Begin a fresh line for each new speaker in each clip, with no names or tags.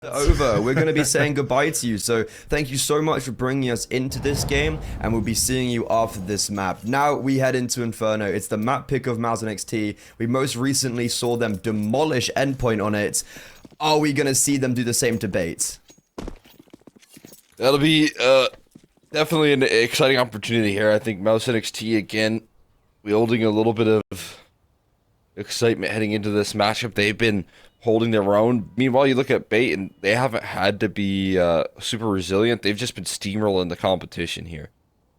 Over. We're going to be saying goodbye to you, so thank you so much for bringing us into this game, and we'll be seeing you after this map. Now we head into Inferno. It's the map pick of mouz NXT. We most recently saw them demolish Endpoint on it. Are we going to see them do the same to Bait?
That'll be definitely an exciting opportunity here. I think mouz NXT again wielding a little bit of excitement heading into this matchup. They've been holding their own. Meanwhile, you look at Bait, and they haven't had to be super resilient. They've just been steamrolling the competition here.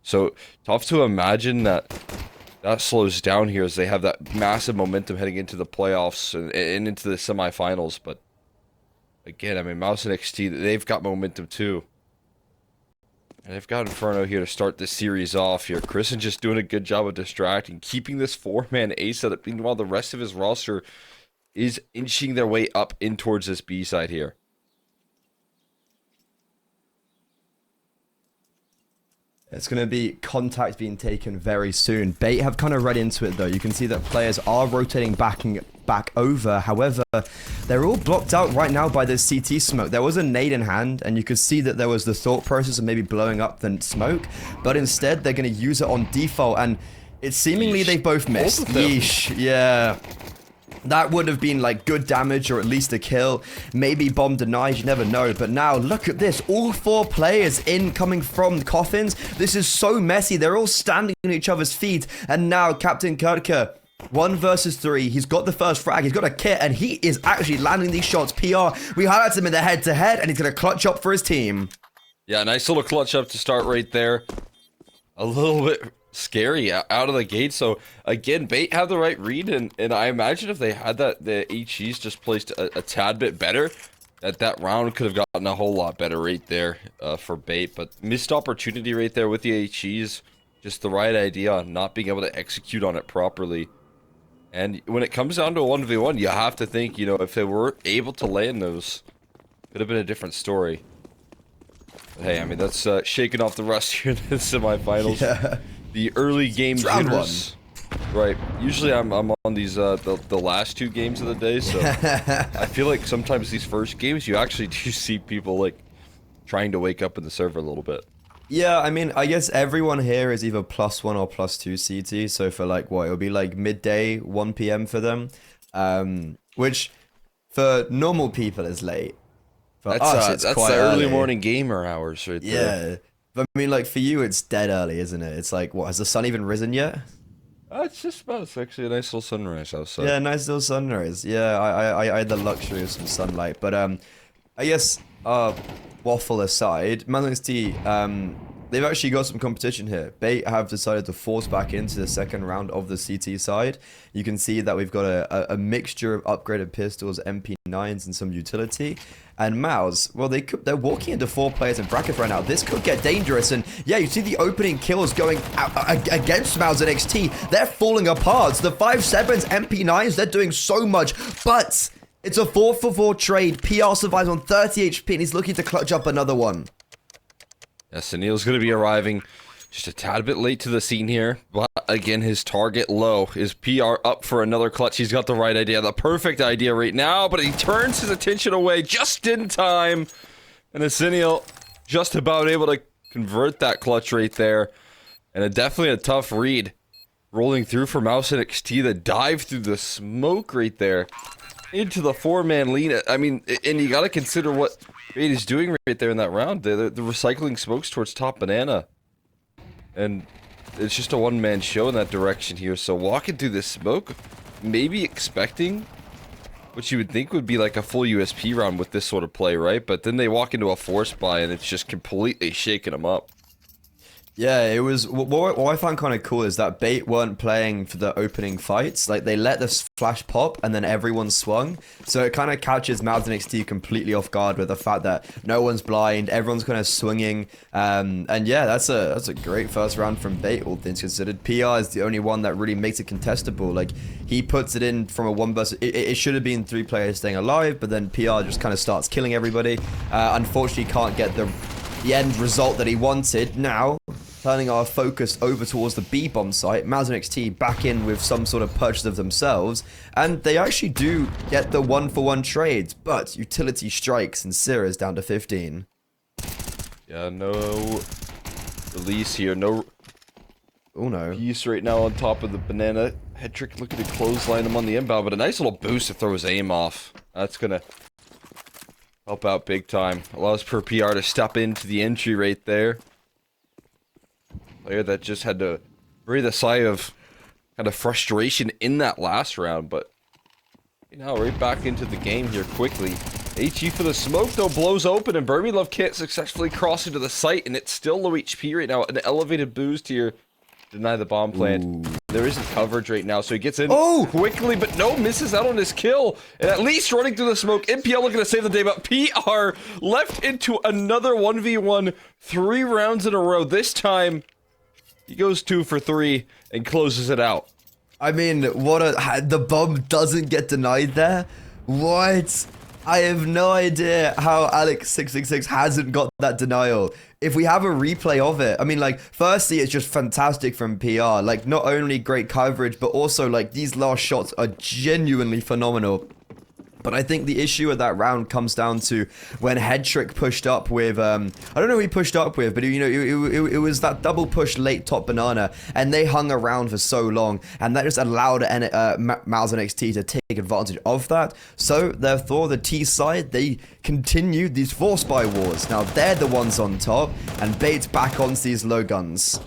So, tough to imagine that slows down here as they have that massive momentum heading into the playoffs and into the semifinals. But, again, I mean, mouz NXT, they've got momentum too. And they've got Inferno here to start this series off here. Chris is just doing a good job of distracting, keeping this four-man ace setup. Meanwhile, the rest of his roster is inching their way up in towards this B side here.
It's going to be contact being taken very soon. Bait have kind of read into it though. You can see that players are rotating back over. However, they're all blocked out right now by this CT smoke. There was a nade in hand, and you could see that there was the thought process of maybe blowing up the smoke. But instead, they're going to use it on default, and it's seemingly they both missed. Yeesh. Yeah. That would have been like good damage or at least a kill. Maybe bomb denied, you never know. But now look at this. All four players incoming from coffins. This is so messy. They're all standing on each other's feet. And now Captain Kurtka, 1 versus 3. He's got the first frag. He's got a kit and he is actually landing these shots. PR, we highlighted him in the head-to-head and he's going to clutch up for his team.
Yeah, nice little clutch up to start right there. A little bit scary out of the gate. So again, Bait have the right read, and I imagine if they had the HEs just placed a tad bit better, that round could have gotten a whole lot better right there for Bait. But missed opportunity right there with the HEs. Just the right idea, not being able to execute on it properly. And when it comes down to a 1v1, you have to think, you know, if they were able to land those, could have been a different story. But hey, I mean, that's shaking off the rust here in the semifinals.
Yeah.
The early game jitters. Right. Usually I'm on these the last two games of the day, so I feel like sometimes these first games you actually do see people like trying to wake up in the server a little bit.
Yeah, I mean, I guess everyone here is either +1 or +2 CT, so for like what, it'll be like midday, 1 PM for them, which for normal people is late. For us, it's
that's
quite
the early
early.
morning gamer hours right there.
Yeah. But I mean, like, for you, it's dead early, isn't it? It's like, what, has the sun even risen yet?
It's just about, it's actually a nice little sunrise outside.
Yeah, nice little sunrise. Yeah, I had the luxury of some sunlight. But, I guess, waffle aside, mouz NXT, they've actually got some competition here. Bait have decided to force back into the second round of the CT side. You can see that we've got a mixture of upgraded pistols, MP9s, and some utility. And mouz, well, they're walking into 4 players in brackets right now. This could get dangerous. And yeah, you see the opening kills going against mouz NXT. They're falling apart. The 5.7s, MP9s, they're doing so much. But it's a 4-for-4 trade. PR survives on 30 HP, and he's looking to clutch up another one.
Yes, Sunil's going to be arriving just a tad bit late to the scene here. But again, his target low. Is PR up for another clutch? He's got the right idea, the perfect idea right now. But he turns his attention away just in time. And Sunil just about able to convert that clutch right there. And definitely a tough read. Rolling through for mouz NXT. The dive through the smoke right there. Into the 4-man lead. I mean, and you got to consider what Bait is doing right there in that round. The recycling smokes towards top banana. And it's just a 1-man show in that direction here. So walking through this smoke, maybe expecting what you would think would be like a full USP round with this sort of play, right? But then they walk into a force buy and it's just completely shaking them up.
Yeah, it was. What I found kind of cool is that Bait weren't playing for the opening fights. Like, they let the flash pop and then everyone swung. So it kind of catches mouz NXT completely off guard with the fact that no one's blind, everyone's kind of swinging. And yeah, that's a great first round from Bait, all things considered. PR is the only one that really makes it contestable. Like, he puts it in from a 1 versus. It should have been 3 players staying alive, but then PR just kind of starts killing everybody. Unfortunately, can't get the the end result that he wanted. Now, turning our focus over towards the B-bomb site, mouz NXT back in with some sort of purchase of themselves, and they actually do get the 1-for-1 trades, but utility strikes and Sira's down to 15.
Yeah, no release here, no
Oh no.
piece right now on top of the banana. Headtrick looking to clothesline him on the inbound, but a nice little boost to throw his aim off. That's gonna help out big time. Allows per PR to step into the entry right there. Player that just had to breathe a sigh of kind of frustration in that last round, but you know, right back into the game here quickly. HE for the smoke though blows open, and Love can't successfully cross into the site, and it's still low HP right now. An elevated boost here. Deny the bomb plant. Ooh. There isn't coverage right now, so he gets in quickly, but no, misses out on his kill. And at least running through the smoke. NPL looking to save the day, but PR left into another 1v1, 3 rounds in a row. This time, he goes 2 for 3 and closes it out.
I mean, the bomb doesn't get denied there? What? I have no idea how Alex666 hasn't got that denial. If we have a replay of it, I mean, like, firstly, it's just fantastic from PR. Like, not only great coverage, but also, like, these last shots are genuinely phenomenal. But I think the issue of that round comes down to when Headtrick pushed up with, I don't know who he pushed up with, but, you know, it was that double push late top banana, and they hung around for so long, and that just allowed mouz NXT to take advantage of that. So, therefore, the T side, they continued these force buy wars. Now, they're the ones on top, and Bait's back onto these low guns.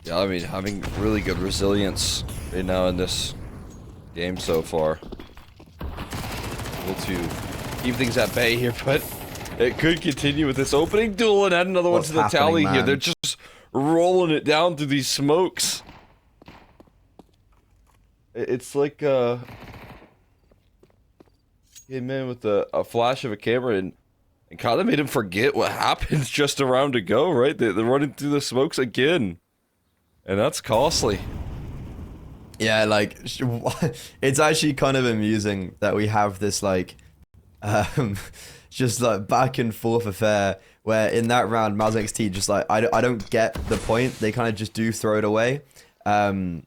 Yeah, I mean, having really good resilience right now in this game so far. Able to keep things at bay here, but it could continue with this opening duel and add another one to the tally here. They're just rolling it down through these smokes. It's like came in with a flash of a camera and kind of made him forget what happens just a round ago, right? They're running through the smokes again, and that's costly.
Yeah, like, it's actually kind of amusing that we have this, like, just, like, back and forth affair where in that round, mouz NXT just, like, I don't get the point. They kind of just do throw it away. But,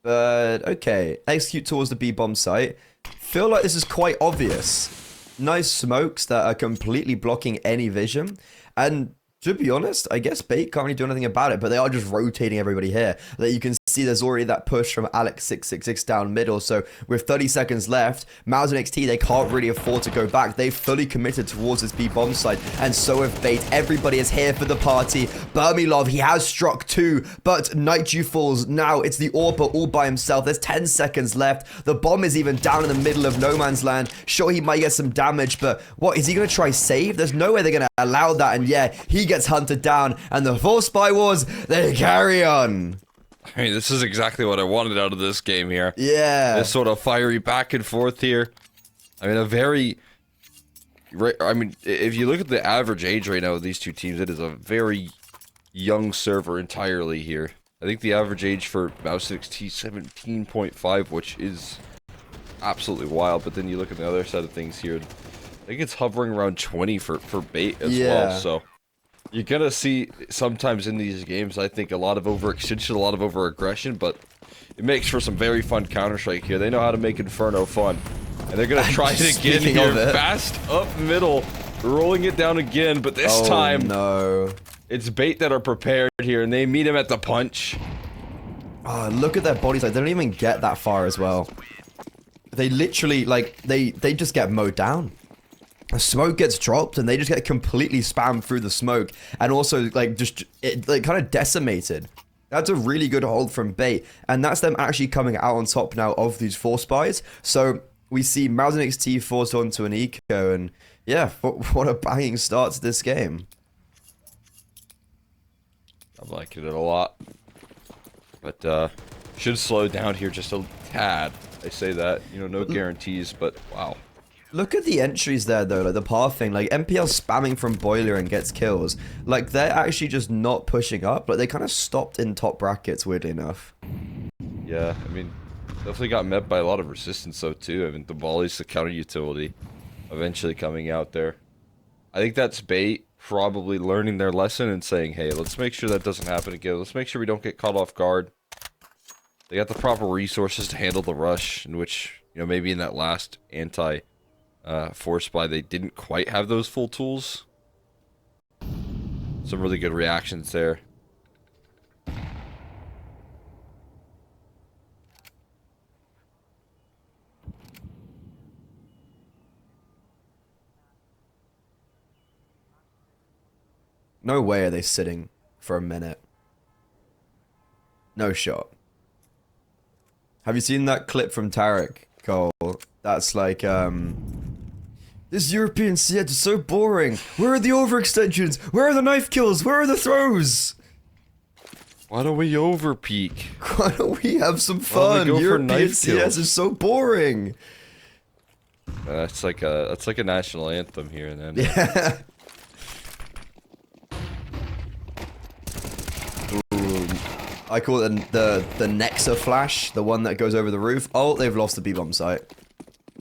okay. Execute towards the B-bomb site. Feel like this is quite obvious. Nice smokes that are completely blocking any vision. And to be honest, I guess Bait can't really do anything about it, but they are just rotating everybody here. That you can see there's already that push from Alex666 down middle, so with 30 seconds left, mouz NXT, they can't really afford to go back. They've fully committed towards this B-bomb side, and so have Bait. Everybody is here for the party. Love, he has struck 2, but Nightdew falls. Now it's the Orba all by himself. There's 10 seconds left. The bomb is even down in the middle of no man's land. Sure, he might get some damage, but what, is he going to try save? There's no way they're going to allow that, and yeah, he gets hunted down, and the Force Buy Wars, they carry on.
I mean, this is exactly what I wanted out of this game here.
Yeah.
This sort of fiery back and forth here. I mean, if you look at the average age right now of these two teams, it is a very young server entirely here. I think the average age for mouz NXT 17.5, which is absolutely wild. But then you look at the other side of things here, I think it's hovering around 20 for Bait as well. So you're gonna see sometimes in these games, I think, a lot of overextension, a lot of overaggression, but it makes for some very fun Counter-Strike here. They know how to make Inferno fun. And they're gonna try it again here. Fast up middle, rolling it down again, but this time,
no,
it's Bait that are prepared here, and they meet him at the punch.
Oh, look at their bodies, like, they don't even get that far as well. They literally, like, they just get mowed down. A smoke gets dropped and they just get completely spammed through the smoke, and also like kind of decimated. That's a really good hold from Bait, and that's them actually coming out on top now of these force buys. So we see mouz NXT forced onto an eco, and yeah, what a banging start to this game.
I'm liking it a lot, but should slow down here just a tad. I say that, you know, no guarantees, but wow.
Look at the entries there, though, like the pathing, like MPL spamming from Boiler and gets kills. Like, they're actually just not pushing up, but they kind of stopped in top brackets, weirdly enough.
Yeah, I mean, definitely got met by a lot of resistance, though, too. I mean, the volleys, the counter utility, eventually coming out there. I think that's Bait probably learning their lesson and saying, hey, let's make sure that doesn't happen again. Let's make sure we don't get caught off guard. They got the proper resources to handle the rush, in which, you know, maybe in that last force buy, they didn't quite have those full tools. Some really good reactions there.
No way are they sitting for a minute. No shot. Have you seen that clip from Tarek, Cole? That's like, this European CS is so boring. Where are the overextensions? Where are the knife kills? Where are the throws?
Why don't we overpeak?
Why don't we have some fun? European CS is so boring.
That's like a national anthem here and then.
Yeah. I call it the Nexa flash, the one that goes over the roof. Oh, they've lost the B-bomb site.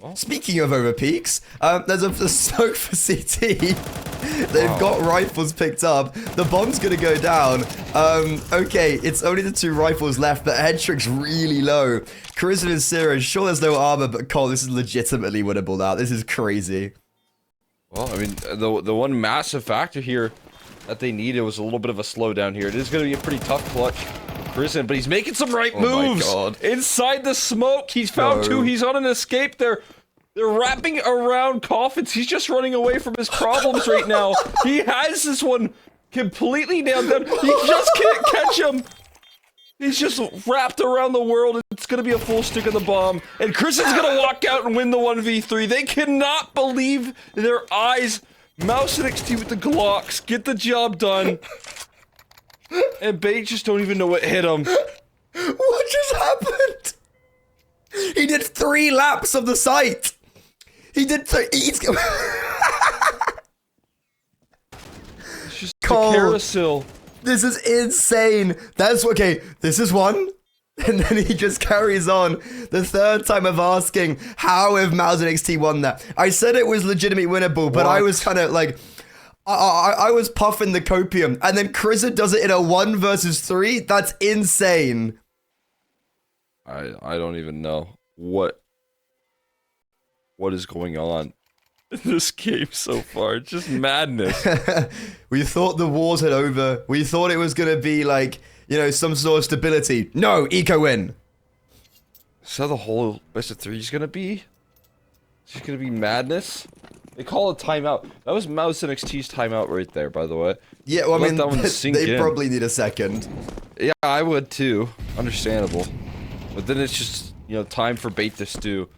Oh. Speaking of over peaks, there's a smoke for CT. They've got rifles picked up. The bomb's gonna go down. Okay, it's only the 2 rifles left, but Headtrick's really low. Charisma and Sira, sure there's no armor, but Cole, this is legitimately winnable now. This is crazy.
Well, I mean, the one massive factor here that they needed was a little bit of a slowdown here. It is going to be a pretty tough clutch for Prison, but he's making some right moves.
My God.
Inside the smoke. He's found 2. He's on an escape. They're wrapping around coffins. He's just running away from his problems right now. He has this one completely nailed down. He just can't catch him. He's just wrapped around the world. It's going to be a full stick of the bomb. And Kristen's going to walk out and win the 1v3. They cannot believe their eyes. mouz NXT with the Glocks. Get the job done. And Bait just don't even know what hit him.
What just happened? He did 3 laps of the site. He did 3.
It's just a carousel.
This is insane. That's okay. This is 1. And then he just carries on. The 3rd time of asking, how have mouz NXT won that? I said it was legitimately winnable, but I was kind of like, I was puffing the copium. And then Krizza does it in a 1 versus 3? That's insane.
I don't even know what is going on in this game so far. It's just madness.
We thought the wars had over. We thought it was going to be like, you know, some sort of stability. No, eco win.
So the whole best of 3 is going to be? It's just going to be madness? They call a timeout. That was mouz NXT's timeout right there, by the way.
Yeah, well, I mean, they
in.
probably need a second.
Yeah, I would too. Understandable. But then it's just, you know, time for Bait to stew.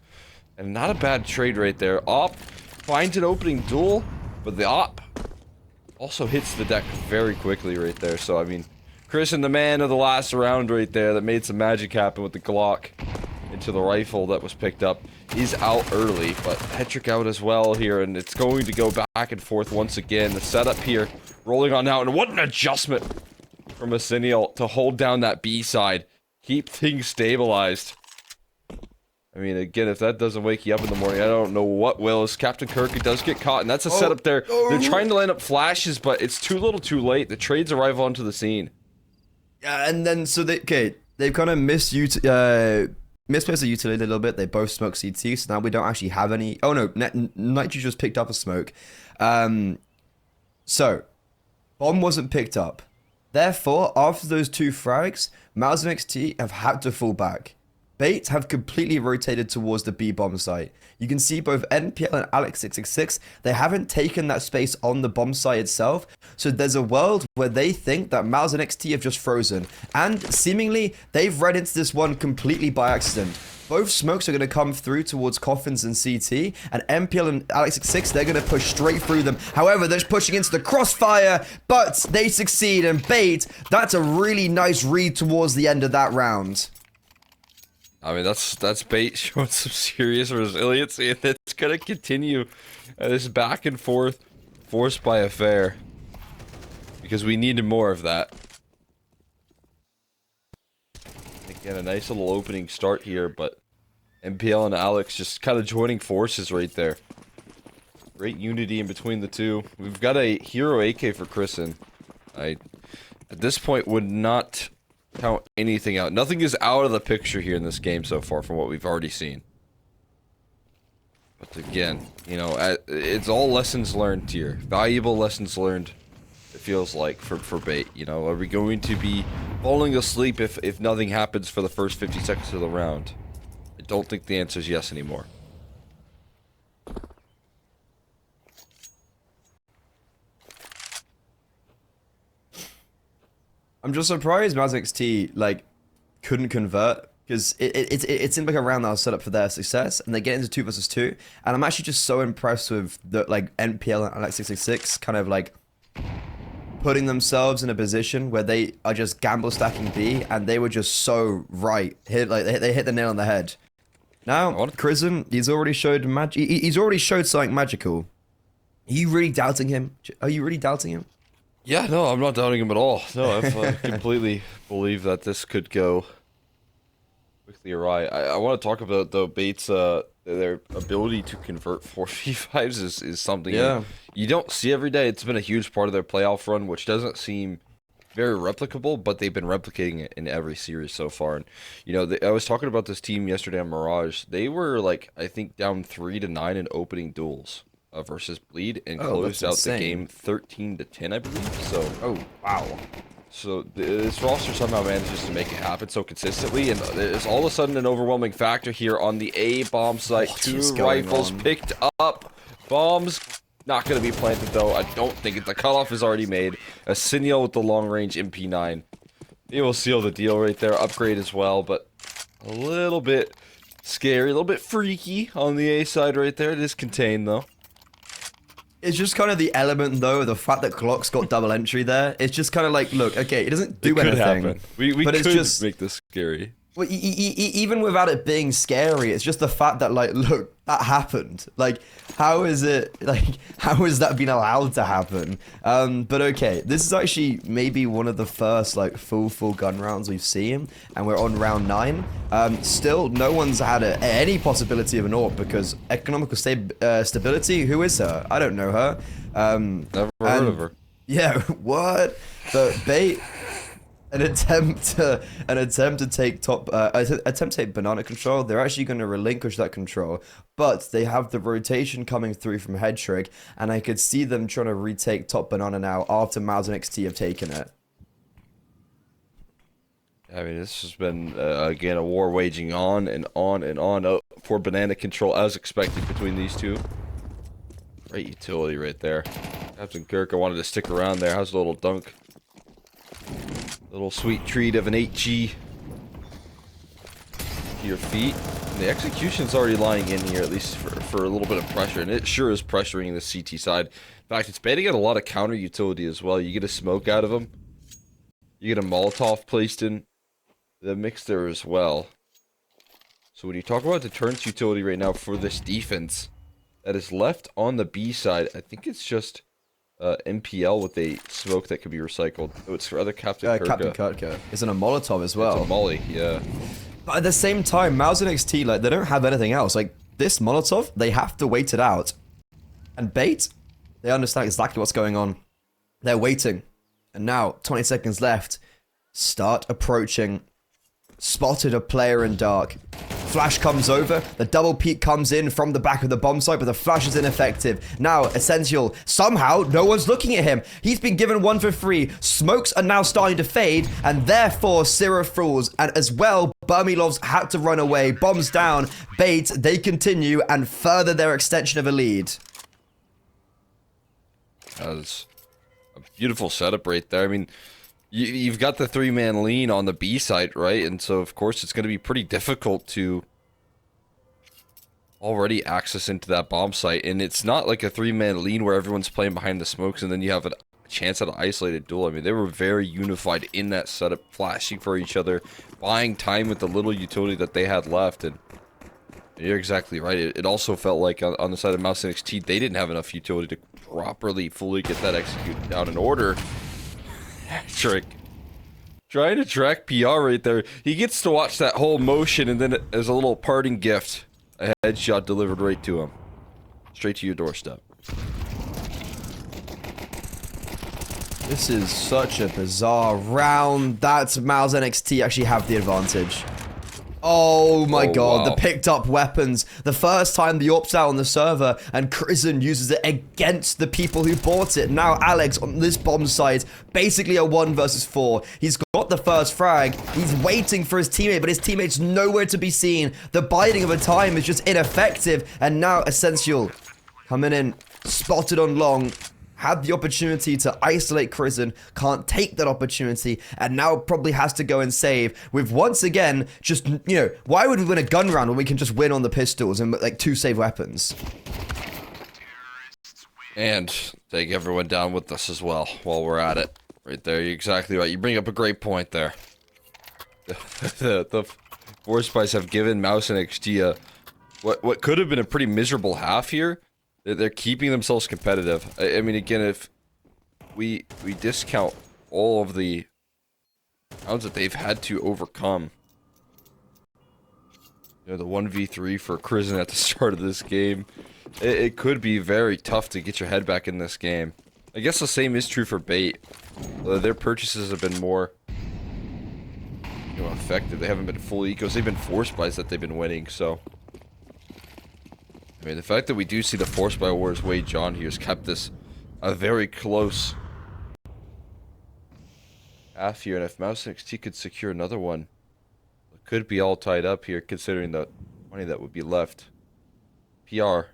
And not a bad trade right there. Op finds an opening duel, but the Op also hits the deck very quickly right there. So, I mean, Chris and the man of the last round right there that made some magic happen with the Glock into the rifle that was picked up is out early, but Hetrick out as well here, and it's going to go back and forth once again. The setup here rolling on out, and what an adjustment from Asiniel to hold down that B side. Keep things stabilized. I mean, again, if that doesn't wake you up in the morning, I don't know what will. As Captain Kirk, it does get caught, and that's a setup there. They're trying to line up flashes, but it's too little too late. The trades arrive onto the scene.
Yeah, and then, so they've kind of misplaced the utility a little bit. They both smoke CT, so now we don't actually have any. Oh no, Nitro just picked up a smoke. So, bomb wasn't picked up. Therefore, after those 2 frags, mouz NXT have had to fall back. Bait have completely rotated towards the B-bomb site. You can see both NPL and Alex666, they haven't taken that space on the bomb site itself, so there's a world where they think that mouz NXT have just frozen, and seemingly, they've read into this one completely by accident. Both smokes are going to come through towards Coffins and CT, and NPL and Alex666, they're going to push straight through them. However, they're just pushing into the crossfire, but they succeed, and Bait, that's a really nice read towards the end of that round.
I mean, that's Bait showing some serious resiliency, and it's gonna continue this back and forth, forced by affair, because we needed more of that. Again, a nice little opening start here, but NPL and Alex just kind of joining forces right there. Great unity in between the two. We've got a hero AK for Chrisen. I, at this point, would not count anything out. Nothing is out of the picture here in this game so far from what we've already seen. But again, you know, it's all lessons learned here. Valuable lessons learned, it feels like, for Bait. You know, are we going to be falling asleep if nothing happens for the first 50 seconds of the round? I don't think the answer is yes anymore.
I'm just surprised mouz NXT like couldn't convert, because it seemed like a round that was set up for their success, and they get into 2 versus 2, and I'm actually just so impressed with the like NPL and like 666 kind of like putting themselves in a position where they are just gamble stacking B, and they were just so right. They hit the nail on the head. Now, Chrisen, he's already showed he's already showed something magical. Are you really doubting him? Are you really doubting him?
Yeah, no, I'm not doubting him at all. No, I've completely believe that this could go quickly awry. I want to talk about, though, Bait's, their ability to convert 4v5s is something you don't see every day. It's been a huge part of their playoff run, which doesn't seem very replicable, but they've been replicating it in every series so far. And, you know, I was talking about this team yesterday on Mirage. They were, like, I think down 3-9 in opening duels. Versus Bleed, and closed out the game 13-10, I believe. So,
oh wow!
So this roster somehow manages to make it happen so consistently, and it's all of a sudden an overwhelming factor here on the A bomb site. 2 rifles picked up. Bombs not going to be planted though. I don't think the cutoff is already made. A Sinio with the long range MP9. He will seal the deal right there. Upgrade as well, but a little bit scary, a little bit freaky on the A side right there. It is contained though.
It's just kind of the element, though, the fact that Clock's got double entry there. It's just kind of like, look, okay, it doesn't do anything.
Happen. We
but
could
it's just
make this scary.
Well, even without it being scary, it's just the fact that, like, look, that happened. Like, how is it, like, how has that been allowed to happen? But okay, this is actually maybe one of the first, like, full gun rounds we've seen, and we're on round 9. Still, no one's had any possibility of an AWP, because economical stability, who is her? I don't know her.
Never heard of her.
Yeah, what? But Bait... An attempt to take banana control. They're actually going to relinquish that control, but they have the rotation coming through from Headtrick, and I could see them trying to retake top banana now after mouz NXT have taken it.
I mean, this has been again a war waging on and on and on for banana control as expected between these two. Great utility right there. Captain Kirk, I wanted to stick around there. How's the little dunk? Little sweet treat of an 8G to your feet. And the execution's already lying in here, at least for a little bit of pressure, and it sure is pressuring the CT side. In fact, it's baiting out a lot of counter utility as well. You get a smoke out of them. You get a Molotov placed in the mix there as well. So when you talk about deterrence utility right now for this defense that is left on the B side, I think it's just MPL with a smoke that could be recycled. Oh, it's for other Captain Kirka.
Captain Kirka. It's in a Molotov as well.
It's a molly, yeah.
But at the same time, mouz NXT, like, they don't have anything else. Like, this Molotov, they have to wait it out. And Bait, they understand exactly what's going on. They're waiting. And now, 20 seconds left. Start approaching. Spotted a player in dark. Flash comes over, the double peek comes in from the back of the bomb site, but the flash is ineffective. Now, Essential, somehow, no one's looking at him. He's been given 1 for free. Smokes are now starting to fade, and therefore, Syrah falls. And as well, Burmilov's had to run away. Bombs down. Bait, they continue and further their extension of a lead.
That was a beautiful setup right there. I mean, you've got the 3-man lean on the B side, right? And so, of course, it's going to be pretty difficult to already access into that bomb site. And it's not like a 3-man lean where everyone's playing behind the smokes and then you have a chance at an isolated duel. I mean, they were very unified in that setup, flashing for each other, buying time with the little utility that they had left. And you're exactly right. It also felt like on the side of mouz NXT, they didn't have enough utility to properly, fully get that executed down in order. Trick. Trying to track PR right there. He gets to watch that whole motion, and then as a little parting gift, a headshot delivered right to him. Straight to your doorstep.
This is such a bizarre round. That's mouz NXT actually have the advantage. Oh my god,
wow.
The picked up weapons. The first time the ops out on the server, and Crizzen uses it against the people who bought it. Now Alex on this bomb site, basically a 1 versus 4. He's got the first frag. He's waiting for his teammate, but his teammate's nowhere to be seen. The biding of a time is just ineffective. And now Essential coming in, spotted on long. Had the opportunity to isolate Crizzen, can't take that opportunity, and now probably has to go and save with, once again, just, you know, why would we win a gun round when we can just win on the pistols and, like, 2 save weapons?
And take everyone down with us as well while we're at it. Right there, you're exactly right. You bring up a great point there. the Force Spice have given mouz NXT what could have been a pretty miserable half here. They're keeping themselves competitive. I mean, again, if we discount all of the rounds that they've had to overcome, you know, the 1v3 for Crizzen at the start of this game, it could be very tough to get your head back in this game. I guess the same is true for Bait. Their purchases have been more, you know, effective. They haven't been full ecos. They've been Force Buys that they've been winning, so... I mean, the fact that we do see the Force by Wars wage on here has kept this a very close half here, and if mouz NXT could secure another one, it could be all tied up here, considering the money that would be left. PR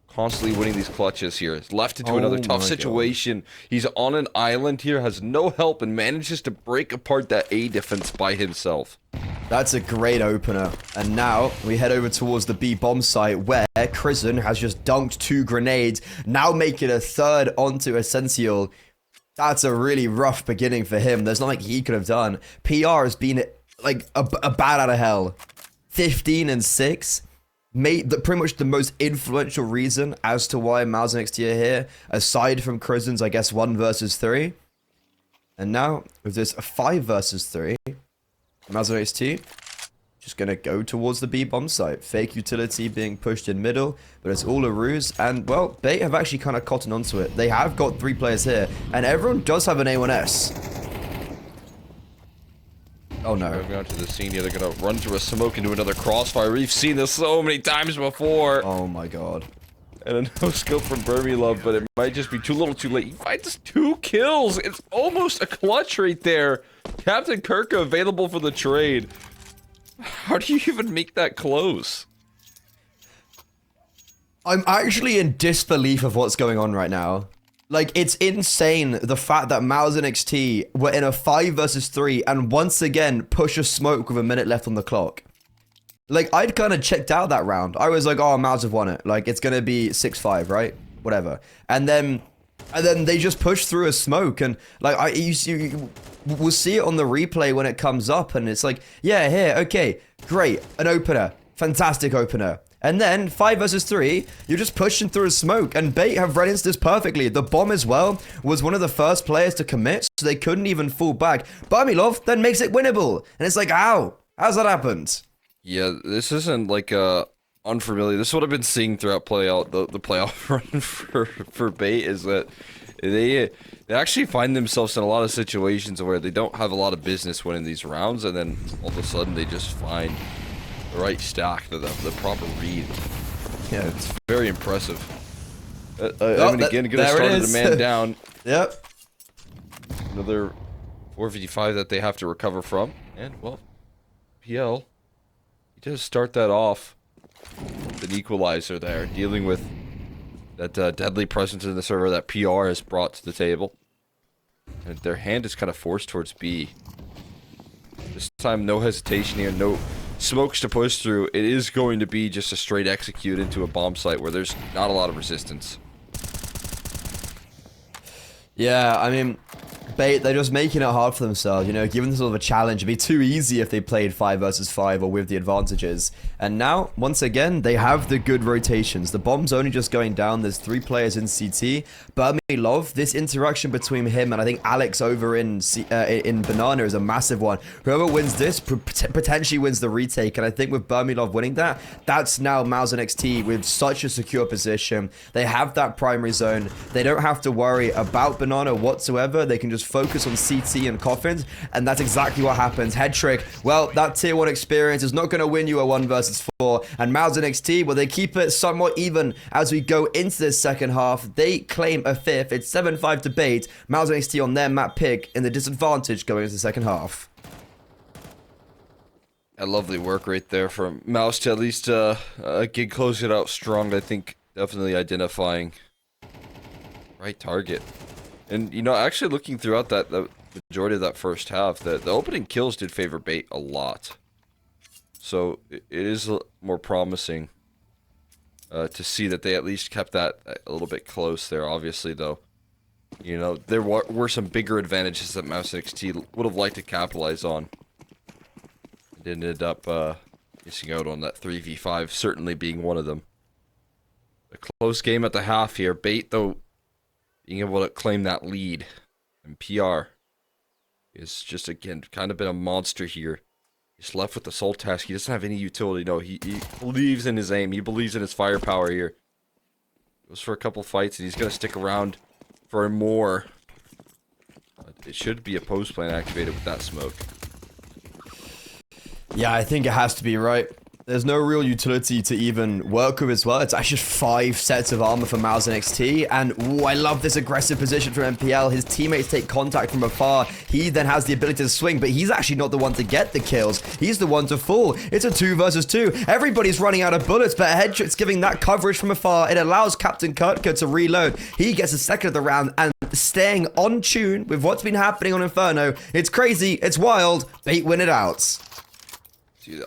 constantly winning these clutches here. Is left into another tough situation. He's on an island here, has no help, and manages to break apart that A defense by himself.
That's a great opener. And now we head over towards the B bomb site where Crizzen has just dunked 2 grenades, now making a third onto Essential. That's a really rough beginning for him. There's not like he could have done. PR has been like a bat out of hell. 15 and 6. Pretty much the most influential reason as to why mouz NXT are here, aside from Crizzen's, I guess, 1 versus 3. And now, with this 5 versus 3, mouz NXT just gonna go towards the B bomb site. Fake utility being pushed in middle, but it's all a ruse. And, well, they have actually kind of cottoned onto it. They have got 3 players here, and everyone does have an A1S. Oh no.
Moving on to the scene here, they're gonna run through a smoke into another crossfire. We've seen this so many times before.
Oh my god.
And a no-scope from Love, but it might just be too little too late. He finds 2 kills. It's almost a clutch right there. Captain Kirk available for the trade. How do you even make that close?
I'm actually in disbelief of what's going on right now. Like, it's insane the fact that mouz NXT were in a 5 versus 3 and once again push a smoke with a minute left on the clock. Like, I'd kind of checked out that round. I was like, oh, mouz have won it. Like, it's going to be 6-5, right? Whatever. And then they just push through a smoke, and like we'll see it on the replay when it comes up, and it's like, yeah, here, okay, great, an opener, fantastic opener. And then 5 versus 3, you're just pushing through a smoke, and Bait have read into this perfectly. The bomb as well was one of the first players to commit, so they couldn't even fall back. Love then makes it winnable, and it's like, how's that happened?
Yeah, this isn't like unfamiliar. This is what I've been seeing throughout the playoff run for Bait, is that they actually find themselves in a lot of situations where they don't have a lot of business winning these rounds, and then all of a sudden they just find the right stack, the proper read. Yeah, it's very impressive. I mean, again, gonna start a man down.
Yep.
Another 455 that they have to recover from, and well, PL, he does start that off with an equalizer there, dealing with that deadly presence in the server that PR has brought to the table. And their hand is kind of forced towards B. This time, no hesitation here, no smokes to push through. It is going to be just a straight execute into a bomb site where there's not a lot of resistance.
Yeah, I mean, Bait, they're just making it hard for themselves, you know, giving them sort of a challenge. It'd be too easy if they played 5 versus 5 or with the advantages. And now, once again, they have the good rotations. The bomb's only just going down. There's 3 players in CT. Love this interaction between him and I think Alex over in Banana is a massive one. Whoever wins this potentially wins the retake. And I think with Love winning that, that's now mouz NXT with such a secure position. They have that primary zone. They don't have to worry about Banana whatsoever. They can just focus on CT and Coffins, and that's exactly what happens. Head trick, well, that tier 1 experience is not going to win you a 1 versus 4, and mouz NXT, well, they keep it somewhat even as we go into this second half. They claim a 5th. It's 7-5 to Bait. mouz NXT on their map pick in the disadvantage going into the second half.
A lovely work right there from mouz to at least get close it out strong. I think definitely identifying right target. And, you know, actually looking throughout the majority of that first half, the opening kills did favor Bait a lot. So it is more promising to see that they at least kept that a little bit close there. Obviously, though, you know, there were some bigger advantages that mouz NXT would have liked to capitalize on. It ended up missing out on that 3v5, certainly being one of them. A close game at the half here. Bait, though, being able to claim that lead, and PR is just, again, kind of been a monster here. He's left with the soul task. He doesn't have any utility. No, he believes in his aim. He believes in his firepower here. Goes for a couple fights, and he's going to stick around for more. It should be a post plan activated with that smoke.
Yeah, I think it has to be, right? There's no real utility to even work with as well. It's actually just 5 sets of armor for mouz NXT. And, ooh, I love this aggressive position from MPL. His teammates take contact from afar. He then has the ability to swing, but he's actually not the one to get the kills. He's the one to fall. It's a 2 versus 2. Everybody's running out of bullets, but Headtrick's giving that coverage from afar. It allows Captain Kurtka to reload. He gets a second of the round and staying on tune with what's been happening on Inferno. It's crazy. It's wild. Bait win it out.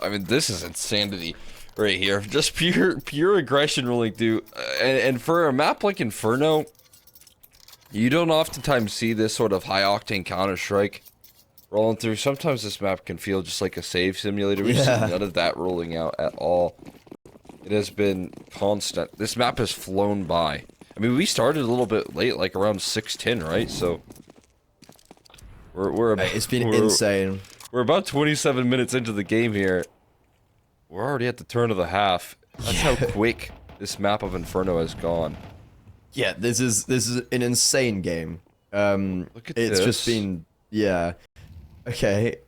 I mean, this is insanity right here. Just pure aggression rolling through. And for a map like Inferno, you don't oftentimes see this sort of high-octane Counter-Strike rolling through. Sometimes this map can feel just like a save simulator. We've seen none of that rolling out at all. It has been constant. This map has flown by. I mean, we started a little bit late, like around 6:10, right? So
it's been insane.
We're about 27 minutes into the game here. We're already at the turn of the half. That's how quick this map of Inferno has gone.
Yeah, this is an insane game.
Look at
it's
this.
Just been, yeah. Okay.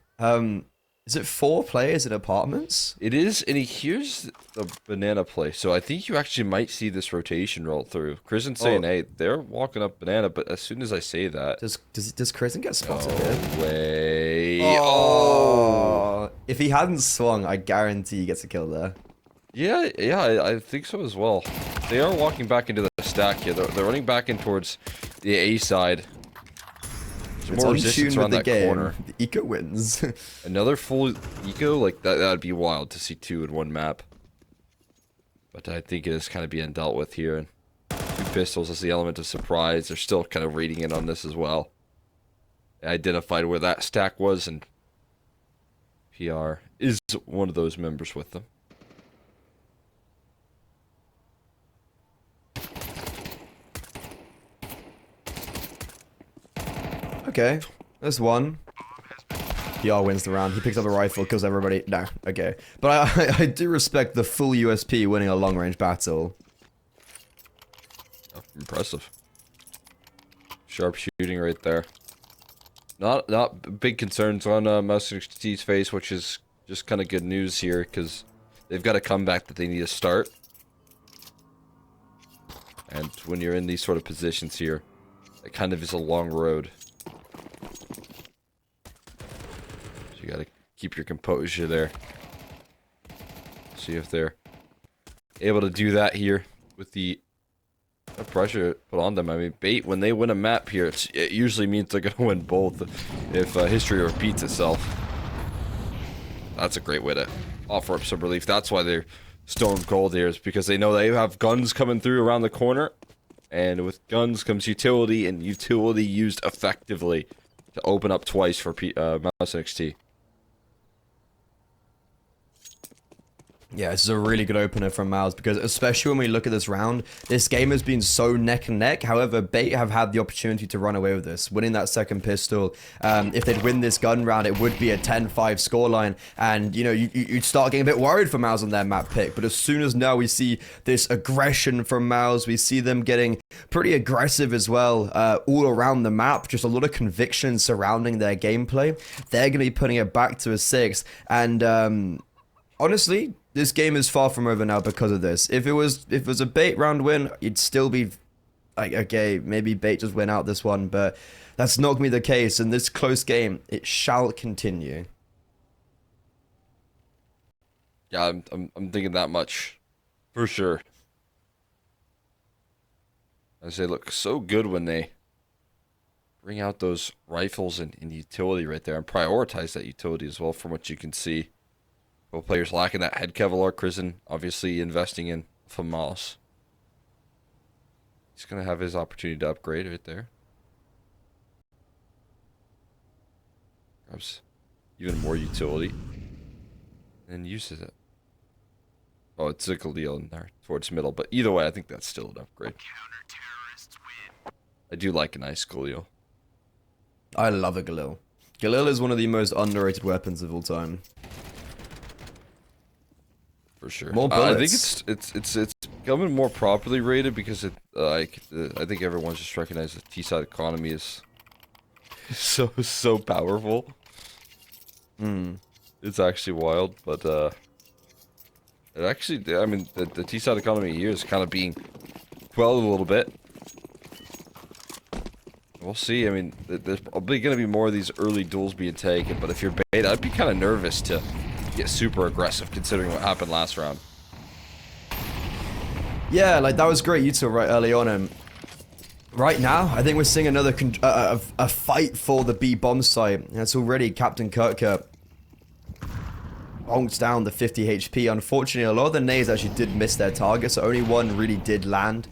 Is it 4 players in apartments?
It is, and here's the banana play. So I think you actually might see this rotation roll through. Kristen saying, hey, they're walking up banana, but as soon as I say that...
Does Kristen get spotted here?
No way.
Oh. If he hadn't swung, I guarantee he gets a kill there.
Yeah, I think so as well. They are walking back into the stack here. They're running back in towards the A side. There's more resistance around that corner.
The eco wins.
Another full eco, like that'd be wild to see 2 in 1 map. But I think it is kind of being dealt with here. And 2 pistols as the element of surprise. They're still kind of reading in on this as well. They identified where that stack was, and PR is one of those members with them.
Okay, there's 1. PR wins the round. He picks up a rifle, kills everybody. No, okay. But I do respect the full USP winning a long-range battle.
Oh, impressive. Sharp shooting right there. Not big concerns on mouz NXT's face, which is just kind of good news here, because they've got a comeback that they need to start. And when you're in these sort of positions here, it kind of is a long road. You gotta keep your composure there. See if they're able to do that here with the pressure put on them. I mean, Bait, when they win a map here, it usually means they're gonna win both if history repeats itself. That's a great way to offer up some relief. That's why they're stone cold here, is because they know they have guns coming through around the corner, and with guns comes utility, and utility used effectively to open up twice for mouz NXT.
Yeah, this is a really good opener from mouz, because especially when we look at this round, this game has been so neck and neck. However, Bait have had the opportunity to run away with this, winning that second pistol. If they'd win this gun round, it would be a 10-5 scoreline, and you know, you'd start getting a bit worried for mouz on their map pick. But as soon as now we see this aggression from mouz, we see them getting pretty aggressive as well, all around the map, just a lot of conviction surrounding their gameplay. They're going to be putting it back to a 6, and honestly, this game is far from over now because of this. If it was a Bait round win, you'd still be like, okay, maybe Bait just win out this one, but that's not gonna be the case. In this close game, it shall continue.
Yeah, I'm thinking that much, for sure. As they look so good when they bring out those rifles and utility right there, and prioritize that utility as well, from what you can see. Both players lacking that head Kevlar. Krisen obviously investing in FAMAS. He's going to have his opportunity to upgrade right there. Grabs even more utility. And uses it. Oh, it's a Galil in there towards middle. But either way, I think that's still an upgrade. I do like a nice Galil.
I love a Galil. Galil is one of the most underrated weapons of all time.
For sure.
More bullets.
I think it's becoming more properly rated because I think everyone's just recognized the T-side economy is so powerful. It's actually wild, but it actually, I mean, the T-side economy here is kind of being quelled a little bit. We'll see. I mean, there's probably going to be more of these early duels being taken, but if you're Bait, I'd be kind of nervous to get super aggressive considering what happened last round.
Yeah, like that was great util right early on, and right now I think we're seeing another a fight for the B bomb site. And it's already Captain Kirker bonks down the 50 HP. Unfortunately, a lot of the nades actually did miss their target, so only one really did land,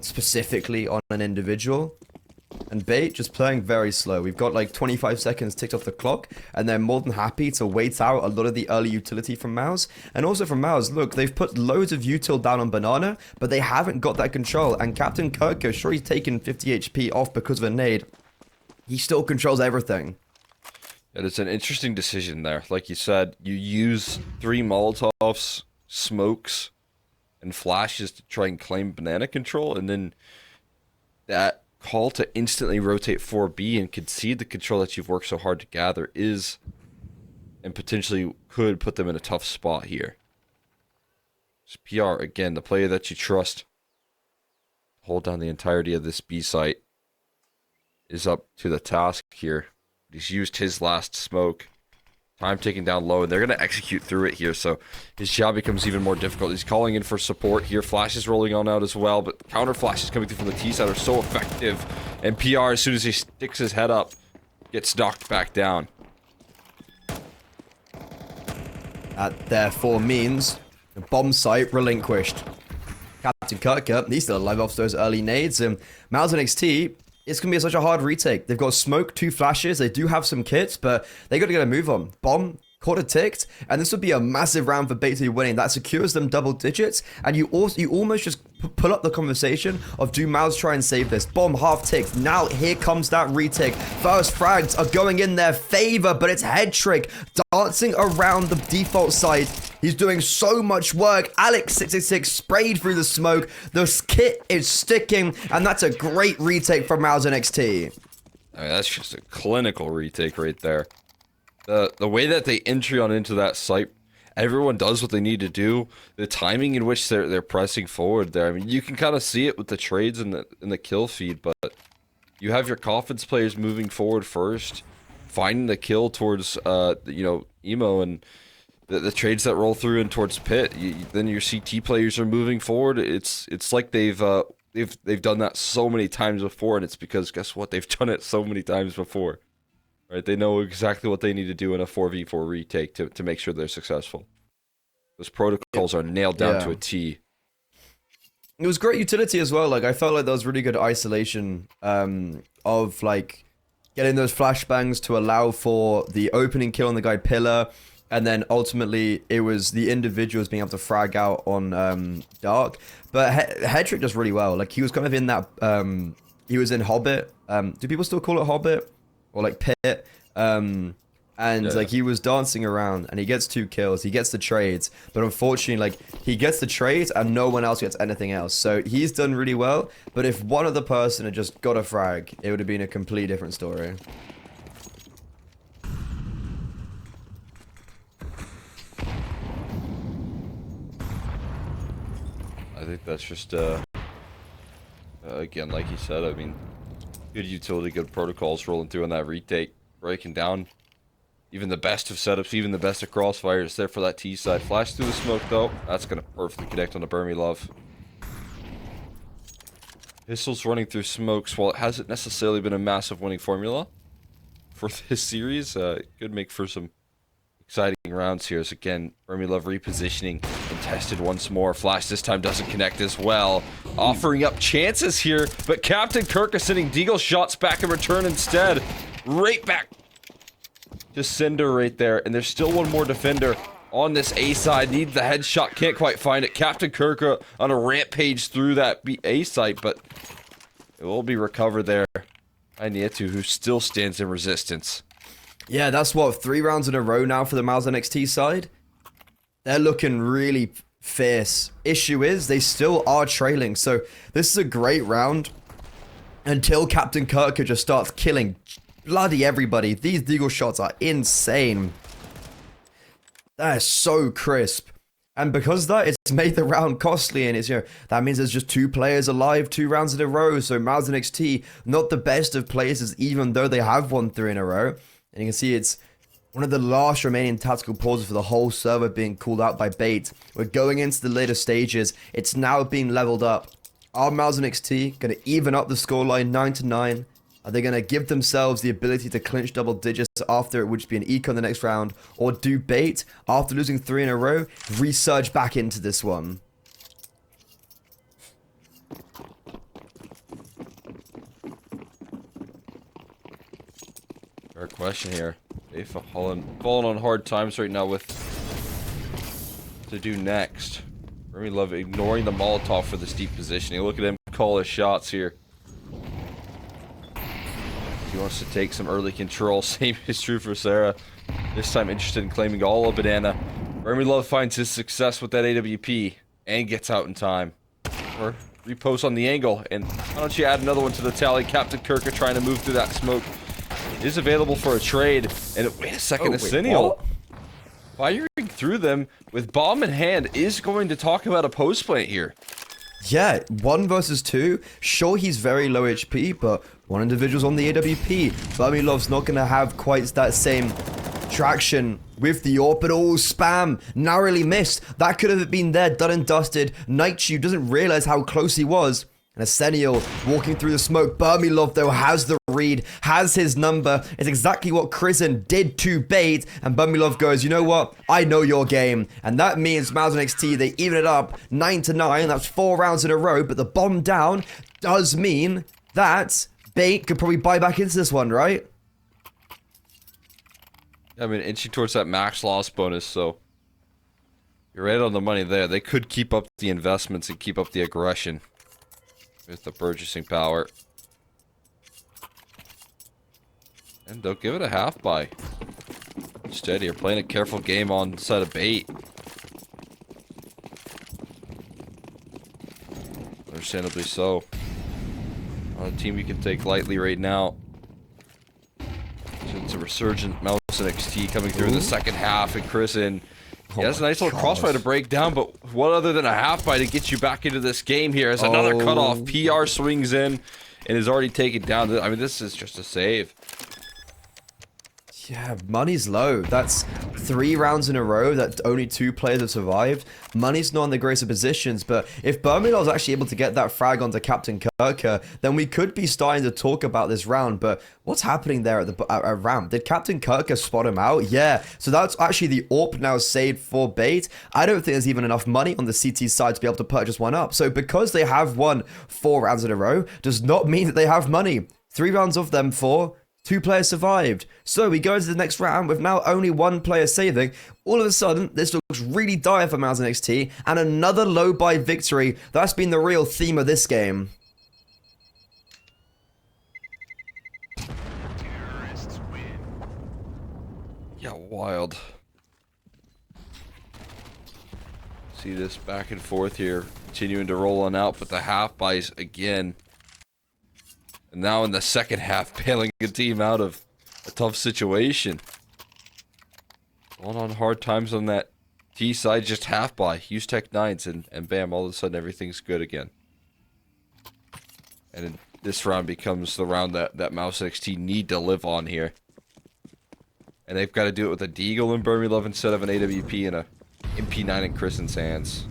specifically on an individual. And Bait just playing very slow. We've got like 25 seconds ticked off the clock, and they're more than happy to wait out a lot of the early utility from mouz. And also from mouz, look, they've put loads of util down on Banana, but they haven't got that control. And Captain Kirko, sure, he's taken 50 HP off because of a nade. He still controls everything.
And it's an interesting decision there. Like you said, you use 3 Molotovs, smokes, and flashes to try and claim banana control, and then that call to instantly rotate 4B and concede the control that you've worked so hard to gather is, and potentially could put them in a tough spot here. PR, again, the player that you trust, hold down the entirety of this B site, is up to the task here. He's used his last smoke. Time taking down low, and they're going to execute through it here, so his job becomes even more difficult. He's calling in for support here. Flash is rolling on out as well, but counter flashes coming through from the T side are so effective. And PR, as soon as he sticks his head up, gets knocked back down.
That therefore means the bomb site relinquished. Captain Kirker, he's still alive off those early nades, and mouz NXT, it's going to be such a hard retake. They've got smoke, 2 flashes, they do have some kits, but they got to get a move on. Bomb, quarter ticked, and this would be a massive round for Bait to be winning. That secures them double digits, and you almost just pull up the conversation of, do mouz try and save this? Bomb half ticked. Now here comes that retake. First frags are going in their favor, but it's Head Trick dancing around the default side. He's doing so much work. Alex666 sprayed through the smoke. The kit is sticking, and that's a great retake from mouz NXT.
I mean, that's just a clinical retake right there. The way that they entry on into that site, everyone does what they need to do. The timing in which they're pressing forward there. I mean, you can kind of see it with the trades and the kill feed, but you have your Coffins players moving forward first, finding the kill towards you know, Emo, and the trades that roll through and towards Pit. Then your CT players are moving forward. It's like they've done that so many times before, and it's because guess what? They've done it so many times before. Right, they know exactly what they need to do in a 4v4 retake to make sure they're successful. Those protocols are nailed down to a T.
It was great utility as well. Like, I felt like there was really good isolation of like getting those flashbangs to allow for the opening kill on the guy Pillar. And then ultimately, it was the individuals being able to frag out on Dark. But Hedrick does really well. Like, he was kind of in that... he was in Hobbit. Do people still call it Hobbit? Or, like, Pit? Like, he was dancing around, and he gets 2 kills. He gets the trades. But unfortunately, like, he gets the trades, and no one else gets anything else. So, he's done really well. But if one other person had just got a frag, it would have been a completely different story.
I think that's just, again, like you said, I mean, good utility, good protocols rolling through on that retake, breaking down even the best of setups, even the best of crossfires there for that T side. Flash through the smoke, though. That's going to perfectly connect on the Burmy Love. Pistols running through smokes, while it hasn't necessarily been a massive winning formula for this series, it could make for some exciting rounds here. As again, Burmy Love repositioning and tested once more. Flash this time doesn't connect as well, offering up chances here, but Captain Kirk is sending Deagle shots back in return instead. Right back to Cinder right there, and there's still one more defender on this A side. Needs the headshot, can't quite find it. Captain Kirk on a rampage through that A site, but it will be recovered there by Nietu, who still stands in resistance.
Yeah, that's what, 3 rounds in a row now for the mouz NXT side. They're looking really fierce. Issue is, they still are trailing, so this is a great round until Captain Kirk just starts killing bloody everybody. These Deagle shots are insane. That is so crisp. And because of that, it's made the round costly, and it's, you know, that means there's just 2 players alive 2 rounds in a row, so mouz NXT, not the best of places, even though they have won 3 in a row. And you can see it's one of the last remaining tactical pauses for the whole server being called out by Bait. We're going into the later stages. It's now being leveled up. Are mouz NXT going to even up the scoreline 9-9? Are they going to give themselves the ability to clinch double digits after it would just be an eco in the next round? Or do Bait, after losing 3 in a row, resurge back into this one?
Fair question here. They've fallen on hard times right now with to do next. Burmy Love ignoring the Molotov for this deep positioning. Look at him call his shots here. He wants to take some early control. Same is true for Sarah. This time interested in claiming all of Banana. Burmy Love finds his success with that AWP and gets out in time. Or repost on the angle. And why don't you add another one to the tally? Captain Kirk trying to move through that smoke. Is available for a trade, and wait a second, Asinial firing through them with bomb in hand is going to talk about a post plant here.
Yeah, 1 versus 2. Sure, he's very low HP, but one individual's on the AWP. Burmy Love's not going to have quite that same traction with the orbital spam. Narrowly missed. That could have been there, done and dusted. Nightshoe doesn't realize how close he was. And Asenial walking through the smoke. Burmy Love, though, has the read, has his number. It's exactly what Krisen did to Bait. And Burmy Love goes, you know what? I know your game. And that means mouz NXT, they even it up 9-9. That's 4 rounds in a row. But the bomb down does mean that Bait could probably buy back into this one, right?
I mean, inching towards that max loss bonus, so you're right on the money there. They could keep up the investments and keep up the aggression with the purchasing power. And they'll give it a half buy. Instead, you're playing a careful game on the side of Bait. Understandably so. Not a team you can take lightly right now. It's a resurgent mouz NXT coming through in the second half, and Krisen, he has a nice little crossfire to break down, but what other than a half buy to get you back into this game here as another cutoff. PR swings in and is already taken down. I mean, this is just a save.
Yeah, money's low. That's 3 rounds in a row that only 2 players have survived. Money's not in the greatest of positions, but if Birmingham was actually able to get that frag onto Captain Kirk, then we could be starting to talk about this round. But what's happening there at ramp? Did Captain Kirk spot him out? Yeah, so that's actually the AWP now saved for Bait. I don't think there's even enough money on the CT side to be able to purchase one up. So because they have won 4 rounds in a row, does not mean that they have money. 3 rounds of them 4. 2 players survived. So we go into the next round with now only 1 player saving. All of a sudden, this looks really dire for mouz NXT, and another low buy victory. That's been the real theme of this game.
Yeah, wild. See this back and forth here, continuing to roll on out, but the half buys again. And now in the second half, bailing a team out of a tough situation. Going on hard times on that T side, just half buy. Use Tech 9s and bam, all of a sudden everything's good again. And this round becomes the round that mouz NXT need to live on here. And they've got to do it with a Deagle and Burmy Love instead of an AWP and a MP9 in Kristen's hands.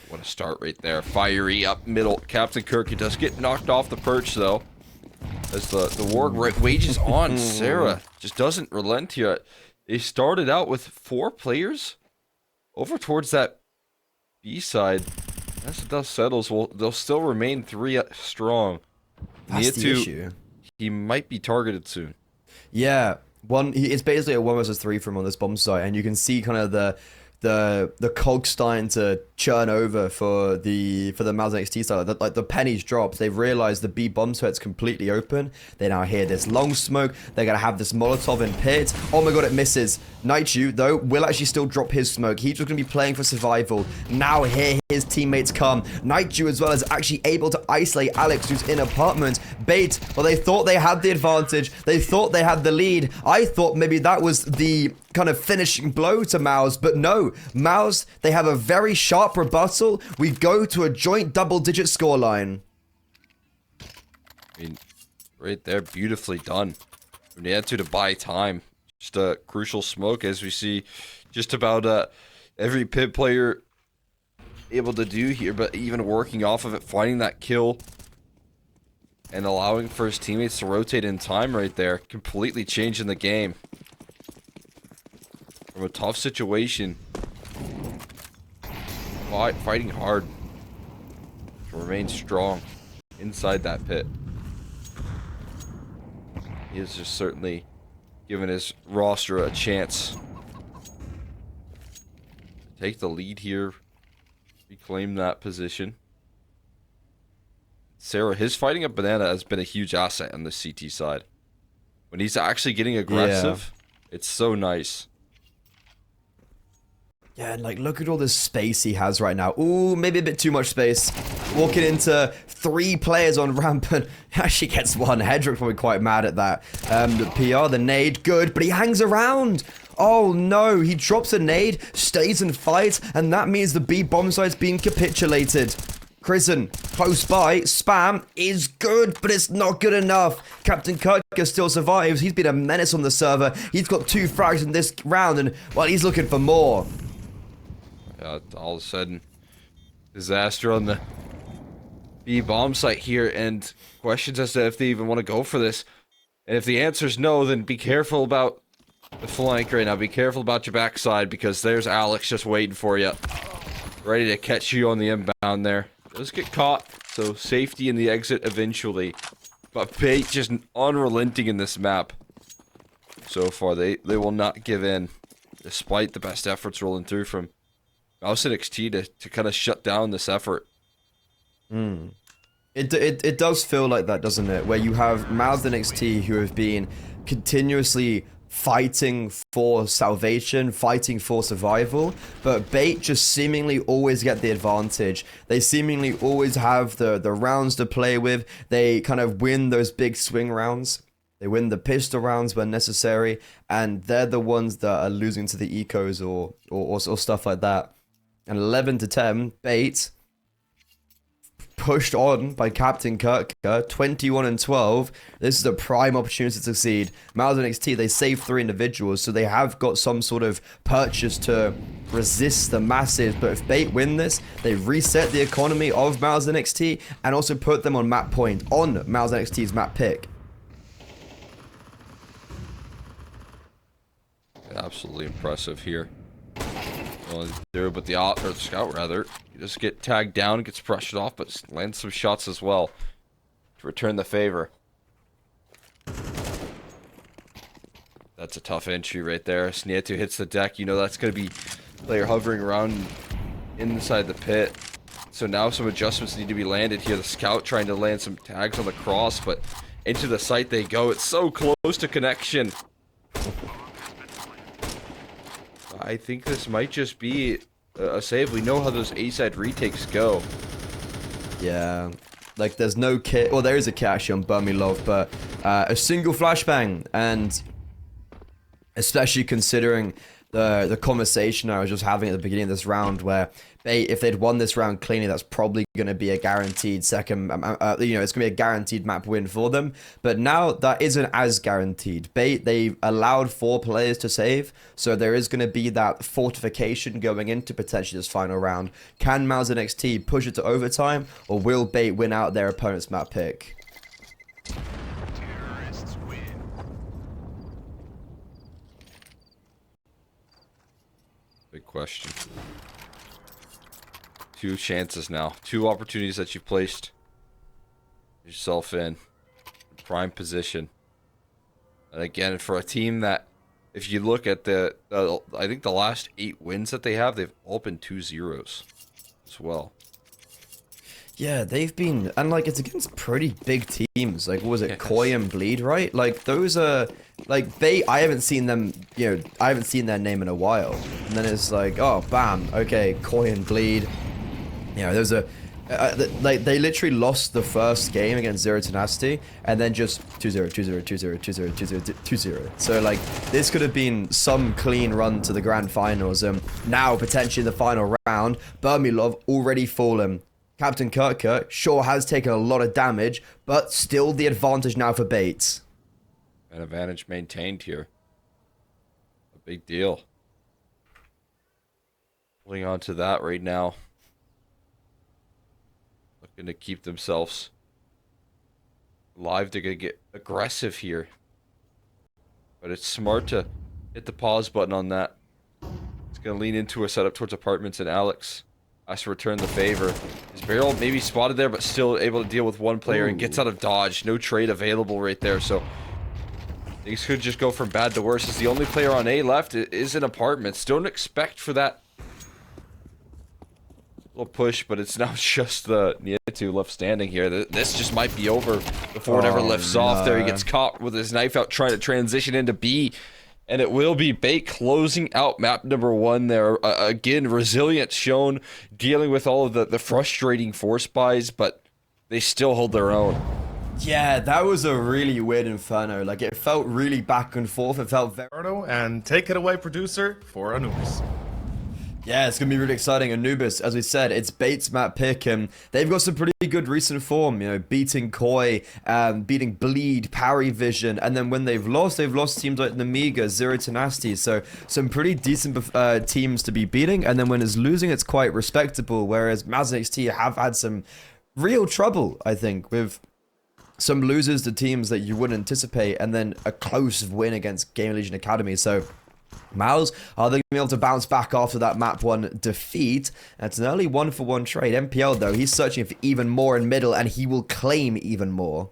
What a start right there. Fiery up middle. Captain Kirk, he does get knocked off the perch though. As the war wages on. Sarah just doesn't relent here. They started out with 4 players over towards that B side. As the dust settles, they'll still remain 3 strong.
That's the issue.
He might be targeted soon.
Yeah, it's basically a 1 versus 3 from on this bomb site, and you can see kind of the cogs starting to churn over for the mouz NXT side. Like the pennies dropped. They've realized the B bomb site's completely open. They now hear this long smoke. They're gonna have this Molotov in pit. Oh my god, it misses. Naichu though will actually still drop his smoke. He's just gonna be playing for survival. Now here his teammates come. Naichu as well is actually able to isolate Alex, who's in apartment. Bait, well, they thought they had the advantage. They thought they had the lead. I thought maybe that was the kind of finishing blow to mouz, but no. mouz, they have a very sharp rebuttal. We go to a joint double-digit scoreline.
I mean, right there, beautifully done. From the answer to buy time. Just a crucial smoke, as we see just about every pit player able to do here, but even working off of it, finding that kill and allowing for his teammates to rotate in time right there, completely changing the game. From a tough situation, fighting hard to remain strong inside that pit. He is just certainly giving his roster a chance to take the lead here, reclaim that position. Sarah, his fighting up Banana has been a huge asset on the CT side. When he's actually getting aggressive, it's so nice.
Yeah, and like, look at all the space he has right now. Ooh, maybe a bit too much space. Walking into 3 players on ramp and actually gets 1. Hedrick's probably quite mad at that. The PR, the nade, good, but he hangs around. Oh no, he drops a nade, stays and fights, and that means the B bomb site's being capitulated. Kristen, close by, spam is good, but it's not good enough. Captain Kirka still survives. He's been a menace on the server. He's got 2 frags in this round, and, well, he's looking for more.
All of a sudden, disaster on the B bomb site here, and questions as to if they even want to go for this. And if the answer is no, then be careful about the flank right now. Be careful about your backside, because there's Alex just waiting for you, ready to catch you on the inbound there. Does get caught, so safety in the exit eventually. But Bait just unrelenting in this map. So far, they will not give in, despite the best efforts rolling through from mouz NXT to kind of shut down this effort.
It does feel like that, doesn't it? Where you have mouz NXT who have been continuously fighting for salvation, fighting for survival, but Bait just seemingly always get the advantage. They seemingly always have the rounds to play with. They kind of win those big swing rounds. They win the pistol rounds when necessary, and they're the ones that are losing to the ecos or stuff like that. And 11-10, Bait pushed on by Captain Kirka, 21-12. This is a prime opportunity to succeed. mouz NXT, they saved 3 individuals, so they have got some sort of purchase to resist the masses. But if Bait win this, they reset the economy of mouz NXT and also put them on map point, on mouz NXT's map pick.
Absolutely impressive here. Well, there, but or the scout rather, you just get tagged down, gets brushed off, but lands some shots as well to return the favor. That's a tough entry right there. CCT hits the deck. You know that's going to be player hovering around inside the pit. So now some adjustments need to be landed here. The scout trying to land some tags on the cross, but into the site they go. It's so close to connection. I think this might just be a save. We know how those A-side retakes go.
Yeah. Like, there's no kit. Well, there is a kit actually on Burmilov, but a single flashbang. And especially considering the conversation I was just having at the beginning of this round, where if they'd won this round cleanly, that's probably going to be a guaranteed second, it's going to be a guaranteed map win for them. But now that isn't as guaranteed. They allowed 4 players to save, so there is going to be that fortification going into potentially this final round. Can mouz NXT push it to overtime, or will Bait win out their opponent's map pick?
Big question. 2 chances now. 2 opportunities that you've placed yourself in prime position. And again, for a team that, if you look at I think the last 8 wins that they have, they've all been 2-0s as well.
Yeah, they've been, and like, it's against pretty big teams. Like, what was it, yes. Koi and Bleed, right? Like, those are, like, I haven't seen them, I haven't seen their name in a while. And then it's like, oh, bam, okay, Koi and Bleed. There's they literally lost the first game against Zero Tenacity, and then just 2-0, 2-0, 2-0, 2-0, 2-0, 2-0. So, like, this could have been some clean run to the grand finals. Now, potentially in the final round, Burmilov already fallen. Captain Kirk sure has taken a lot of damage, but still the advantage now for Bates.
An advantage maintained here. A big deal. Holding on to that right now. Looking to keep themselves alive. They're going to get aggressive here. But it's smart to hit the pause button on that. It's going to lean into a setup towards apartments, and Alex has to return the favor. His barrel maybe spotted there, but still able to deal with one player and gets out of dodge. No trade available right there, so things could just go from bad to worse. As the only player on A left is in apartments. Don't expect for that little push, but it's now just the CCT left standing here. This just might be over before it ever lifts off. There he gets caught with his knife out trying to transition into B. And it will be Bait closing out map number 1 there. Again, resilience shown, dealing with all of the frustrating force buys, but they still hold their own.
Yeah, that was a really weird Inferno. Like, it felt really back and forth. It felt very...
And take it away, producer, for Anubis.
Yeah, it's going to be really exciting. Anubis, as we said, it's Bates' map pick, and they've got some pretty good recent form, beating Koi, beating Bleed, Parry Vision, and then when they've lost teams like Namiga, Zero Tenacity, so some pretty decent teams to be beating, and then when it's losing, it's quite respectable, whereas mouz NXT have had some real trouble, I think, with some losers to teams that you wouldn't anticipate, and then a close win against Game Legion Academy, so... mouz, are they going to be able to bounce back after that map 1 defeat? It's an early 1-for-1 trade. MPL, though, he's searching for even more in middle, and he will claim even more.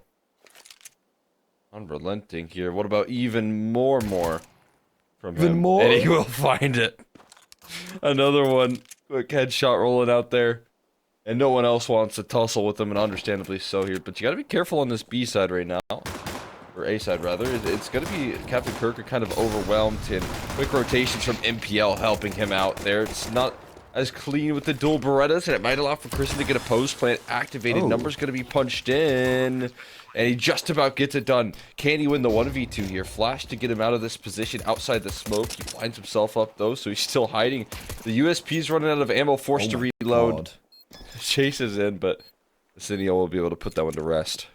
Unrelenting here. What about even more from him?
Even more?
And he will find it. Another one. Quick headshot rolling out there. And no one else wants to tussle with him, and understandably so here. But you got to be careful on this B side right now. Or A side rather. It's going to be Captain Kirk kind of overwhelmed, and quick rotations from MPL helping him out there. It's not as clean with the dual Berettas, and it might allow for Kristen to get a post plant activated. Number's going to be punched in, and he just about gets it done. Can he win the 1v2 here? Flash to get him out of this position outside the smoke. He blinds himself up though, so he's still hiding. The USP's running out of ammo, forced to reload. God. Chases in, but the CCT will be able to put that one to rest.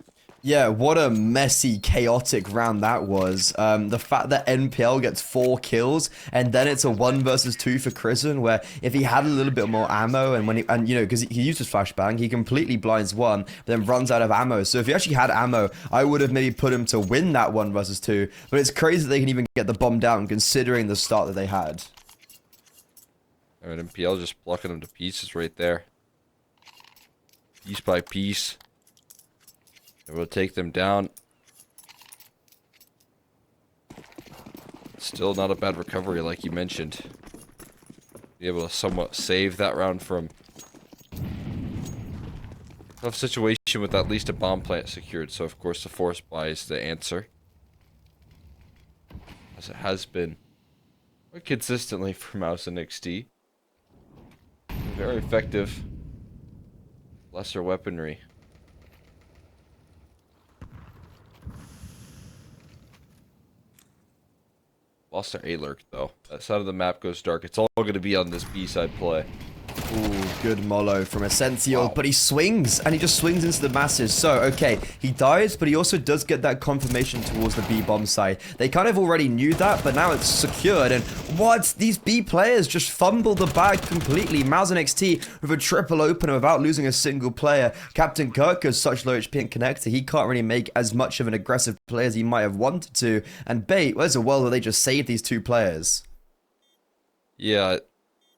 Yeah, what a messy, chaotic round that was. The fact that NPL gets 4 kills, and then it's a 1 versus 2 for Kristen, where if he had a little bit more ammo, and because he uses flashbang, he completely blinds 1, but then runs out of ammo. So if he actually had ammo, I would have maybe put him to win that 1 versus 2. But it's crazy that they can even get the bomb down, considering the start that they had.
I mean, MPL just plucking them to pieces right there. Piece by piece. Able to take them down. Still not a bad recovery like you mentioned. Be able to somewhat save that round from tough situation with at least a bomb plant secured. So of course the force buy is the answer, as it has been quite consistently for mouz NXT. Very effective. Lesser weaponry. Lost their A-lurk though. That side of the map goes dark. It's all going to be on this B-side play.
Ooh, good mollo from Essential, but he swings, and he just swings into the masses. So, okay, he dies, but he also does get that confirmation towards the B bomb side. They kind of already knew that, but now it's secured, and what? These B players just fumble the bag completely. mouz NXT with a triple opener without losing a single player. Captain Kirk has such low HP and connector, he can't really make as much of an aggressive play as he might have wanted to. And Bait, where's a world where they just save these two players?
Yeah,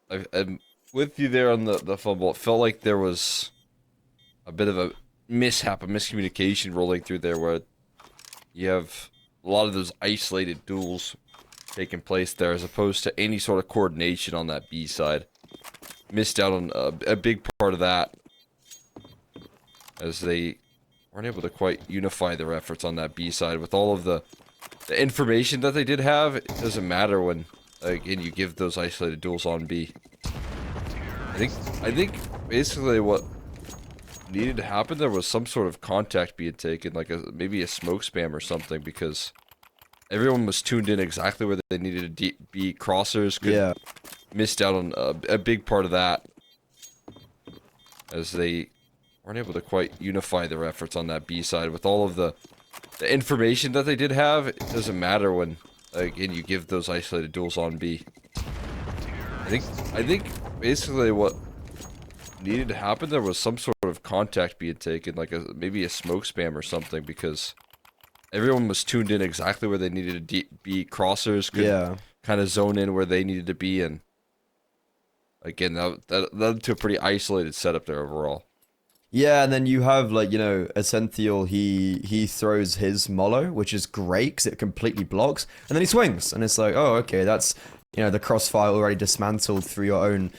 I'm with you there on the fumble. It felt like there was a bit of a mishap, a miscommunication rolling through there, where you have a lot of those isolated duels taking place there, as opposed to any sort of coordination on that B side. Missed out on a big part of that, as they weren't able to quite unify their efforts on that B side with all of the information that they did have. It doesn't matter when, again, you give those isolated duels on B. I think basically what needed to happen there was some sort of contact being taken, like maybe a smoke spam or something, because everyone was tuned in exactly where they needed to be. Crossers could missed out on a big part of that, as they weren't able to quite unify their efforts on that B side with all of the information that they did have. It doesn't matter when, again, you give those isolated duels on B. I think basically what needed to happen there was some sort of contact being taken, like maybe a smoke spam or something, because everyone was tuned in exactly where they needed to be. Crossers could kind of zone in where they needed to be, and again, that led to a pretty isolated setup there overall.
Yeah, and then you have, like, you know, Essential, he throws his mollo, which is great because it completely blocks, and then he swings, and it's like, oh, okay, that's, you know, the crossfire already dismantled through your own,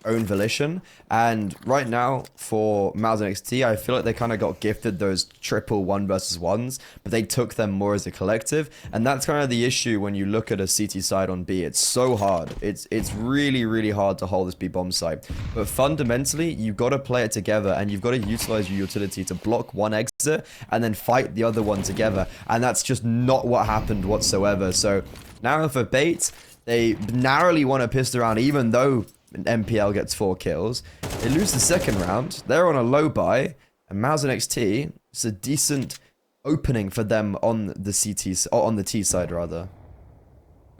own volition. And right now, for mouz NXT, I feel like they kind of got gifted those triple 1 versus 1s, but they took them more as a collective, and that's kind of the issue when you look at a CT side on B. It's so hard. It's really, really hard to hold this B bomb side. But fundamentally, you've got to play it together, and you've got to utilize your utility to block one exit, and then fight the other one together, and that's just not what happened whatsoever. So now for Bait, they narrowly won a pistol round, even though MPL gets 4 kills. They lose the second round. They're on a low buy, and mouz NXT, it's a decent opening for them on the CT, or on the T side rather.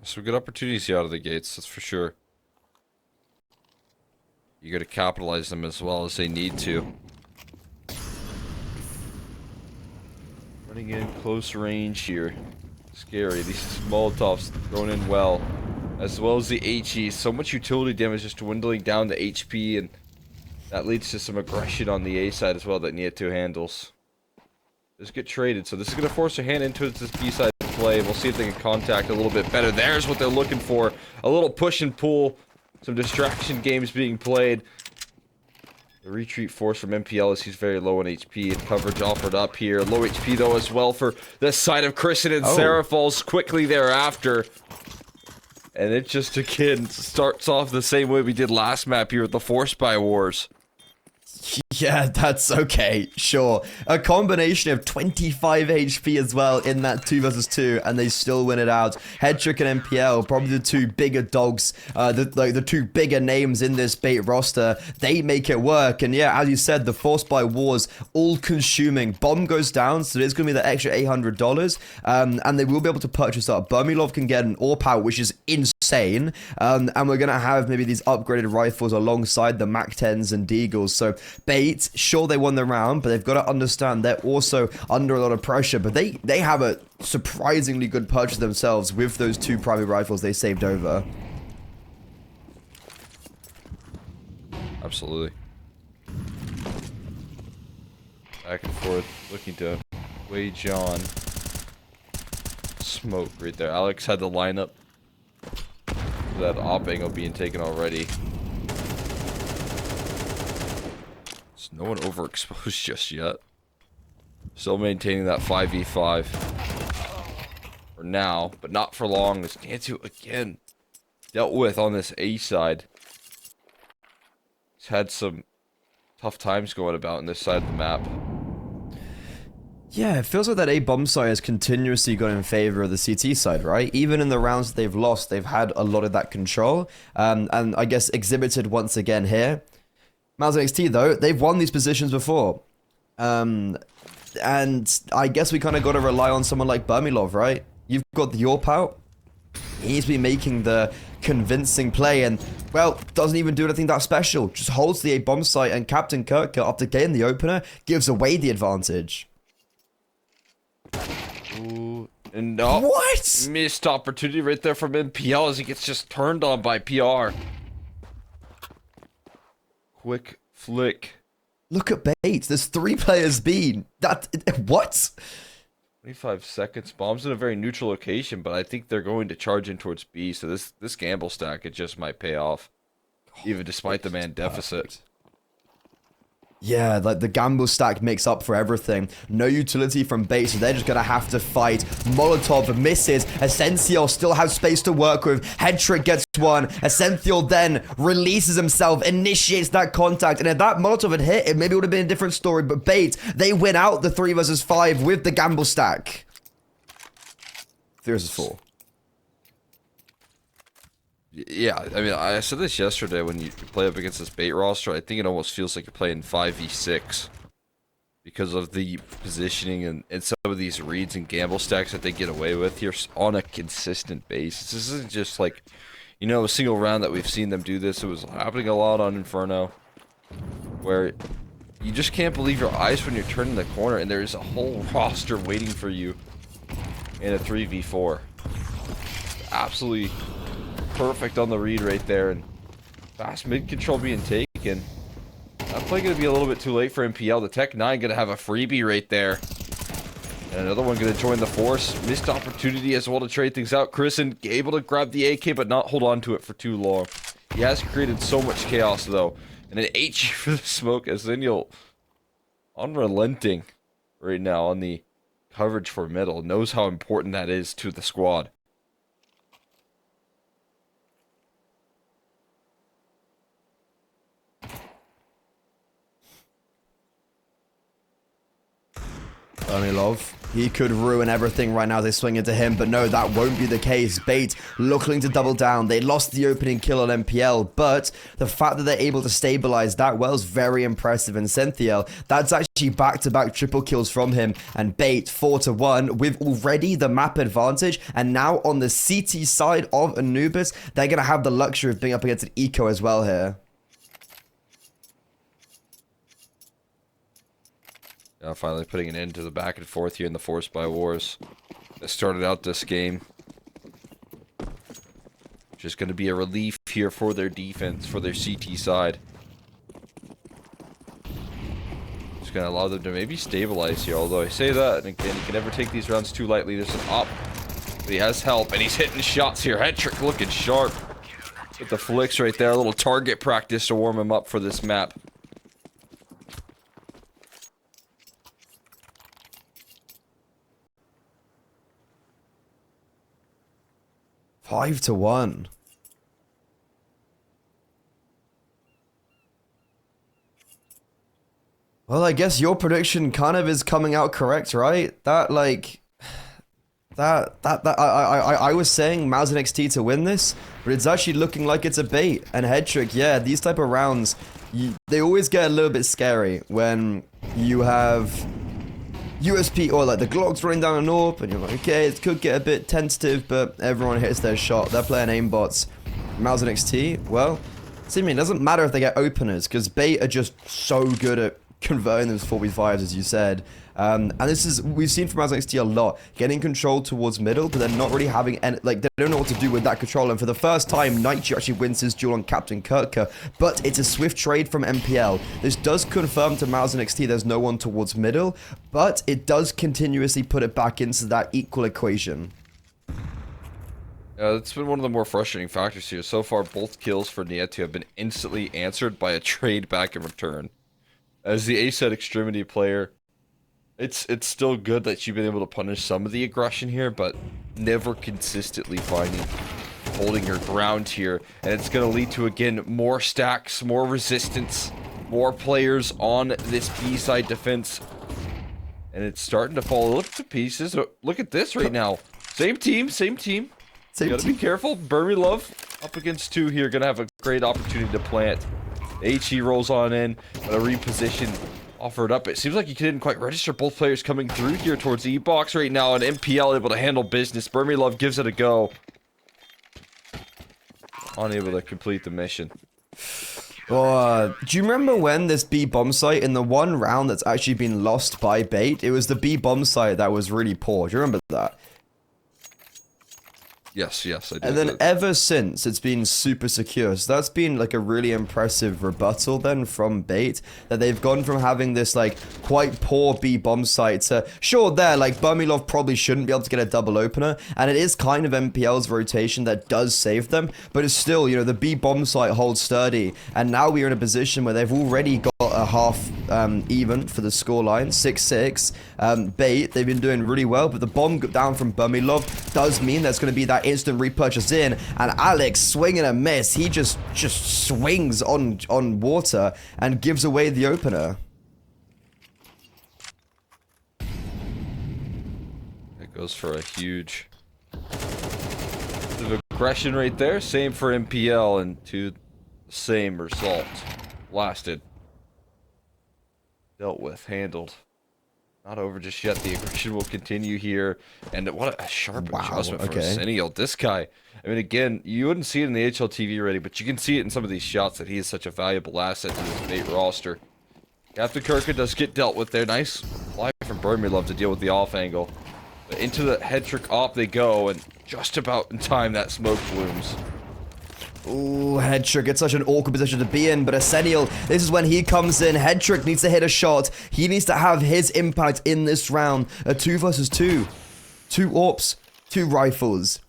Some good opportunities here out of the gates, that's for sure. You got to capitalize them as well as they need to. Running in close range here. Scary. These Molotovs thrown in well as the HE. So much utility damage just dwindling down the HP, and that leads to some aggression on the A side as well that Nieto handles. Just get traded, so this is going to force a hand into this B side play. We'll see if they can contact a little bit better. There's what they're looking for. A little push and pull. Some distraction games being played. The retreat force from MPL is he's very low on HP, and coverage offered up here. Low HP though as well for the side of Kristen, and Sarah falls quickly thereafter. And it just again starts off the same way we did last map here with the Force Buy Wars.
Yeah, that's okay, sure. A combination of 25 HP as well in that 2 versus 2, and they still win it out. Headtrick and MPL, probably the two bigger dogs, the two bigger names in this Bait roster. They make it work, and yeah, as you said, the Force Buy Wars, all-consuming. Bomb goes down, so there's going to be that extra $800, and they will be able to purchase up. Burmilov can get an AWP out, which is insane, and we're going to have maybe these upgraded rifles alongside the MAC-10s and Deagles, so Bait, sure they won the round, but they've got to understand they're also under a lot of pressure, but they have a surprisingly good purchase themselves with those 2 primary rifles they saved over.
Absolutely. Back and forth, looking to wage on. Smoke right there. Alex had the lineup. That op angle being taken already. There's no one overexposed just yet. Still maintaining that 5v5 for now, but not for long. As Gantu again dealt with on this A side. He's had some tough times going about on this side of the map.
Yeah, it feels like that A bomb side has continuously gone in favor of the CT side, right? Even in the rounds they've lost, they've had a lot of that control. And I guess exhibited once again here. mouz NXT, though, they've won these positions before. And I guess we kind of got to rely on someone like Burmilov, right? You've got the Yorp out. He's been making the convincing play and, well, doesn't even do anything that special. Just holds the A bomb site, and Captain Kirk, after getting the opener, gives away the advantage.
Ooh, and no.
What?
Missed opportunity right there from NPL as he gets just turned on by PR. Quick flick.
Look at Bates. There's 3 players B. What?
25 seconds. Bombs in a very neutral location, but I think they're going to charge in towards B, so this gamble stack, it just might pay off. Even despite the man deficit.
Yeah, like the gamble stack makes up for everything. No utility from Bates, so they're just gonna have to fight. Molotov misses. Essential still has space to work with. Headtrick gets one. Essential then releases himself, initiates that contact, and if that Molotov had hit, it maybe would have been a different story. But Bates, they win out the 3 versus 5 with the gamble stack. 3 versus 4.
Yeah, I mean, I said this yesterday when you play up against this Bait roster. I think it almost feels like you're playing 5v6 because of the positioning and some of these reads and gamble stacks that they get away with here on a consistent basis. This isn't just like, you know, a single round that we've seen them do this. It was happening a lot on Inferno, where you just can't believe your eyes when you're turning the corner and there's a whole roster waiting for you in a 3v4. Absolutely perfect on the read right there, and fast mid control being taken. That play gonna be a little bit too late for NPL. The Tech 9 gonna have a freebie right there, and another one gonna join the force. Missed opportunity as well to trade things out. Chrisen able to grab the AK but not hold on to it for too long. He has created so much chaos though, and an HG for the smoke as Zenil unrelenting right now on the coverage for middle. Knows how important that is to the squad.
Burmilov, he could ruin everything right now as they swing into him, but no, that won't be the case. Bait looking to double down. They lost the opening kill on MPL, but the fact that they're able to stabilize that well is very impressive. And Cynthiel, that's actually back-to-back triple kills from him. And Bait 4-1 with already the map advantage. And now on the CT side of Anubis, they're going to have the luxury of being up against an eco as well here.
Now finally putting an end to the back and forth here in the Force by Wars that started out this game. Just going to be a relief here for their defense, for their CT side. Just going to allow them to maybe stabilize here, although I say that, and again, you can never take these rounds too lightly. There's an op, but he has help, and he's hitting shots here. Headtrick looking sharp with the flicks right there. A little target practice to warm him up for this map.
Five to 1. Well, I guess your prediction kind of is coming out correct, right? That like I was saying mouz NXT to win this, but it's actually looking like it's a bait. And Headtrick, yeah, these type of rounds, they always get a little bit scary when you have USP or like the Glock's running down an AWP and you're like, okay, it could get a bit tentative, but everyone hits their shot. They're playing aimbots. mouz NXT, well, see me, it doesn't matter if they get openers because Bait are just so good at converting those 4v5s, as you said. And this is, we've seen from mouz NXT a lot, getting control towards middle, but they're not really having any, like, they don't know what to do with that control. And for the first time, Nightju actually wins his duel on Captain Kirka, but it's a swift trade from MPL. This does confirm to mouz NXT there's no one towards middle, but it does continuously put it back into that equal equation.
Yeah, it's been one of the more frustrating factors here. So far, both kills for Nieto have been instantly answered by a trade back in return. As the A-set extremity player, it's still good that you've been able to punish some of the aggression here, but never consistently holding your ground here. And it's going to lead to, again, more stacks, more resistance, more players on this B-side defense. And it's starting to fall to pieces. Look at this right now. Same team, same team. You gotta be careful. Burmy Love up against 2 here. Gonna have a great opportunity to plant. HE rolls on in, but a reposition offered up. It seems like he didn't quite register both players coming through here towards the E-box right now, and MPL able to handle business. Burmy Love gives it a go. Unable to complete the mission.
Do you remember when this B bomb site in the one round that's actually been lost by Bait? It was the B bomb site that was really poor. Do you remember that?
Yes, I do.
And then ever since, it's been super secure. So that's been like a really impressive rebuttal then from Bait, that they've gone from having this like quite poor B bomb site to, sure, there, like Burmilov probably shouldn't be able to get a double opener, and it is kind of MPL's rotation that does save them, but it's still, you know, the B bomb site holds sturdy, and now we're in a position where they've already got a half even for the scoreline, 6-6. Bait, they've been doing really well, but the bomb down from Burmilov does mean there's going to be that instant repurchase in, and Alex, swing and a miss, he just swings on water and gives away the opener.
It goes for a huge bit of aggression right there. Same for MPL, and to the same result. Blasted. Dealt with, handled. Not over just yet. The aggression will continue here. And what a sharp adjustment from Senio. This guy, I mean, again, you wouldn't see it in the HLTV rating, but you can see it in some of these shots that he is such a valuable asset to this Bait roster. Captain Kirka does get dealt with there. Nice fly from Burmilov to deal with the off angle. But into the head trick op they go, and just about in time that smoke blooms.
Ooh, head trick, it's such an awkward position to be in, but Aseniel, this is when he comes in. Head trick needs to hit a shot. He needs to have his impact in this round. A 2 versus 2. 2 AWPs, 2 rifles.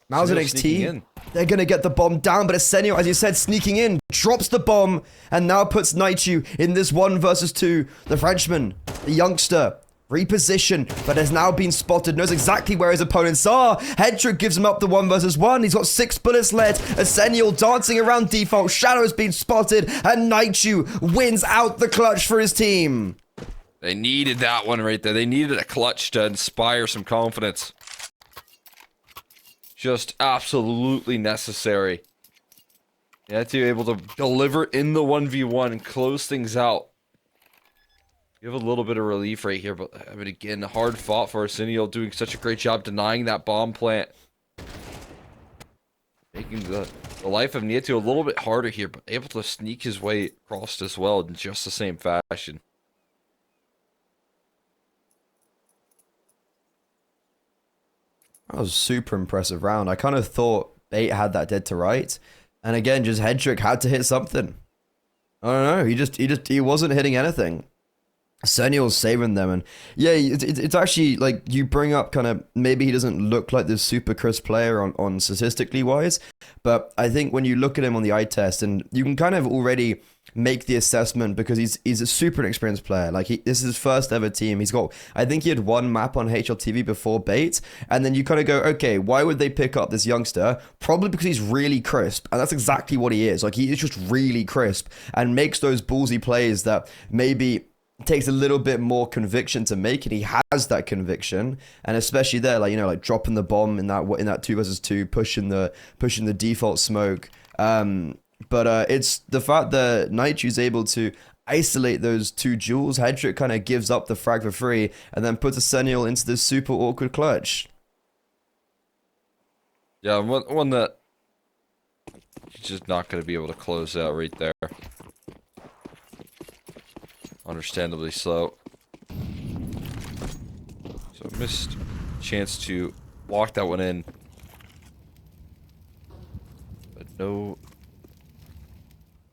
mouz NXT, they're going to get the bomb down, but Aseniel, as you said, sneaking in, drops the bomb, and now puts Nightju in this 1 versus 2. The Frenchman, the youngster, reposition, but has now been spotted, knows exactly where his opponents are. Headtrick gives him up the 1 versus 1. He's got 6 bullets left. Aseniel dancing around default. Shadow's been spotted, and Nightju wins out the clutch for his team.
They needed that one right there. They needed a clutch to inspire some confidence. Just absolutely necessary. Yeah, to be able to deliver in the 1v1 and close things out. You have a little bit of relief right here, but I mean, again, hard fought for Arsenio, doing such a great job denying that bomb plant. Making the life of Nieto a little bit harder here, but able to sneak his way across as well in just the same fashion.
That was a super impressive round. I kind of thought Bait had that dead to right, and again, just Headtrick had to hit something. I don't know. He wasn't hitting anything. Senior's saving them, and yeah, it's actually like you bring up kind of maybe he doesn't look like this super crisp player on statistically wise, but I think when you look at him on the eye test, and you can kind of already make the assessment because he's a super inexperienced player. Like this is his first ever team. He's got, I think he had 1 map on HLTV before Bait, and then you kind of go, okay, why would they pick up this youngster? Probably because he's really crisp, and that's exactly what he is. Like he is just really crisp and makes those ballsy plays that maybe takes a little bit more conviction to make it. He has that conviction, and especially there, like, you know, like dropping the bomb in that 2 versus 2, pushing the default smoke. But it's the fact that Nightju's able to isolate those 2 duels. Headtrick kind of gives up the frag for free, and then puts Aseniel into this super awkward clutch.
Yeah, one that he's just not going to be able to close out right there. understandably slow. So missed chance to walk that one in. But no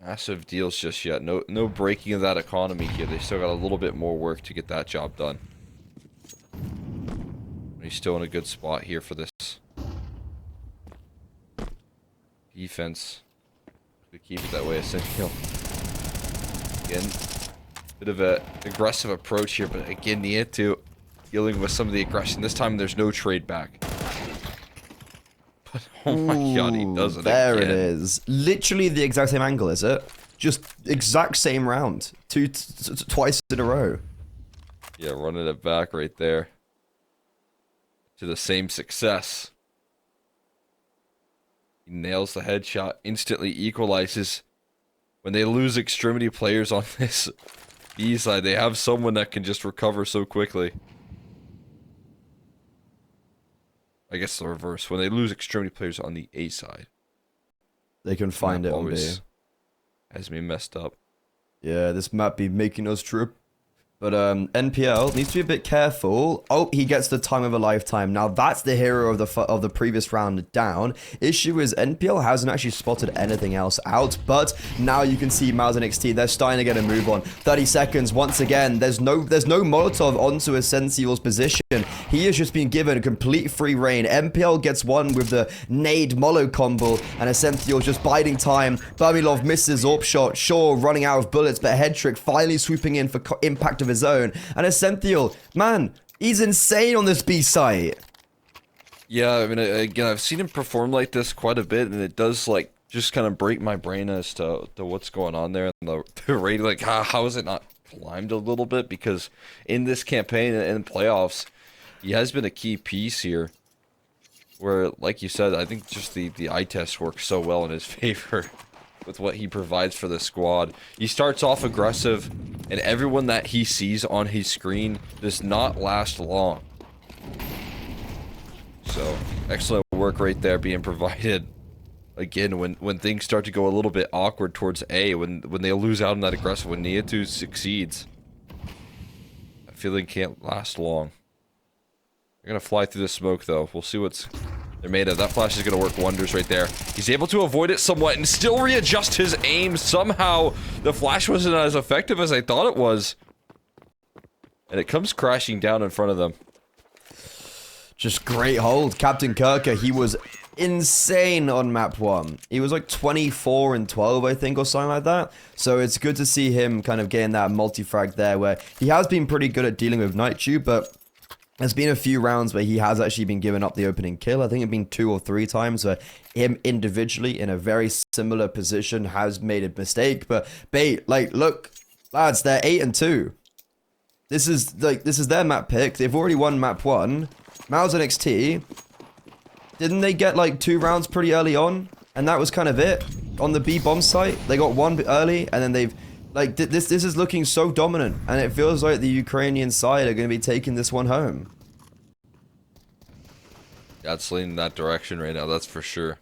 massive deals just yet. No breaking of that economy here. They still got a little bit more work to get that job done. He's still in a good spot here for this defense. We keep it that way, essentially. Again, bit of an aggressive approach here, but again, Nieto dealing with some of the aggression. This time, there's no trade back. But oh my god, he does it
There
again.
it is. Literally the exact same angle, is it? Just exact same round. Twice in a row.
Yeah, running it back right there. To the same success. He nails the headshot, instantly equalizes. When they lose extremity players on this B side, they have someone that can just recover so quickly. I guess the reverse. When they lose extremity players on the A side,
They can find it on B.
always has me messed up.
Yeah, this map be making us trip. But NPL needs to be a bit careful. Oh, he gets the time of a lifetime. Now that's the hero of the previous round down. Issue is NPL hasn't actually spotted anything else out. But now you can see mouz NXT. They're starting to get a move on. 30 seconds once again. There's no Molotov onto Essential's position. He has just been given complete free reign. NPL gets one with the nade Molo combo, and Essential's just biding time. Bamilov misses AWP shot. Shaw running out of bullets, but Headtrick finally swooping in for impact of his own. And Essential, man, he's insane on this B site.
Yeah, I mean, again, I've seen him perform like this quite a bit, and it does, like, just kind of break my brain as to what's going on there. And the rate, like, how is it not climbed a little bit? Because in this campaign and in playoffs, he has been a key piece here. Where, like you said, I think just the eye test works so well in his favor with what he provides for the squad. He starts off aggressive, and everyone that he sees on his screen does not last long. So, excellent work right there being provided. Again, when things start to go a little bit awkward towards A, when they lose out on that aggressive, when Nieto succeeds, that feeling can't last long. They're gonna fly through the smoke, though. We'll see what's they're made of. That flash is gonna work wonders right there. He's able to avoid it somewhat and still readjust his aim. Somehow, the flash wasn't as effective as I thought it was. And it comes crashing down in front of them.
Just great hold. Captain Kirker, he was insane on map 1. He was like 24 and 12, I think, or something like that. So it's good to see him kind of getting that multi-frag there, where he has been pretty good at dealing with Night Tube, but there's been a few rounds where he has actually been giving up the opening kill. I think it's been 2 or 3 times where him individually in a very similar position has made a mistake. But Bait, like, look, lads, they're 8 and 2. This is their map pick. They've already won map 1. mouz NXT, didn't they get like 2 rounds pretty early on? And that was kind of it on the B bomb site. They got 1 early, and then they've like this is looking so dominant, and it feels like the Ukrainian side are going to be taking this one home.
Yeah, it's leaning that direction right now, that's for sure.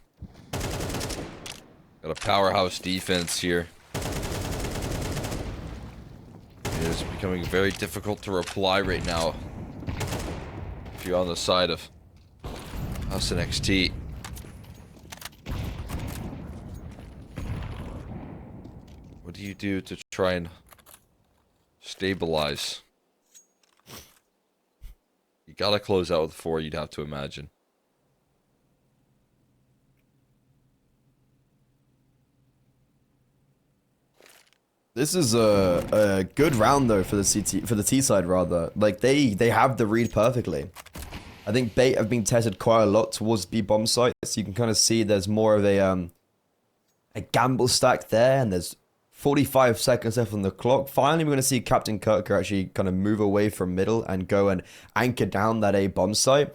Got a powerhouse defense here. It is becoming very difficult to reply right now. If you're on the side of mouz NXT. What do you do to try and stabilize? You gotta close out with 4, you'd have to imagine.
This is a good round though for the T side rather. Like they have the read perfectly. I think Bait have been tested quite a lot towards B bomb site, so you can kind of see there's more of a gamble stack there, and there's 45 seconds left on the clock. Finally, we're going to see Captain Kirker actually kind of move away from middle and go and anchor down that A bomb site.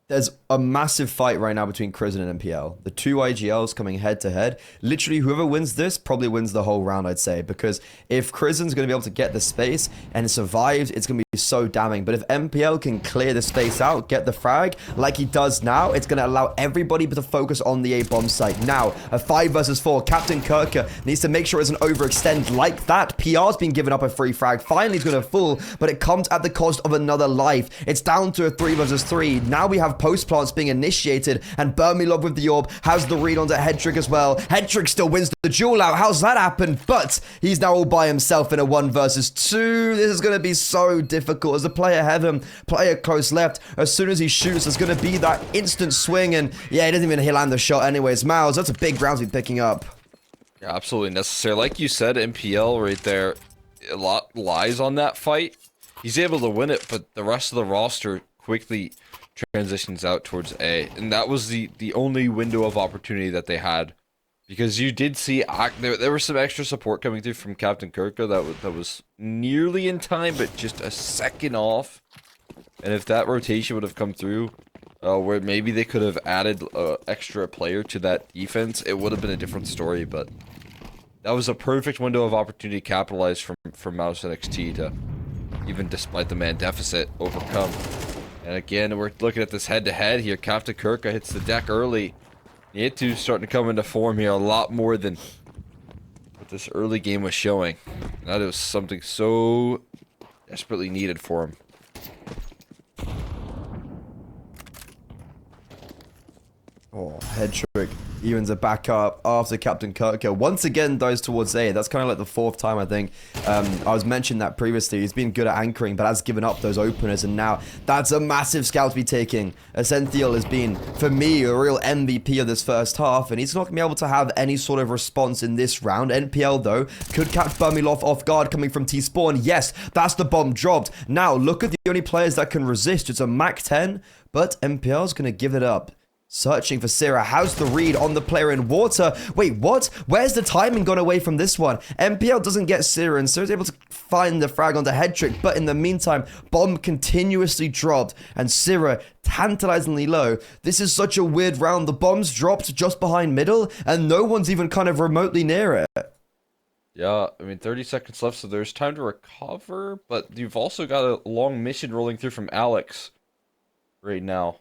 There's a massive fight right now between Crizzen and NPL. The 2 IGLs coming head to head. Literally, whoever wins this probably wins the whole round, I'd say. Because if Crizzen's going to be able to get the space and survives, it's going to be so damning. But if MPL can clear the space out, get the frag, like he does now, it's going to allow everybody to focus on the A bomb site. Now, a 5 versus 4. Captain Kirker needs to make sure it doesn't overextend like that. PR's been given up a free frag. Finally, he's going to fall, but it comes at the cost of another life. It's down to a 3 versus 3. Now we have post plants being initiated, and Burmilov with the orb has the read onto Headtrick as well. Headtrick still wins the duel out. How's that happen? But he's now all by himself in a 1 versus 2. This is going to be so difficult as the player ahead of him, player close left. As soon as he shoots, there's going to be that instant swing, and yeah, he doesn't even land the shot anyways. mouz, that's a big round to be picking up.
Yeah, absolutely necessary. Like you said, MPL right there, a lot lies on that fight. He's able to win it, but the rest of the roster quickly transitions out towards A, and that was the only window of opportunity that they had, because you did see there was some extra support coming through from Captain Kirka that was nearly in time, but just a second off. And if that rotation would have come through, where maybe they could have added extra player to that defense, it would have been a different story. But that was a perfect window of opportunity to capitalize from mouz NXT to, even despite the man deficit, overcome. And again, we're looking at this head-to-head here. Captain Kirka hits the deck early. Nietu's starting to come into form here a lot more than what this early game was showing. And that is something so desperately needed for him.
Oh, Headtrick evens a back up after Captain Kirker. Once again, goes towards A. That's kind of like the 4th time, I think. I was mentioning that previously. He's been good at anchoring, but has given up those openers. And now, that's a massive scout to be taking. Essential has been, for me, a real MVP of this first half. And he's not going to be able to have any sort of response in this round. NPL, though, could catch Burmilov off guard coming from T-Spawn. Yes, that's the bomb dropped. Now, look at the only players that can resist. It's a Mac 10, but NPL's going to give it up. Searching for Syrah. How's the read on the player in water? Wait, what? Where's the timing gone away from this one? MPL doesn't get Syrah, and Syrah's able to find the frag onto Headtrick, but in the meantime, bomb continuously dropped, and Syrah tantalizingly low. This is such a weird round. The bomb's dropped just behind middle, and no one's even kind of remotely near it.
Yeah, I mean, 30 seconds left, so there's time to recover, but you've also got a long mission rolling through from Alex right now.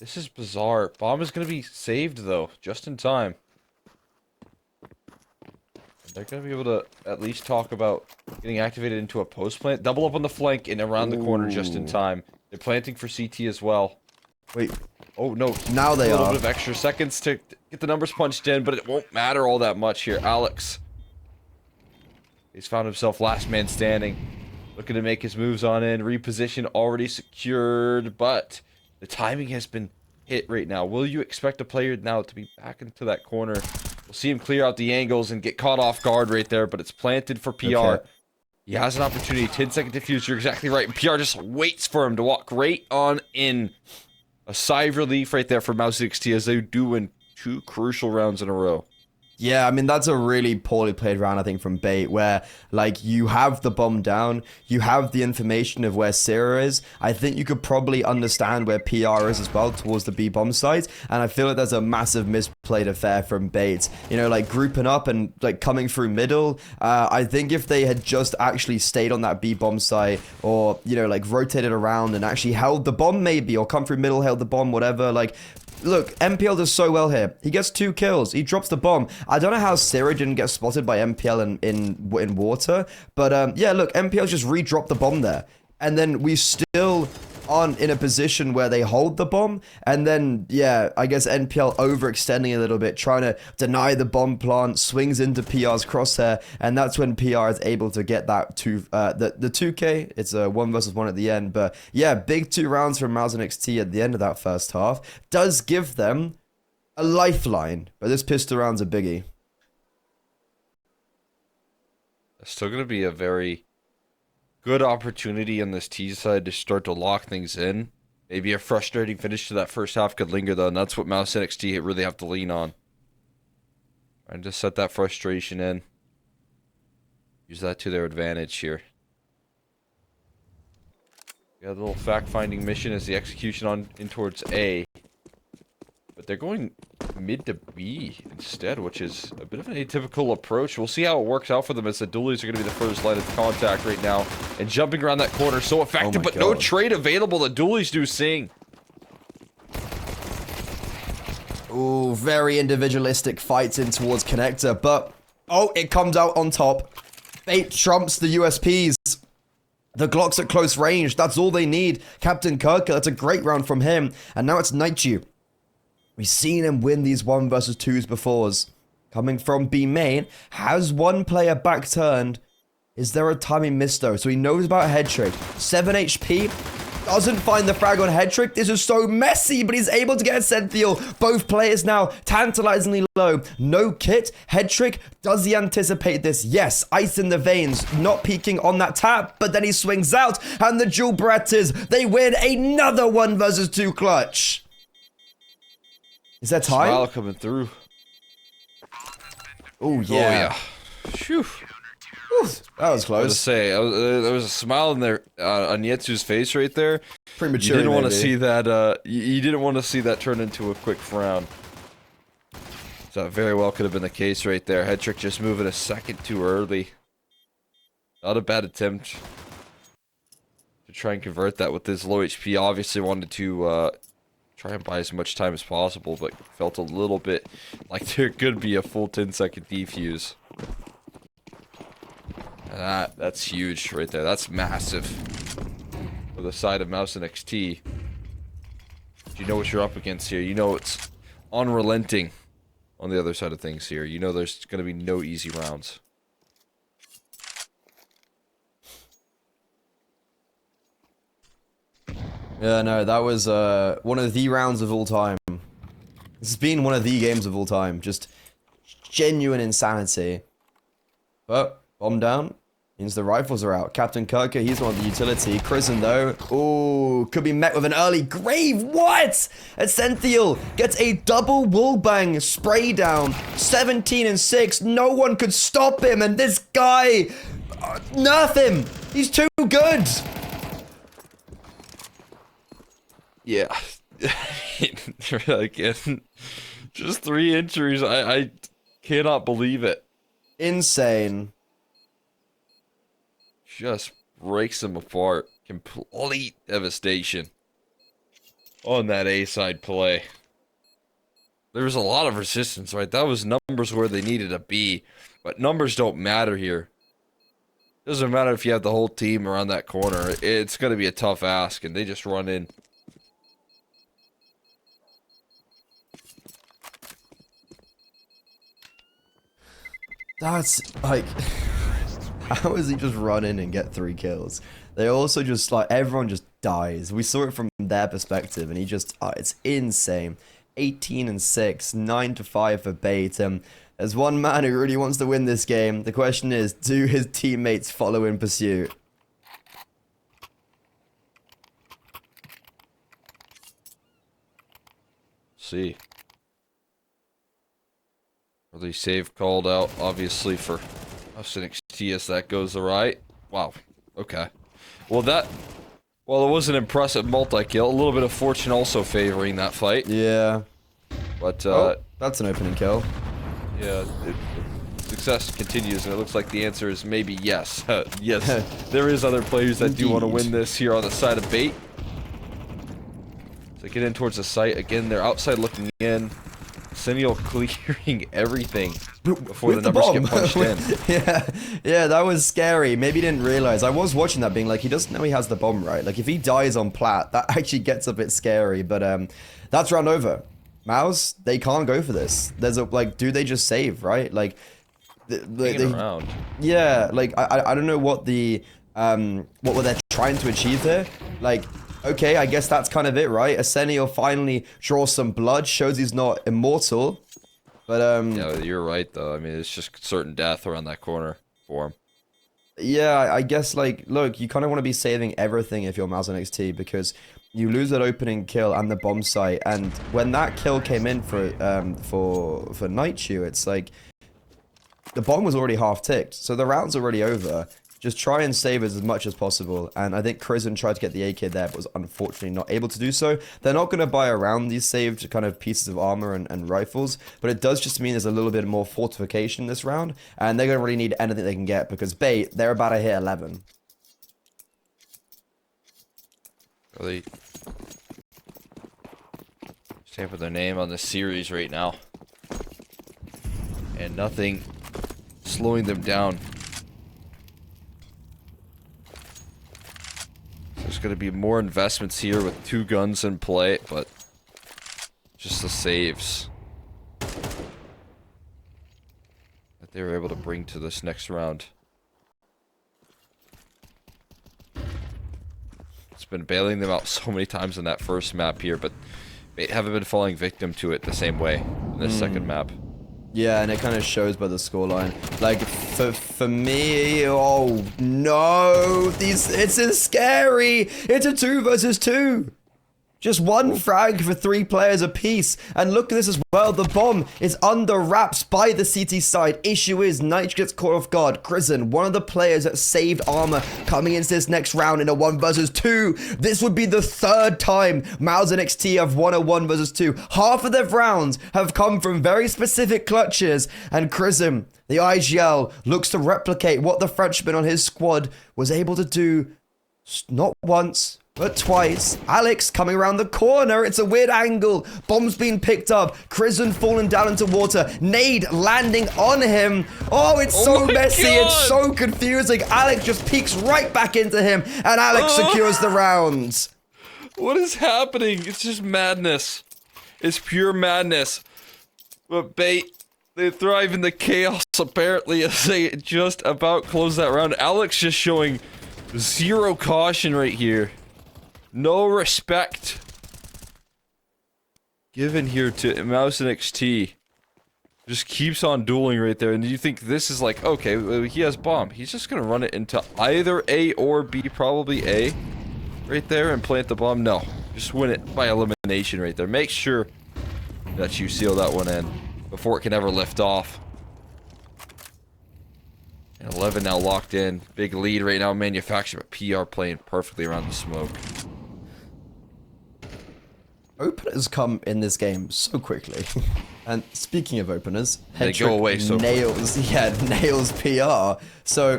This is bizarre. Bomb is going to be saved, though, just in time. They're going to be able to at least talk about getting activated into a post plant. Double up on the flank and around the corner just in time. They're planting for CT as well.
Wait.
Oh, no.
Now they are.
A little bit of extra seconds to get the numbers punched in, but it won't matter all that much here. Alex, he's found himself last man standing. Looking to make his moves on in. Reposition already secured, but the timing has been hit right now. Will you expect a player now to be back into that corner? We'll see him clear out the angles and get caught off guard right there, but it's planted for PR. Okay. He has an opportunity. 10-second diffuse. You're exactly right. And PR just waits for him to walk right on in. A sigh of relief right there for mouz NXT as they do win 2 crucial rounds in a row.
Yeah, I mean, that's a really poorly played round, I think, from Bait, where, like, you have the bomb down, you have the information of where Syrah is. I think you could probably understand where PR is as well, towards the B bomb site, and I feel like there's a massive misplayed affair from Bait. You know, like, grouping up and, like, coming through middle. I think if they had just actually stayed on that B bomb site, or, you know, like, rotated around and actually held the bomb, maybe, or come through middle, held the bomb, whatever, like, look, MPL does so well here. He gets 2 kills. He drops the bomb. I don't know how Syrah didn't get spotted by MPL in water. But, yeah, look, MPL just re-dropped the bomb there. And then we still aren't in a position where they hold the bomb. And then, yeah, I guess NPL overextending a little bit, trying to deny the bomb plant, swings into PR's crosshair. And that's when PR is able to get that the 2K. It's a 1 versus 1 at the end. But, yeah, big 2 rounds from mouz NXT at the end of that first half. Does give them a lifeline. But this pistol round's a biggie.
It's still going to be a very good opportunity on this T side to start to lock things in. Maybe a frustrating finish to that first half could linger, though, and that's what mouz NXT really have to lean on. And just set that frustration in. Use that to their advantage here. Got a little fact-finding mission as the execution on in towards A. But they're going mid to B instead, which is a bit of an atypical approach. We'll see how it works out for them as the dualies are going to be the first line of contact right now. And jumping around that corner so effective, but no trade available. The dualies do sing.
Ooh, very individualistic fights in towards Connector, but oh, it comes out on top. Bait trumps the USPs. The Glocks at close range, that's all they need. Captain Kirker, that's a great round from him. And now it's Naichu. We've seen him win these 1 versus 2s before. Coming from B main, has one player back turned. Is there a timing miss though? So he knows about head trick. 7 HP, doesn't find the frag on head trick. This is so messy, but he's able to get a Senthiel. Both players now tantalizingly low. No kit, head trick. Does he anticipate this? Yes, ice in the veins, not peeking on that tap, but then he swings out, and the Jewel Berettas, they win another 1 versus 2 clutch. Is that time?
Smile coming through.
Oh yeah.
Phew.
That was close.
I was to say, there was a smile in there on Yetsu's face right there.
Premature.
You didn't want to see that. You didn't want to see that turn into a quick frown. So that very well could have been the case right there. Head trick just moving a second too early. Not a bad attempt to try and convert that with his low HP. Obviously wanted to try and buy as much time as possible, but felt a little bit like there could be a full 10-second defuse. And that's huge right there. That's massive for the side of mouz NXT. You know what you're up against here. You know it's unrelenting on the other side of things here. You know there's going to be no easy rounds.
Yeah, no, that was one of the rounds of all time. This has been one of the games of all time. Just genuine insanity. But, bomb down. Means the rifles are out. Captain Kirker, he's one of the utility. Prison, though. Ooh, could be met with an early grave. What? Senthiel gets a double wallbang spray down. 17 and 6. No one could stop him. And this guy, nerf him. He's too good.
Yeah. Again, just 3 injuries. I cannot believe it.
Insane.
Just breaks them apart. Complete devastation on that A-side play. There was a lot of resistance, right? That was numbers where they needed to be. But numbers don't matter here. Doesn't matter if you have the whole team around that corner. It's going to be a tough ask, and they just run in.
That's like... How does he just run in and get 3 kills? They also just, like, everyone just dies. We saw it from their perspective, and he just, it's insane. 18 and 6, 9 to 5 for Bait. There's one man who really wants to win this game. The question is, do his teammates follow in pursuit?
See. Early save called out, obviously, for mouz NXT as that goes awry. Wow. Okay. Well, it was an impressive multi-kill. A little bit of fortune also favoring that fight.
Yeah.
But,
that's an opening kill.
Yeah, success continues, and it looks like the answer is maybe yes. Yes, there is other players that do want to win this here on the side of Bait. So they get in towards the site. Again, they're outside looking in. Sentinel clearing everything before the numbers get punched in.
Yeah, that was scary. Maybe he didn't realize. I was watching that being like, he doesn't know he has the bomb, right? Like, if he dies on plat, that actually gets a bit scary. But that's round over. mouz, they can't go for this. There's a, like, do they just save, right? Like,
around.
Yeah, like, I don't know what the, what were they trying to achieve here? Like, okay, I guess that's kind of it, right? Arsenio finally draws some blood, shows he's not immortal. But,
yeah, you're right, though. I mean, it's just certain death around that corner for him.
Yeah, I guess, like, look, you kind of want to be saving everything if you're mouz NXT, because you lose that opening kill and the bomb site, and when that kill came in for Naichu, it's like, the bomb was already half ticked, so the round's already over. Just try and save as much as possible. And I think Crizzen tried to get the AK there, but was unfortunately not able to do so. They're not going to buy around these saved kind of pieces of armor and rifles, but it does just mean there's a little bit more fortification this round, and they're going to really need anything they can get, because Bait, they're about to hit 11.
Really stamping their name on the series right now. And nothing slowing them down. There's going to be more investments here with 2 guns in play, but just the saves that they were able to bring to this next round. It's been bailing them out so many times in that first map here, but they haven't been falling victim to it the same way in this second map.
Yeah, and it kind of shows by the scoreline. Like, for me, oh no, it's scary. It's a 2 versus 2. Just 1 frag for 3 players apiece. And look at this as well. The bomb is under wraps by the CT side. Issue is, Nitro gets caught off guard. Crizzen, one of the players that saved armor coming into this next round in a 1 versus 2. This would be the 3rd time mouz NXT have won a 1 versus 2. Half of their rounds have come from very specific clutches. And Crizzen, the IGL, looks to replicate what the Frenchman on his squad was able to do not once, but twice. Alex coming around the corner. It's a weird angle. Bomb's being picked up. Crizzen falling down into water. Nade landing on him. Oh, it's so messy.
God.
It's so confusing. Alex just peeks right back into him, and Alex secures the round.
What is happening? It's just madness. It's pure madness. But Bait, they thrive in the chaos apparently as they just about close that round. Alex just showing 0 caution right here. No respect given here to mouz NXT. Just keeps on dueling right there. And you think this is like, okay, he has bomb. He's just going to run it into either A or B, probably A, right there, and plant the bomb. No, just win it by elimination right there. Make sure that you seal that one in before it can ever lift off. And 11 now locked in. Big lead right now, manufactured, but PR playing perfectly around the smoke.
Openers come in this game so quickly. And speaking of openers,
They go away so
nails, nails PR. So,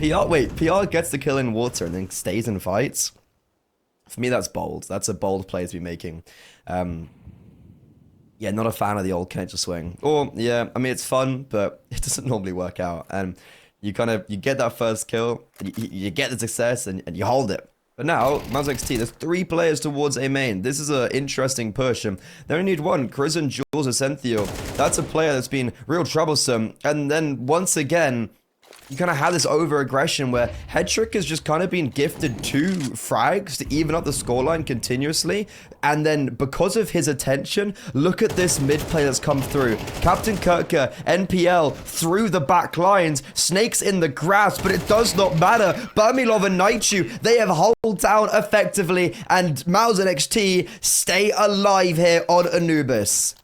PR gets the kill in water and then stays in fights. For me, that's bold. That's a bold play to be making. Yeah, not a fan of the old connector swing. Or, yeah, I mean, it's fun, but it doesn't normally work out. And you get that first kill, and you get the success, and you hold it. But now, mouz NXT, there's 3 players towards A main. This is an interesting push. And they only need 1. Crizzen, Jules, Ascencio. That's a player that's been real troublesome. And then, once again, you kind of have this over-aggression where Headtrick has just kind of been gifted 2 frags to even up the scoreline continuously. And then, because of his attention, look at this mid-play that's come through. Captain Kirker, NPL, through the back lines. Snakes in the grass, but it does not matter. Burmilov and Naichu, they have held down effectively. And mouz NXT stay alive here on Anubis.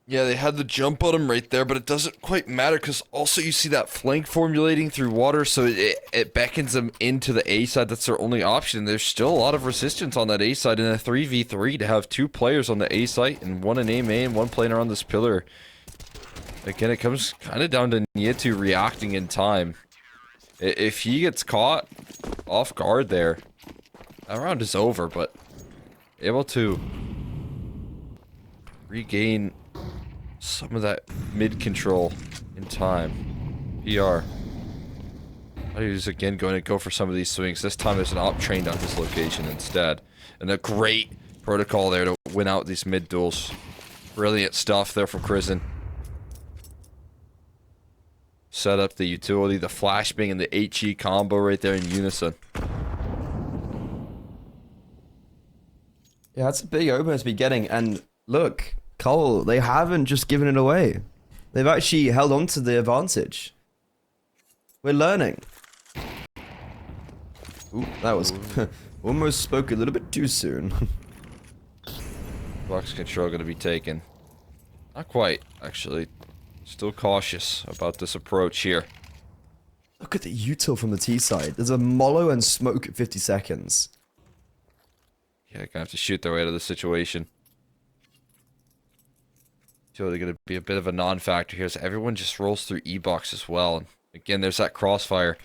Yeah, they had the jump on him right there, but it doesn't quite matter because also you see that flank formulating through water, so it beckons them into the A side. That's their only option. There's still a lot of resistance on that A side in a 3v3 to have 2 players on the A site and 1 in A main, 1 playing around this pillar. Again, it comes kind of down to Nietu reacting in time. If he gets caught off guard there, that round is over, but able to regain some of that mid control in time. PR. He's again going to go for some of these swings. This time there's an op trained on his location instead. And a great protocol there to win out these mid duels. Brilliant stuff there from Crizzen. Set up the utility, the flashbang, and the HE combo right there in unison.
Yeah, that's a big opener to be getting. And look, Cole, they haven't just given it away. They've actually held on to the advantage. We're learning. Ooh, that was almost spoke a little bit too soon.
Box control going to be taken. Not quite, actually. Still cautious about this approach here.
Look at the util from the T side. There's a mollo and smoke at 50 seconds.
Yeah, gonna have to shoot their way out of the situation. So they're gonna be a bit of a non-factor here, so everyone just rolls through E-box as well. And again, there's that crossfire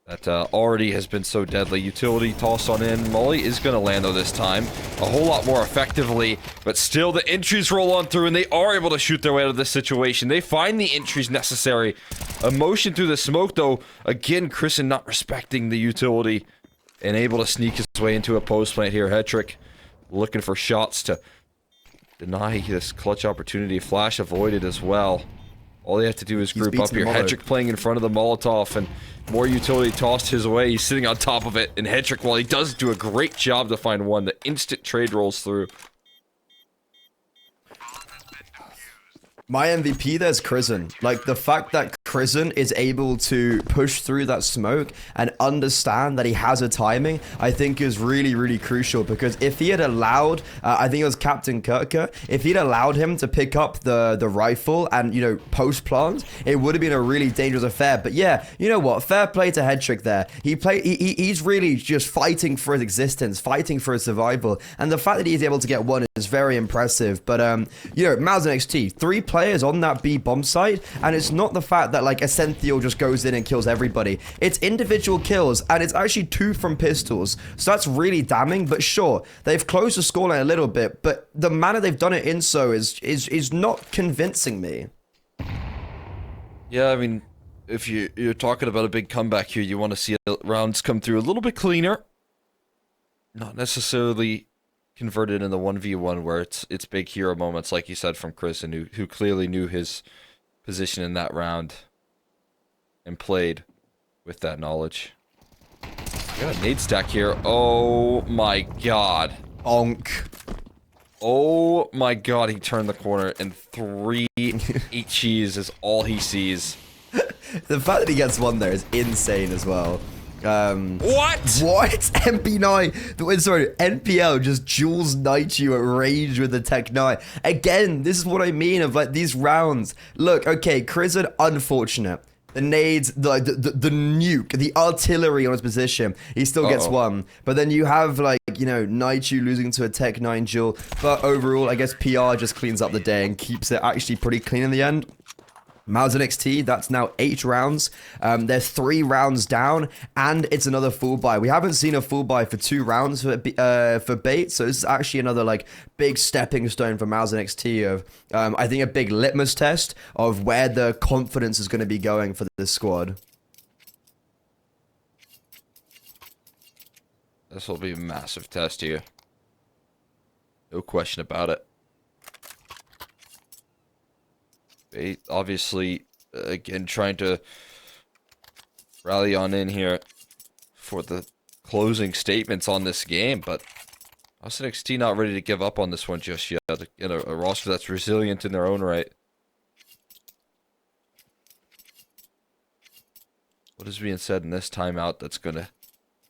that already has been so deadly. Utility tossed on in. Molly is going to land though this time. A whole lot more effectively, but still the entries roll on through and they are able to shoot their way out of this situation. They find the entries necessary. A motion through the smoke though. Again, Chrisen not respecting the utility and able to sneak his way into a post plant here. Hetrick looking for shots to deny this clutch opportunity. Flash avoided as well. All they have to do is group up here. Hetrick playing in front of the Molotov and more utility tossed his way. He's sitting on top of it. And Hetrick, while he does do a great job to find one, the instant trade rolls through.
My MVP there's Chrisen. Like, the fact that Chrisen is able to push through that smoke and understand that he has a timing, I think is really, really crucial. Because if he had allowed, I think it was Captain Kirker, if he'd allowed him to pick up the rifle and, you know, post-plant, it would have been a really dangerous affair. But yeah, you know what? Fair play to Hetrick there. He's really just fighting for his existence, fighting for his survival. And the fact that he's able to get one is very impressive. But, you know, mouz NXT, 3 players on that B bomb site, and it's not the fact that like Essential just goes in and kills everybody. It's individual kills, and it's actually 2 from pistols, so that's really damning. But sure, they've closed the scoreline a little bit, but the manner they've done it in so is not convincing me.
Yeah, I mean, if you're talking about a big comeback here, you want to see rounds come through a little bit cleaner, not necessarily converted in the 1v1 where it's big hero moments, like you said, from Chrisen, who clearly knew his position in that round and played with that knowledge. Got a nade stack here. Oh my god.
Onk.
Oh my god, he turned the corner and 3 HEs is all he sees.
The fact that he gets one there is insane as well.
What?
MP9. Sorry, NPL just duels knight you at range with the Tech 9. Again, this is what I mean of like these rounds. Look, okay, Chrisen, unfortunate. The nades, the nuke, the artillery on his position, he still gets one. But then you have like, you know, Naichu losing to a Tech 9 duel. But overall, I guess PR just cleans up the day and keeps it actually pretty clean in the end. mouz NXT, that's now 8 rounds. They're 3 rounds down, and it's another full buy. We haven't seen a full buy for 2 rounds for bait, so this is actually another like big stepping stone for mouz NXT of, I think, a big litmus test of where the confidence is going to be going for this squad.
This will be a massive test here. No question about it. Obviously, again, trying to rally on in here for the closing statements on this game, but mouz NXT not ready to give up on this one just yet. In a roster that's resilient in their own right. What is being said in this timeout that's going to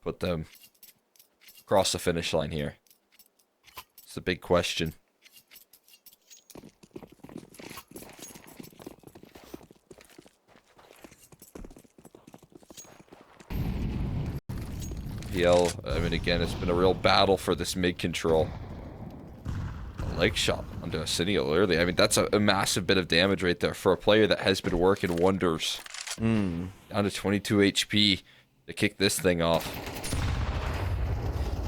put them across the finish line here? It's the big question. I mean, again, it's been a real battle for this mid control. A leg shot onto a Sentinel early. I mean, that's a massive bit of damage right there for a player that has been working wonders. Down to 22 HP to kick this thing off.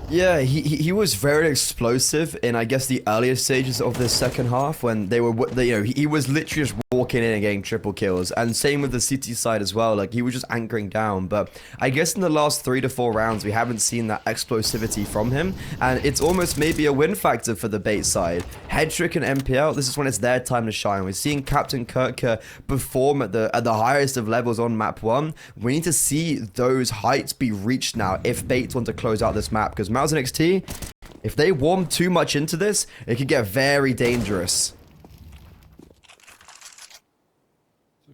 Yeah, he was very explosive in, I guess, the earlier stages of the second half when they were, you know, he was literally just walking in and getting triple kills. And same with the CT side as well. Like, he was just anchoring down. But I guess in the last 3 to 4 rounds, we haven't seen that explosivity from him. And it's almost maybe a win factor for the bait side. Hetrick and MPL, this is when it's their time to shine. We're seeing Captain Kirker perform at the highest of levels on map 1. We need to see those heights be reached now if baits want to close out this map. Because mouz NXT, if they warm too much into this, it could get very dangerous.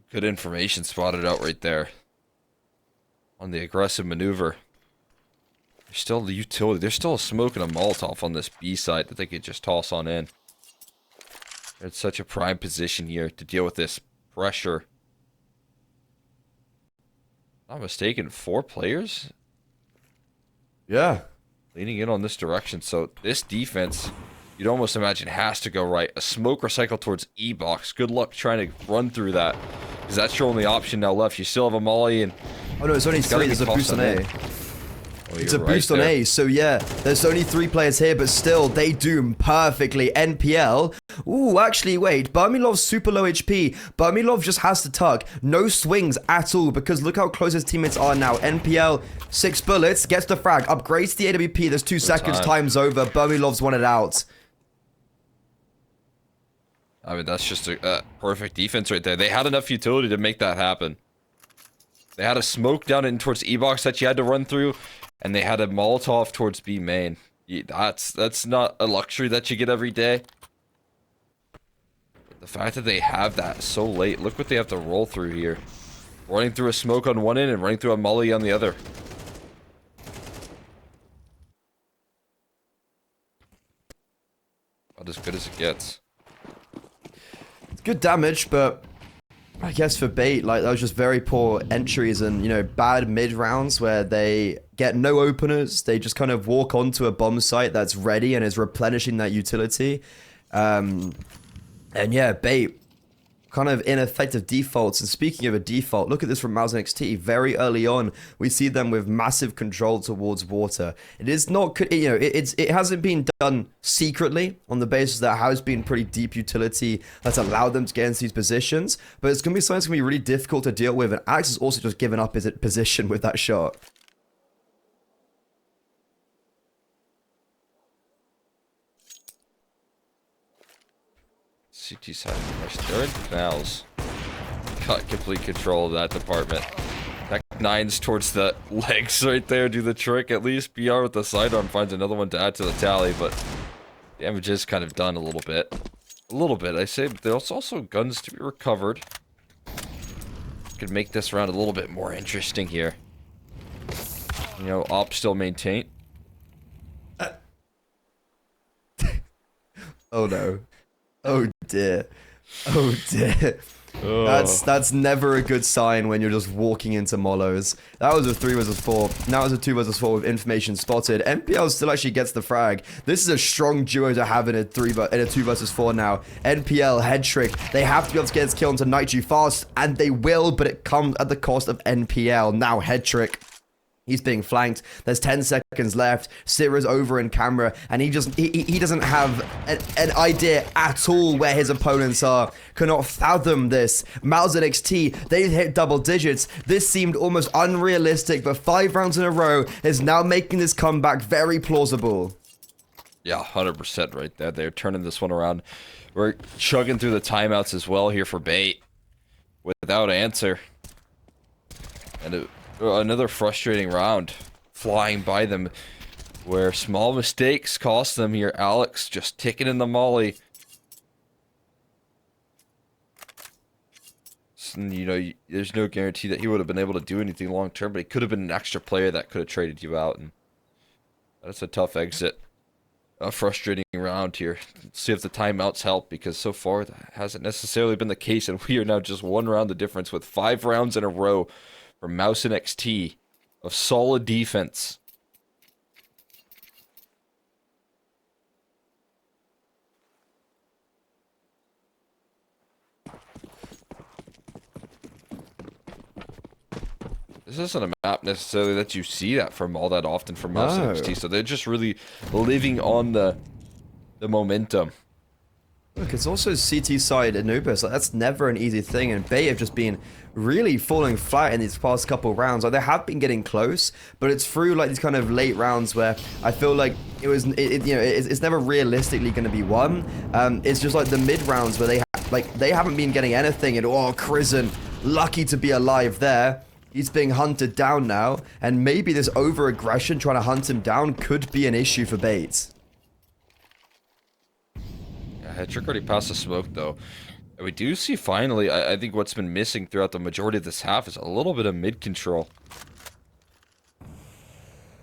Good information spotted out right there on the aggressive maneuver. There's still the utility. There's still a smoke and a Molotov on this B side that they could just toss on in. They're in such a prime position here to deal with this pressure. Not mistaken, 4 players
Yeah.
leaning in on this direction. So this defense, you'd almost imagine, has to go right. A smoke recycle towards E-box. Good luck trying to run through that, because that's your only option now left. You still have a molly, and
Oh no, it's only 3. There's a boost on A.
Oh,
It's a boost on A, so yeah, there's only 3 players here, but still, they doom perfectly. NPL. Ooh, actually, wait. Burmilov's super low HP. Burmilov just has to tuck. No swings at all, because look how close his teammates are now. NPL, 6 bullets, gets the frag, upgrades the AWP. There's 2 seconds, time's over. Burmilov's won it out.
I mean, that's just a perfect defense right there. They had enough utility to make that happen. They had a smoke down in towards E-box that you had to run through, and they had a Molotov towards B main. That's not a luxury that you get every day. But the fact that they have that so late, look what they have to roll through here. Running through a smoke on one end and running through a molly on the other. About as good as it gets.
It's good damage, but I guess for Bait, like, that was just very poor entries and, you know, bad mid rounds where they get no openers. They just kind of walk onto a bomb site that's ready and is replenishing that utility. And yeah, Bait, kind of ineffective defaults. And speaking of a default, look at this from mouz NXT. Very early on, we see them with massive control towards water. It is not, you know, it hasn't been done secretly on the basis that has been pretty deep utility that's allowed them to get into these positions. But it's going to be something that's going to be really difficult to deal with. And Alex has also just given up his position with that shot.
CT side, they're in canals. Got complete control of that department. Tech 9's towards the legs right there, do the trick at least. BR with the sidearm finds another one to add to the tally, but damage is kind of done a little bit. A little bit, I say, but there's also guns to be recovered. Could make this round a little bit more interesting here. You know, op still maintained.
Oh no. Oh dear. Oh dear. That's never a good sign when you're just walking into molos. That was a 3 versus 4. Now it's a 2 versus 4 with information spotted. NPL still actually gets the frag. This is a strong duo to have in a 2 versus 4 now. NPL, head trick. They have to be able to get this kill into Nitro fast, and they will, but it comes at the cost of NPL. Now head trick. He's being flanked. There's 10 seconds left. Sira's over in camera, and he doesn't have an idea at all where his opponents are. Cannot fathom this. mouz NXT, they hit double digits. This seemed almost unrealistic, but 5 rounds in a row is now making this comeback very plausible.
Yeah, 100% right there. They're turning this one around. We're chugging through the timeouts as well here for Bait. Without answer. And another frustrating round flying by them where small mistakes cost them here. Alex just ticking in the molly. And, you know, there's no guarantee that he would have been able to do anything long term, but he could have been an extra player that could have traded you out. And that's a tough exit. A frustrating round here. Let's see if the timeouts help, because so far that hasn't necessarily been the case, and we are now just 1 round the difference with 5 rounds in a row from mouz NXT of solid defense. This isn't a map necessarily that you see that from all that often from mouz NXT, so they're just really living on the momentum.
Look, it's also CT side Anubis. Like, that's never an easy thing, and Bait have just been really falling flat in these past couple rounds. Like, they have been getting close, but it's through like these kind of late rounds where I feel like it's never realistically going to be won. It's just like the mid rounds where they haven't been getting anything, and oh, Crizzen, lucky to be alive there. He's being hunted down now, and maybe this over-aggression trying to hunt him down could be an issue for Bait.
Hetrick already passed the smoke, though. And we do see, finally, I think what's been missing throughout the majority of this half is a little bit of mid-control.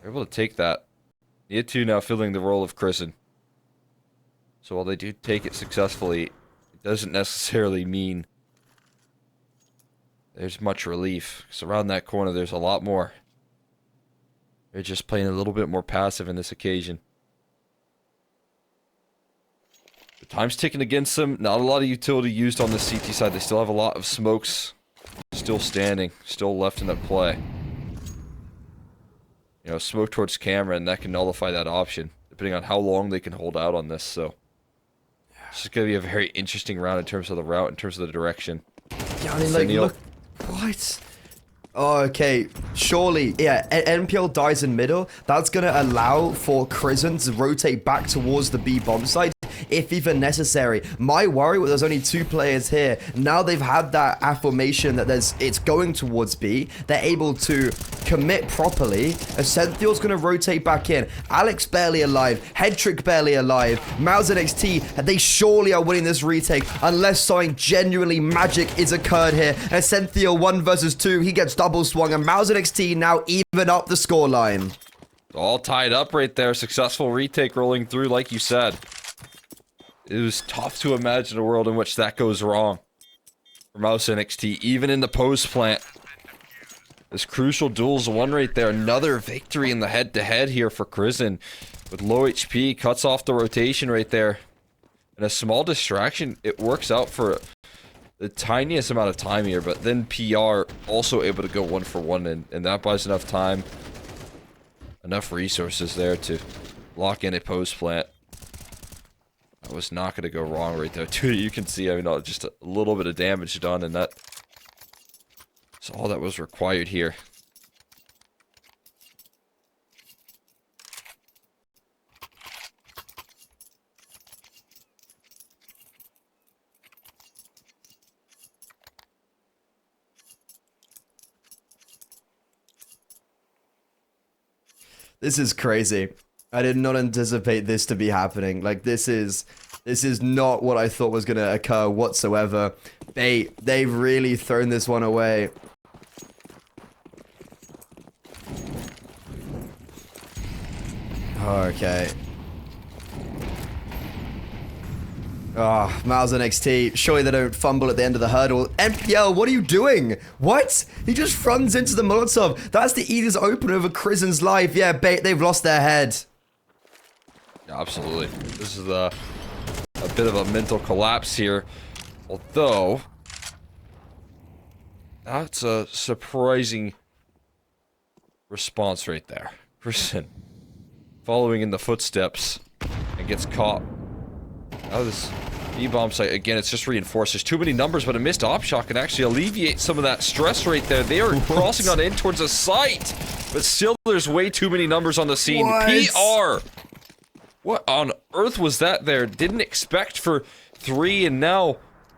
They're able to take that. Nia 2 now filling the role of Crizzen. So while they do take it successfully, it doesn't necessarily mean there's much relief. Because around that corner, there's a lot more. They're just playing a little bit more passive in this occasion. The time's ticking against them. Not a lot of utility used on the CT side. They still have a lot of smokes still standing, still left in that play. You know, smoke towards camera, and that can nullify that option, depending on how long they can hold out on this. So, it's just going to be a very interesting round in terms of the route, in terms of the direction.
Yeah, I mean, like, look, what? Oh, okay, surely, yeah, NPL dies in middle. That's going to allow for Crizzen to rotate back towards the B bomb side, if even necessary. My worry was there's only 2 players here. Now they've had that affirmation that it's going towards B. They're able to commit properly. Ascenthial's going to rotate back in. Alex barely alive. Headtrick barely alive. mouz NXT, they surely are winning this retake unless something genuinely magic is occurred here. Ascenthial 1 versus 2. He gets double swung, and mouz NXT now even up the scoreline.
All tied up right there. Successful retake rolling through, like you said. It was tough to imagine a world in which that goes wrong for mouz NXT, even in the post plant. This crucial duel's won right there. Another victory in the head-to-head here for Crizzen. With low HP, cuts off the rotation right there. And a small distraction, it works out for the tiniest amount of time here, but then PR also able to go 1 for 1, and that buys enough time, enough resources there to lock in a post plant. That was not going to go wrong right there, too. You can see, I mean, just a little bit of damage done, and that's all that was required here.
This is crazy. I did not anticipate this to be happening. Like, this is not what I thought was going to occur whatsoever. They've really thrown this one away. Okay. Oh, mouz NXT. Surely they don't fumble at the end of the hurdle. NPL, what are you doing? What? He just runs into the Molotov. That's the easiest opener of a Crizzen's life. Yeah, they've lost their head.
Absolutely. This is a bit of a mental collapse here. Although, that's a surprising response right there. Crizzen following in the footsteps and gets caught. Now this B-bomb site, again, it's just reinforced. There's too many numbers, but a missed op shot can actually alleviate some of that stress right there. They are crossing on in towards the site, but still there's way too many numbers on the scene.
What?
PR! What on earth was that there? Didn't expect for 3, and now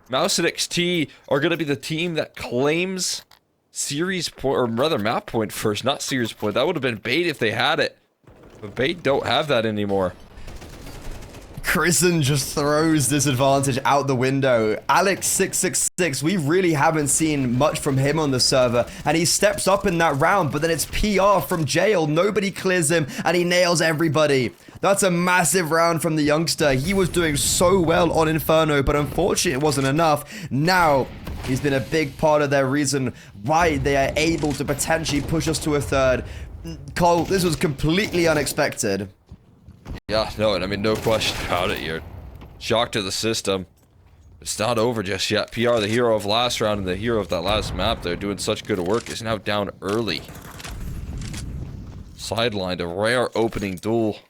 mouz NXT are going to be the team that claims series point, or rather map point first, not series point. That would have been Bait if they had it. But Bait don't have that anymore.
Crizzen just throws this advantage out the window. Alex666, we really haven't seen much from him on the server, and he steps up in that round, but then it's PR from jail. Nobody clears him, and he nails everybody. That's a massive round from the youngster. He was doing so well on Inferno, but unfortunately it wasn't enough. Now, he's been a big part of their reason why they are able to potentially push us to a third. Cole, this was completely unexpected.
Yeah, no, I mean, no question about it. You're shocked to the system. It's not over just yet. PR, the hero of last round and the hero of that last map, they're doing such good work, is now down early. Sidelined, a rare opening duel.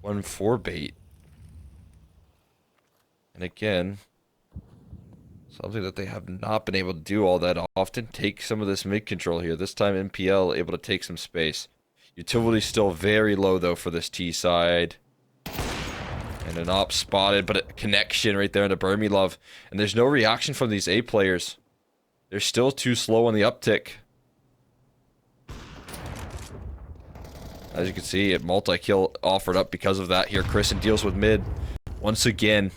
1-4 Bait. And again, something that they have not been able to do all that often. Take some of this mid control here. This time MPL able to take some space. Utility still very low though for this T side. And an op spotted, but a connection right there into Burmilove. And there's no reaction from these A players. They're still too slow on the uptick. As you can see, a multi-kill offered up because of that here. Crizzen deals with mid once again.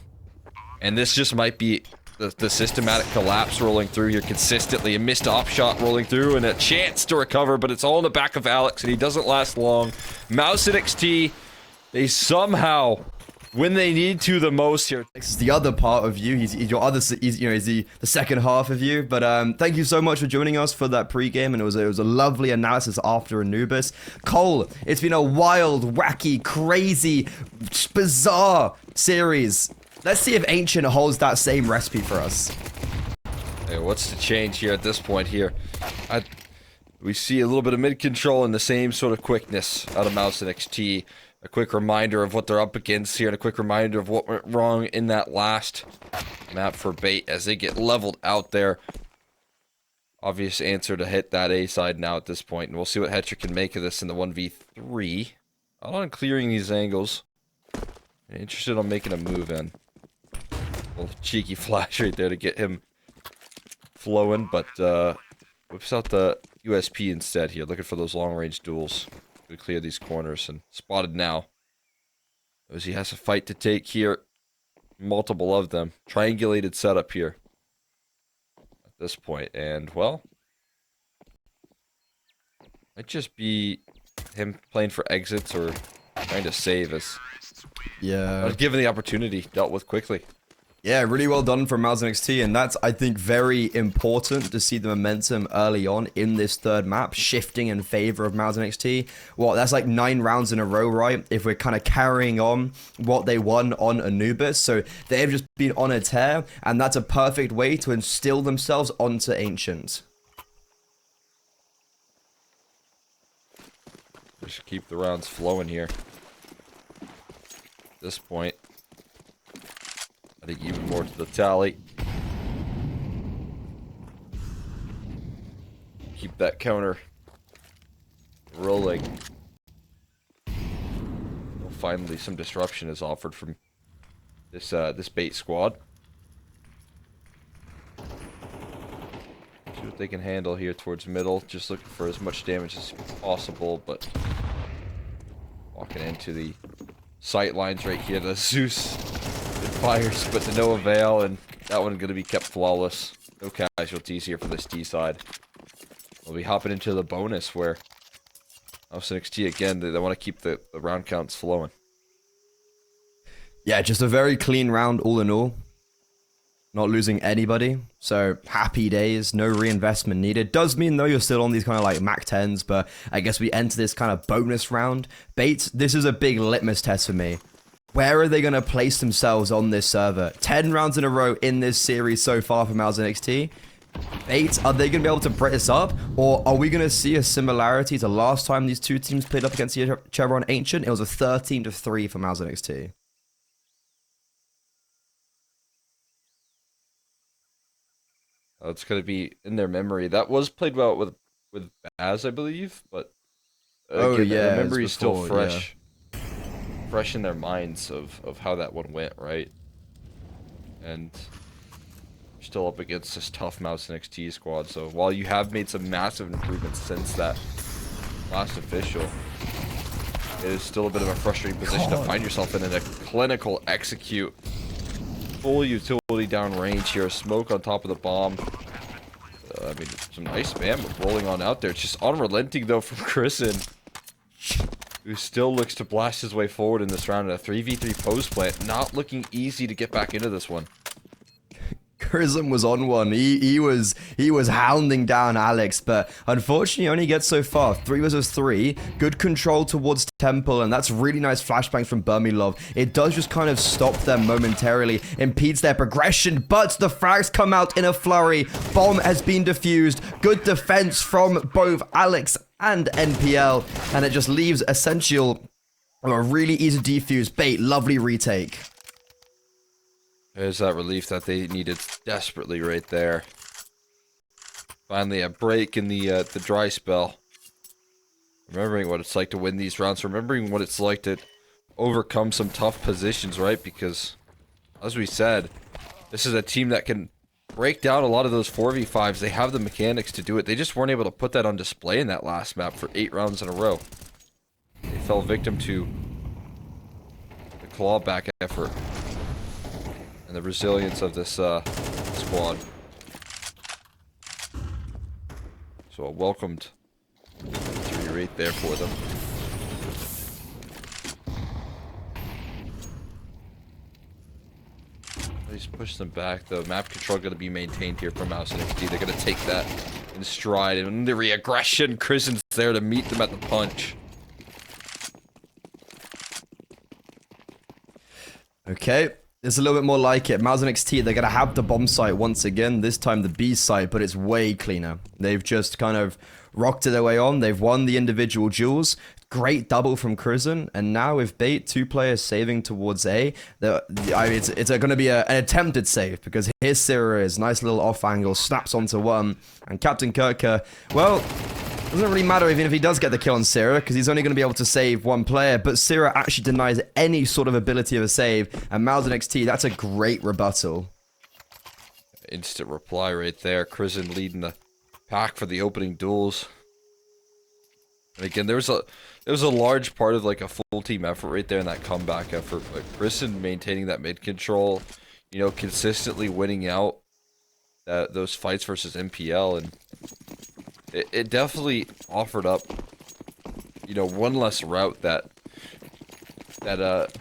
And this just might be the systematic collapse rolling through here consistently. A missed op shot rolling through and a chance to recover, but it's all in the back of Alex and he doesn't last long. mouz NXT, they somehow when they need to the most here.
This is the other part of you. He's your other, he's the second half of you. But thank you so much for joining us for that pregame, and it was a lovely analysis after Anubis. Cole, it's been a wild, wacky, crazy, bizarre series. Let's see if Ancient holds that same recipe for us.
Hey, what's the change here at this point here? We see a little bit of mid control and the same sort of quickness out of mouz NXT. A quick reminder of what they're up against here, and a quick reminder of what went wrong in that last map for Bait as they get leveled out there. Obvious answer to hit that A side now at this point, and we'll see what Hetrick can make of this in the 1v3. Out on clearing these angles. Interested on making a move in. A little cheeky flash right there to get him flowing, but whips out the USP instead here, looking for those long-range duels. To clear these corners, and spotted now. As he has a fight to take here. Multiple of them. Triangulated setup here. At this point, and well, might just be him playing for exits or trying to save us.
Yeah.
Given the opportunity, dealt with quickly.
Yeah, really well done from mouz NXT, and that's, I think, very important to see the momentum early on in this third map, shifting in favor of mouz NXT. Well, that's like 9 rounds in a row, right? If we're kind of carrying on what they won on Anubis, so they've just been on a tear, and that's a perfect way to instill themselves onto Ancient.
Just keep the rounds flowing here. At this point. I think even more to the tally. Keep that counter rolling. Well, finally, some disruption is offered from this this Bait squad. See what they can handle here towards middle. Just looking for as much damage as possible, but walking into the sight lines right here. The Zeus. Fires, but to no avail, and that one going to be kept flawless. No casualties here for this D side. We'll be hopping into the bonus where mouz NXT again, they want to keep the round counts flowing.
Yeah, just a very clean round all in all. Not losing anybody, so happy days, no reinvestment needed. Does mean though you're still on these kind of like Mac 10s, but I guess we enter this kind of bonus round. Bates, this is a big litmus test for me. Where are they going to place themselves on this server? 10 rounds in a row in this series so far for mouz NXT. Bait, are they going to be able to break this up? Or are we going to see a similarity to last time these two teams played up against each other on Ancient? It was a 13-3 for mouz NXT.
It's going to be in their memory. That was played well with Baz, I believe, but again,
yeah,
the memory is still
before,
fresh. Yeah. Fresh in their minds of how that one went, right? And you're still up against this tough mouz NXT squad, so while you have made some massive improvements since that last official, it is still a bit of a frustrating position to find yourself in a clinical execute. Full utility down range here, smoke on top of the bomb. I mean, some nice spam rolling on out there. It's just unrelenting though from Chrisen, who still looks to blast his way forward in this round in a 3v3 post plant. Not looking easy to get back into this one.
Chrisen was on one. He was hounding down Alex, but unfortunately only gets so far. 3 versus 3. Good control towards Temple, and that's really nice flashbangs from Burmilov. It does just kind of stop them momentarily, impedes their progression, but the frags come out in a flurry. Bomb has been defused. Good defense from both Alex and NPL, and it just leaves Essential a really easy defuse. Bait, lovely retake.
There's that relief that they needed desperately right there. Finally a break in the dry spell. Remembering what it's like to win these rounds. Remembering what it's like to overcome some tough positions, right? Because, as we said, this is a team that can break down a lot of those 4v5s. They have the mechanics to do it. They just weren't able to put that on display in that last map for 8 rounds in a row. They fell victim to the clawback effort and the resilience of this squad. So a welcomed victory right there for them. He's pushed them back. The map control going to be maintained here from mouz NXT. They're going to take that in stride. And the re-aggression, Kristen's there to meet them at the punch.
Okay, it's a little bit more like it. mouz NXT, they're going to have the bomb site once again. This time the B site, but it's way cleaner. They've just kind of rocked their way on. They've won the individual duels. Great double from Krisen. And now with Bait, 2 players saving towards A, it's going to be an attempted save because here's Syrah, nice little off angle, snaps onto one. And Captain Kirker, well, doesn't really matter even if he does get the kill on Syrah because he's only going to be able to save 1 player. But Syrah actually denies any sort of ability of a save. And mouz NXT, that's a great rebuttal.
Instant reply right there. Krisen leading the pack for the opening duels. And again, there was a large part of like a full team effort right there in that comeback effort. But Kristen maintaining that mid control, you know, consistently winning out those fights versus MPL, and it definitely offered up, you know, one less route that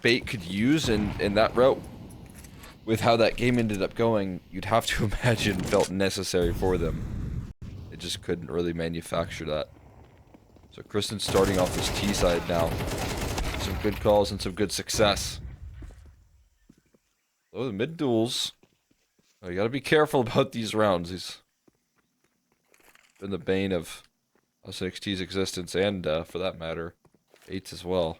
Bait could use, and that route, with how that game ended up going, you'd have to imagine felt necessary for them. They just couldn't really manufacture that. So Kristen's starting off this T side now. Some good calls and some good success. Oh, the mid duels. Oh, you gotta be careful about these rounds. He's been the bane of mouz NXT's existence, and for that matter, 8's as well.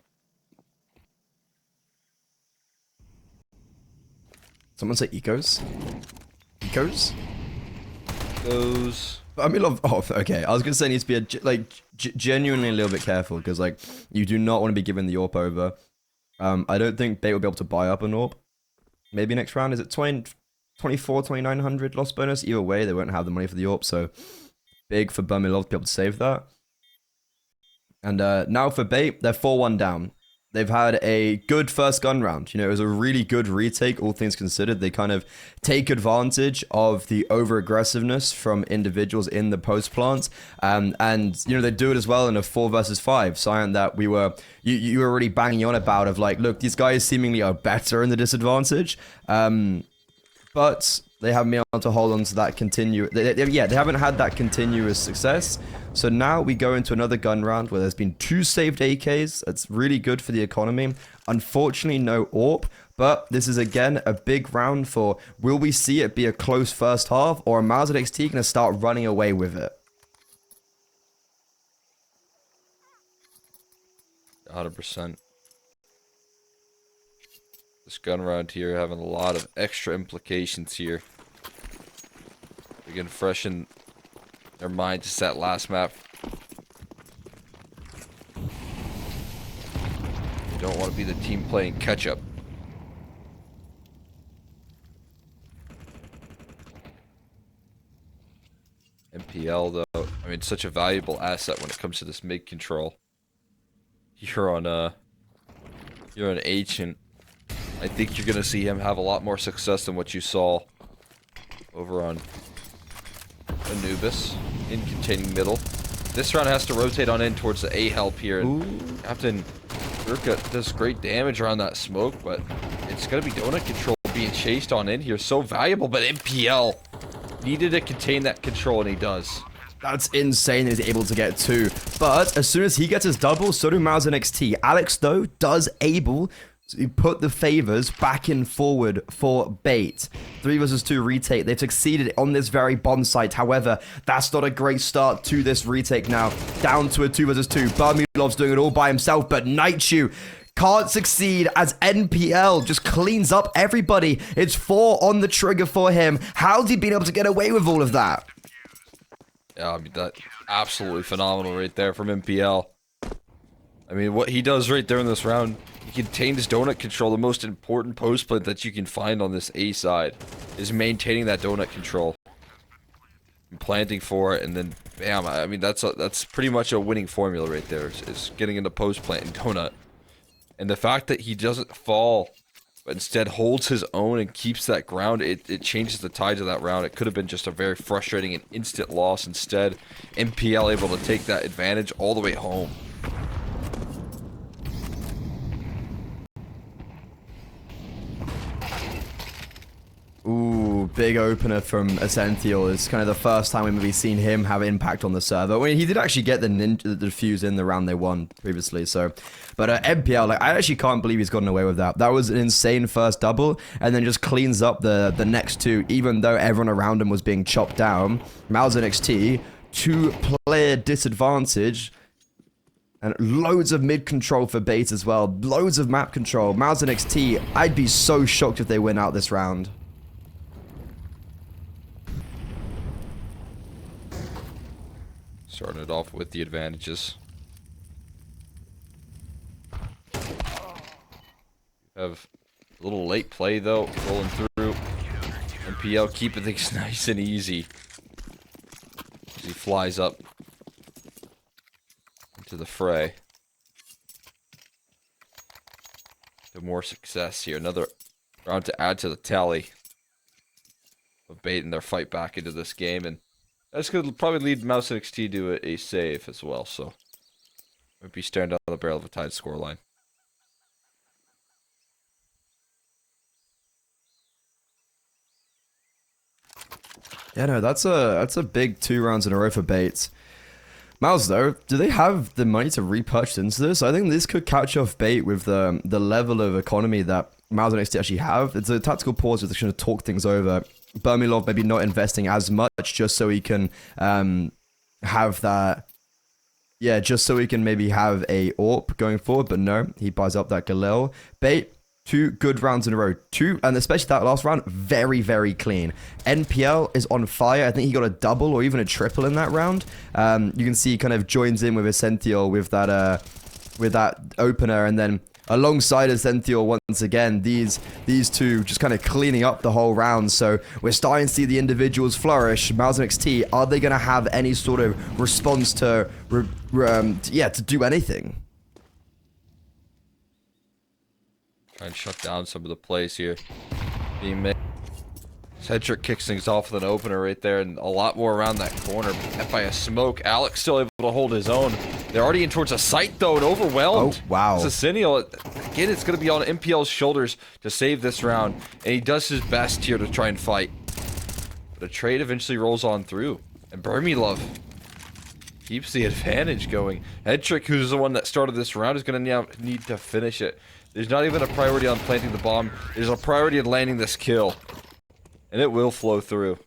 Someone say ecos? Ecos?
Those.
I mean, oh, okay. I was gonna say it needs to be genuinely a little bit careful because like you do not want to be giving the AWP over. I don't think Bait will be able to buy up an AWP. Maybe next round is it 24,900 loss bonus. Either way, they won't have the money for the AWP, so big for Bumilov to be able to save that. And now for Bait, they're 4-1 down. They've had a good first gun round. You know, it was a really good retake, all things considered. They kind of take advantage of the over-aggressiveness from individuals in the post plants. And, you know, they do it as well in a 4 versus 5. Sign that you were really banging on about of like, look, these guys seemingly are better in the disadvantage. But they haven't been able to hold on to that they haven't had that continuous success. So now we go into another gun round where there's been 2 saved AKs. That's really good for the economy. Unfortunately, no AWP, but this is again a big round for, will we see it be a close first half, or are mouz NXT going to start running away with it?
100%. This gun round here having a lot of extra implications here. We can freshen their mind just that last map. You don't want to be the team playing catch up. MPL though, I mean, such a valuable asset when it comes to this mid control. You're on Ancient. I think you're gonna see him have a lot more success than what you saw over on Anubis in containing middle. This round has to rotate on in towards the A help here. And Captain Gurka does great damage around that smoke, but it's gonna be donut control being chased on in here. So valuable, but MPL needed to contain that control, and he does.
That's insane that he's able to get 2. But as soon as he gets his double, so do mouz NXT. Alex, though, does able to put the favors back in forward for Bait. 3 versus 2 retake. They've succeeded on this very bomb site. However, that's not a great start to this retake now. Down to a 2 versus 2. Barmilov's doing it all by himself, but Nightshoe can't succeed as NPL just cleans up everybody. It's 4 on the trigger for him. How's he been able to get away with all of that?
Yeah, I mean, that absolutely phenomenal right there from MPL. I mean, what he does right there in this round, he contains donut control. The most important post plant that you can find on this A side is maintaining that donut control, and planting for it, and then bam. I mean, that's pretty much a winning formula right there. Is getting into post plant and donut, and the fact that he doesn't fall, but instead holds his own and keeps that ground, it changes the tides of that round. It could have been just a very frustrating and instant loss. Instead, MPL able to take that advantage all the way home.
big opener from Essential. It's kind of the first time we've maybe seen him have impact on the server. I mean, he did actually get the defuse in the round they won previously, so... But MPL, like, I actually can't believe he's gotten away with that. That was an insane first double, and then just cleans up the next two, even though everyone around him was being chopped down. mouz NXT, 2-player disadvantage, and loads of mid control for Bait as well. Loads of map control. mouz NXT, I'd be so shocked if they win out this round.
Starting it off with the advantages. Have a little late play though, rolling through. MPL keeping things nice and easy. As he flies up into the fray. The more success here. Another round to add to the tally of Bait and their fight back into this game, and that's going to probably lead mouz NXT to a save as well. So might be staring down the barrel of a tied scoreline.
Yeah, no, that's a big 2 rounds in a row for Bait. mouz, though, do they have the money to repurchase into this? I think this could catch off Bait with the level of economy that mouz NXT actually have. It's a tactical pause with to talk things over. Bermilov maybe not investing as much just so he can have that... Yeah, just so he can maybe have a AWP going forward, but no, he buys up that Galil. Bait, 2 good rounds in a row. 2, and especially that last round, very, very clean. NPL is on fire. I think he got a double or even a triple in that round. You can see he kind of joins in with Essential with that opener, and then alongside Essential once again, these two just kind of cleaning up the whole round. So we're starting to see the individuals flourish. mouz NXT, are they going to have any sort of response to, to do anything?
Try and shut down some of the plays here being made. Cedric kicks things off with an opener right there, and a lot more around that corner. Hit by a smoke. Alex still able to hold his own. They're already in towards a site though, and overwhelmed.
Oh, wow.
Cecilio, again, it's going to be on MPL's shoulders to save this round, and he does his best here to try and fight. But a trade eventually rolls on through, and Bermilov keeps the advantage going. Hedrick, who's the one that started this round, is going to need to finish it. There's not even a priority on planting the bomb. There's a priority on landing this kill. And it will flow through.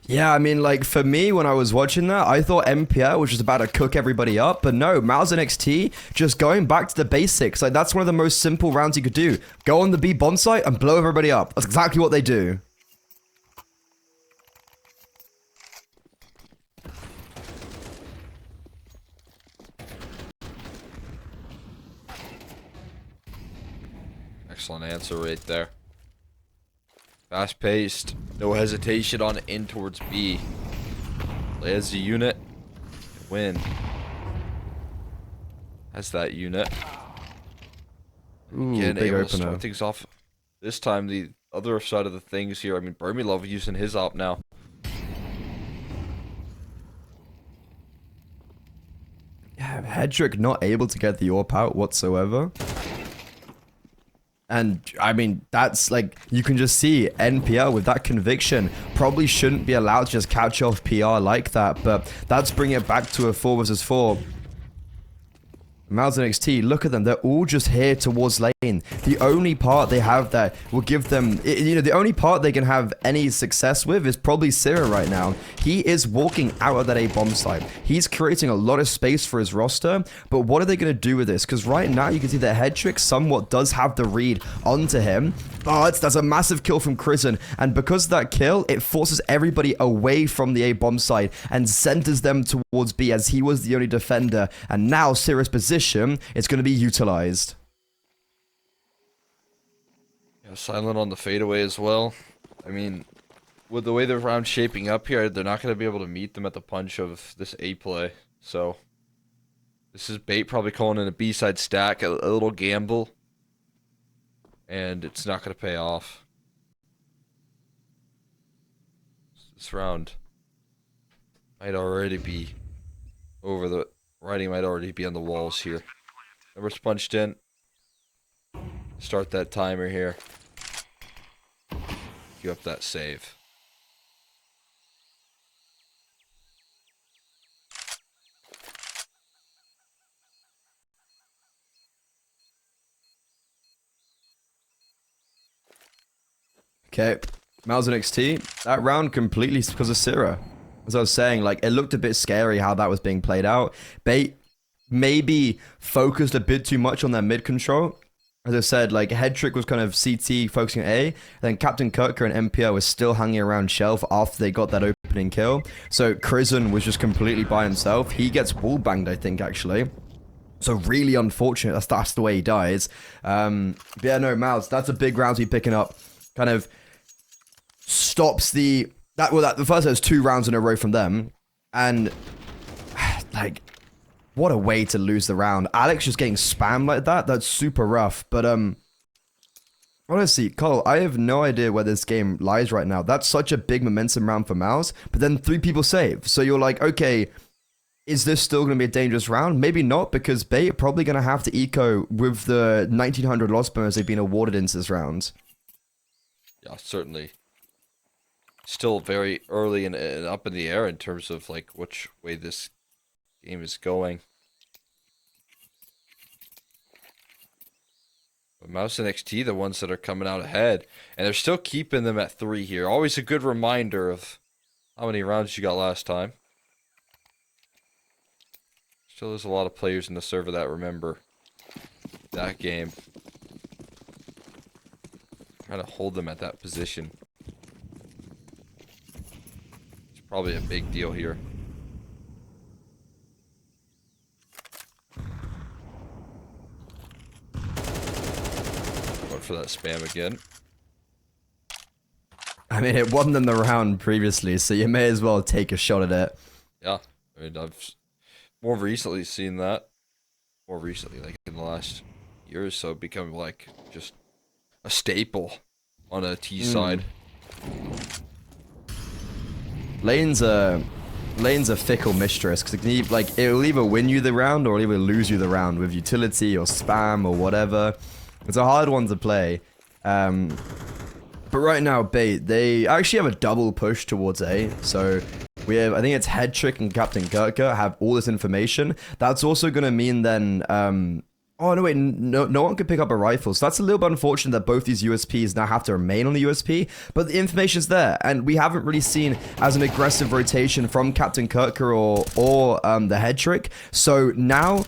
Yeah, I mean, like, for me, when I was watching that, I thought MPL was just about to cook everybody up. But no, mouz NXT, just going back to the basics. Like, that's one of the most simple rounds you could do. Go on the B bomb site and blow everybody up. That's exactly what they do.
Excellent answer right there. Fast-paced, no hesitation on in towards B. Play as a unit, win. As that unit.
Ooh,
Again,
big
able to
opener.
start things off. This time, the other side of the things here. I mean, Bermilov using his op now.
Yeah, Hedrick not able to get the AWP out whatsoever. And, I mean, that's, like, you can just see NPL with that conviction probably shouldn't be allowed to just catch off PR like that, but that's bringing it back to a 4 versus 4. mouz NXT, look at them. They're all just here towards lane. The only part they have that will give them, you know, the only part they can have any success with is probably Syrah right now. He is walking out of that A bomb site. He's creating a lot of space for his roster, but what are they going to do with this? Because right now you can see that Hedrick somewhat does have the read onto him, but that's a massive kill from Krisen, and because of that kill, it forces everybody away from the A bomb site and centers them towards B as he was the only defender, and now Syrah's position it's going to be utilized.
Yeah, silent on the fadeaway as well. I mean, with the way the round's shaping up here, they're not going to be able to meet them at the punch of this A play. So, this is Bait probably calling in a B-side stack, a little gamble. And it's not going to pay off. This round might already be over the... Writing might already be on the walls here. Numbers punched in. Start that timer here. queue up that save.
Okay, mouz NXT, that round completely because of Syrah. As I was saying, like, it looked a bit scary how that was being played out. Bait maybe focused a bit too much on their mid control. As I said, like, Headtrick was kind of CT focusing on A, then Captain Kirker and MPO was still hanging around Shelf after they got that opening kill. So Crizzen was just completely by himself. He gets wallbanged, I think, actually. So really unfortunate. That's the way he dies. But yeah, no, mouz, that's a big round to be picking up. Kind of stops the first there's 2 rounds in a row from them, and like, what a way to lose the round. Alex just getting spammed like that, that's super rough. But honestly, Cole, I have no idea where this game lies right now. That's such a big momentum round for mouz, but then 3 people save, so you're like, okay, is this still going to be a dangerous round? Maybe not, because Bait are probably going to have to eco with the 1900 loss bonus they've been awarded into this round.
Yeah, certainly. Still very early and up in the air in terms of like which way this game is going. But mouz NXT, the ones that are coming out ahead, and they're still keeping them at 3 here. Always a good reminder of how many rounds you got last time. Still, there's a lot of players in the server that remember that game. Trying to hold them at that position. Probably a big deal here. Went for that spam again.
I mean, it wasn't in the round previously, so you may as well take a shot at it.
Yeah, I mean, I've more recently seen that. More recently, like in the last year or so, become like just a staple on a T side.
Lane's a fickle mistress, because like, it'll either win you the round or it'll either lose you the round with utility or spam or whatever. It's a hard one to play. But right now, Bait, they actually have a double push towards A. So we have, I think it's Headtrick and Captain Kirker have all this information. That's also going to mean then, oh, no, wait, no one can pick up a rifle. So that's a little bit unfortunate that both these USPs now have to remain on the USP. But the information's there, and we haven't really seen as an aggressive rotation from Captain Kirker or the Headtrick. So now,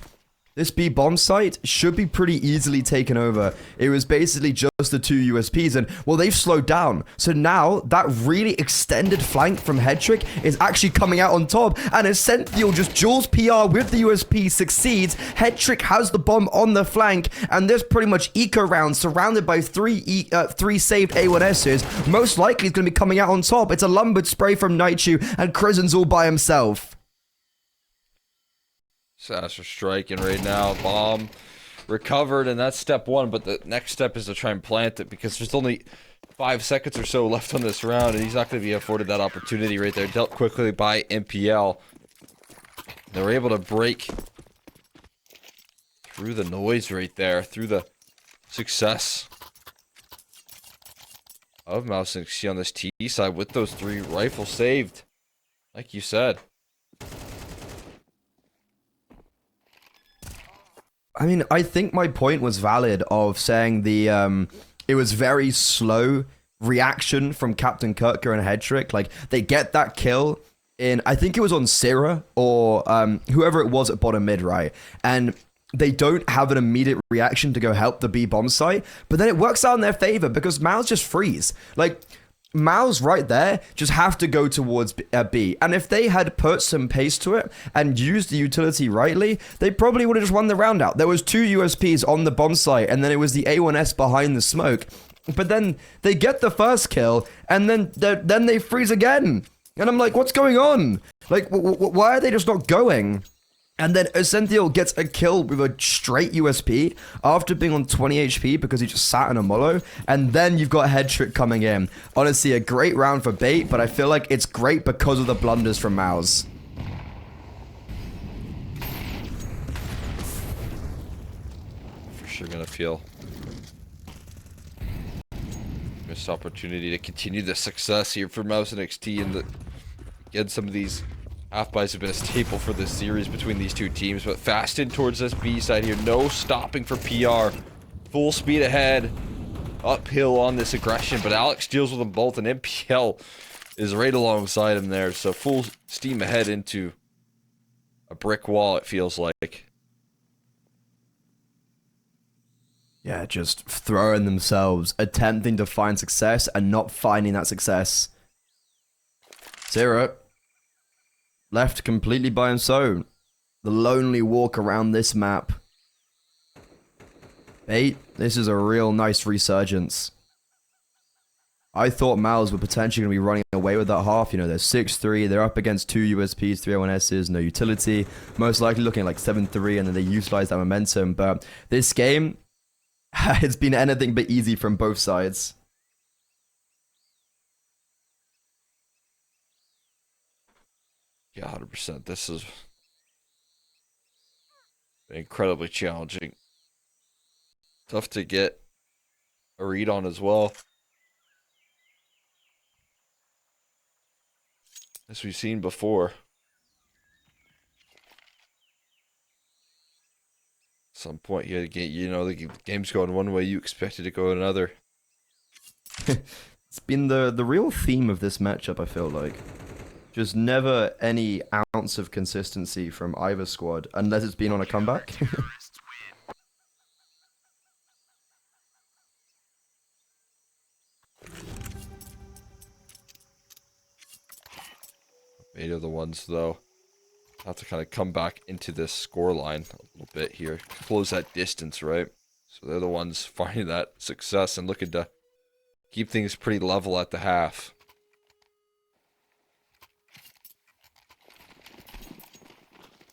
this B bomb site should be pretty easily taken over. It was basically just the 2 USPs, and well, they've slowed down. So now that really extended flank from Headtrick is actually coming out on top, and as Senthiel just duels PR with the USP succeeds, Headtrick has the bomb on the flank, and there's pretty much eco round surrounded by 3 saved A1Ss. Most likely it's going to be coming out on top. It's a lumbered spray from Nightshoe, and Crizzen's all by himself.
Sasser striking right now. Bomb recovered, and that's step 1. But the next step is to try and plant it, because there's only 5 seconds or so left on this round, and he's not going to be afforded that opportunity right there. Dealt quickly by MPL. They were able to break through the noise right there, through the success of mouz NXT on this T side with those 3 rifles saved, like you said.
I mean, I think my point was valid of saying it was very slow reaction from Captain Kirker and Headtrick. Like, they get that kill in, I think it was on Syrah or whoever it was at bottom mid, right? And they don't have an immediate reaction to go help the B bomb site, but then it works out in their favor because mouz just freeze. Like, mouz right there just have to go towards B. And if they had put some pace to it and used the utility rightly, they probably would have just won the round out. There was 2 USPs on the bomb site, and then it was the A1S behind the smoke. But then they get the first kill, and then they freeze again. And I'm like, what's going on? Like, why are they just not going? And then Senthiel gets a kill with a straight USP after being on 20 HP because he just sat in a mollo. And then you've got Headtrick coming in. Honestly, a great round for Bait, but I feel like it's great because of the blunders from mouz.
For sure gonna feel Missed opportunity to continue the success here for mouz NXT, and again, some of these half-buys have been a staple for this series between these two teams, but fast in towards this B side here. No stopping for PR. Full speed ahead. Uphill on this aggression, but Alex deals with them both, and MPL is right alongside him there. So full steam ahead into a brick wall, it feels like.
Yeah, just throwing themselves, attempting to find success and not finding that success. Zero. Left completely by himself. The lonely walk around this map. Bait, this is a real nice resurgence. I thought mouz were potentially going to be running away with that half. You know, they're 6-3, they're up against 2 USPs, 301Ss, no utility. Most likely looking like 7-3, and then they utilize that momentum. But this game, it's been anything but easy from both sides.
Yeah, 100%. This is incredibly challenging. Tough to get a read on as well. As we've seen before. At some point, you know, the game's going one way, you expect it to go another.
It's been the real theme of this matchup, I feel like. Just never any ounce of consistency from either squad, unless it's been on a comeback.
Eight are the ones, though, have to kind of come back into this score line a little bit here. Close that distance, right? So they're the ones finding that success and looking to keep things pretty level at the half.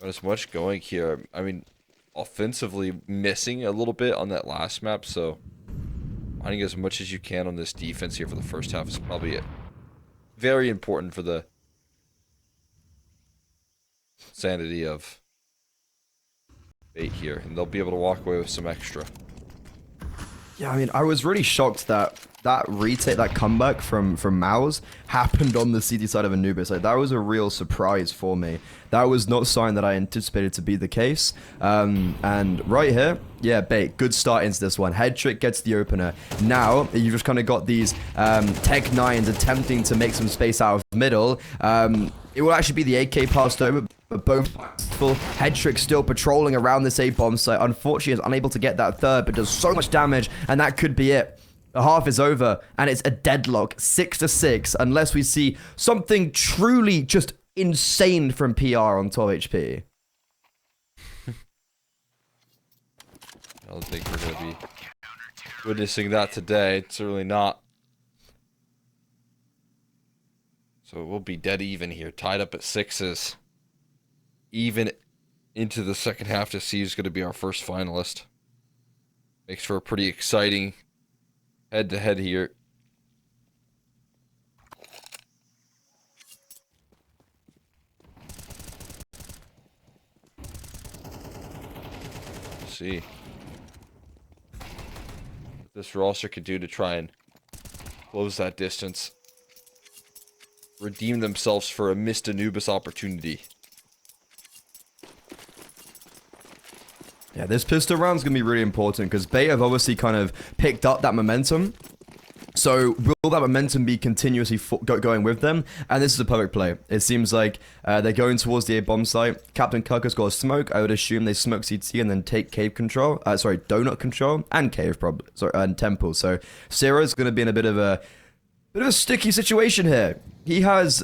Not as much going here. I mean, offensively missing a little bit on that last map, so finding as much as you can on this defense here for the first half is probably very important for the sanity of Bait here, and they'll be able to walk away with some extra.
Yeah, I mean, I was really shocked that retake, that comeback from mouz happened on the CT side of Anubis. Like, that was a real surprise for me. That was not something that I anticipated to be the case. And right here, yeah, Bait, good start into this one. Head trick gets the opener. Now, you've just kind of got these Tech 9s attempting to make some space out of middle. It will actually be the AK passed over, but both full. Head trick still patrolling around this A-bomb site. Unfortunately, is unable to get that third, but does so much damage, and that could be it. The half is over, and it's a deadlock, 6-6, unless we see something truly just insane from PR on 12 HP.
I don't think we're going to be witnessing that today. It's certainly not. So we'll be dead even here, tied up at 6s. Even into the second half to see who's going to be our first finalist. Makes for a pretty exciting head-to-head here. Let's see what this roster could do to try and close that distance. Redeem themselves for a missed Anubis opportunity.
Yeah, this pistol round's going to be really important because Bait have obviously kind of picked up that momentum. So will that momentum be continuously going with them? And this is a perfect play. It seems like they're going towards the A-bomb site. Captain Kirk got a smoke. I would assume they smoke CT and then take cave control. Donut control and cave probably. Sorry, and temple. So Zero's going to be in a bit of a sticky situation here. He has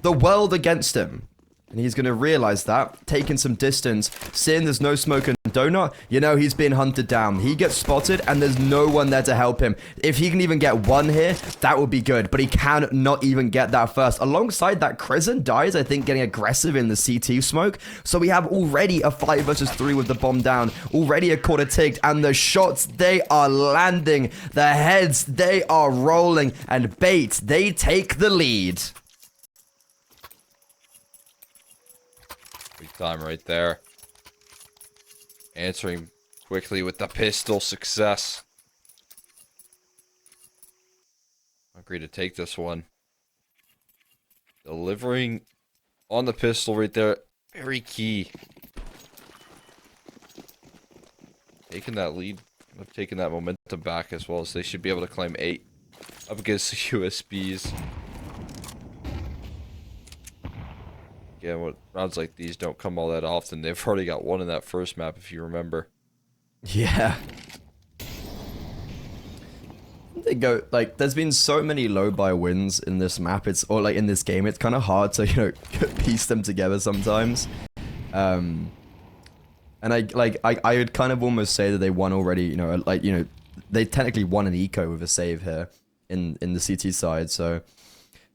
the world against him. And he's going to realize that, taking some distance, seeing there's no smoke and donut, you know he's being hunted down. He gets spotted, and there's no one there to help him. If he can even get one here, that would be good, but he can not even get that first. Alongside that, Crescent dies, I think, getting aggressive in the CT smoke. So we have already a 5 versus 3 with the bomb down, already a quarter ticked, and the shots, they are landing. The heads, they are rolling, and Bait, they take the lead.
Big time right there. Answering quickly with the pistol success. Agree to take this one. Delivering on the pistol right there. Very key. Taking that lead. Taking that momentum back as well. So they should be able to claim 8 up against the USBs. Again, what rounds like these don't come all that often. They've already got one in that first map, if you remember.
Yeah. They go like there's been so many low buy wins in this map, or like in this game, it's kind of hard to, you know, piece them together sometimes. And I would kind of almost say that they won already, you know, like, you know, they technically won an eco with a save here in the CT side, so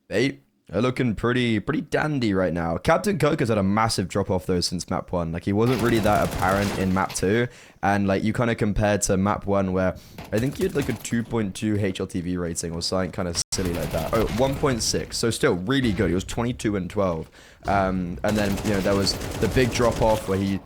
they are looking pretty dandy right now. Captain Coke has had a massive drop off though since map 1. Like, he wasn't really that apparent in map 2, and like you kind of compared to map 1 where I think he had like a 2.2 HLTV rating or something kind of silly like that. Oh, 1.6, so still really good. He was 22 and 12, and then, you know, there was the big drop off where he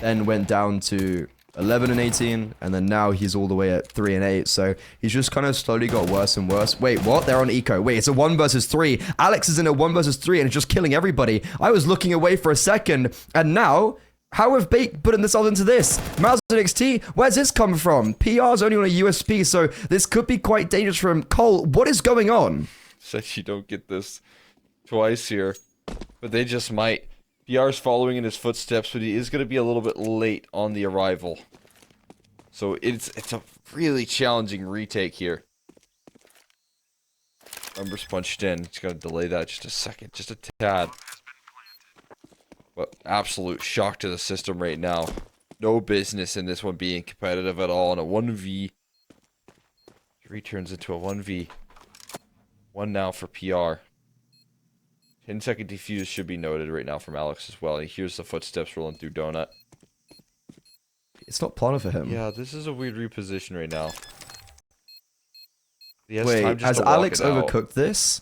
then went down to 11 and 18, and then now he's all the way at 3 and 8, so he's just kind of slowly got worse and worse. Wait, what? They're on eco. Wait, it's a 1 versus 3. Alex is in a 1 versus 3 and it's just killing everybody. I was looking away for a second, and now, how have Bait put this all into this? mouz NXT, where's this come from? PR's only on a USP, so this could be quite dangerous for him. Cole, what is going on?
Said you don't get this twice here, but they just might. PR's following in his footsteps, but he is going to be a little bit late on the arrival. So it's a really challenging retake here. Numbers punched in. He's going to delay that just a second, just a tad. But absolute shock to the system right now. No business in this one being competitive at all. And a 1v. 3 turns into a 1v. 1 now for PR. 10-second defuse should be noted right now from Alex as well. He hears the footsteps rolling through Donut.
It's not plotted for him.
Yeah, this is a weird reposition right now. He has
Wait,
time just
has
to walk
Alex
it out.
overcooked this?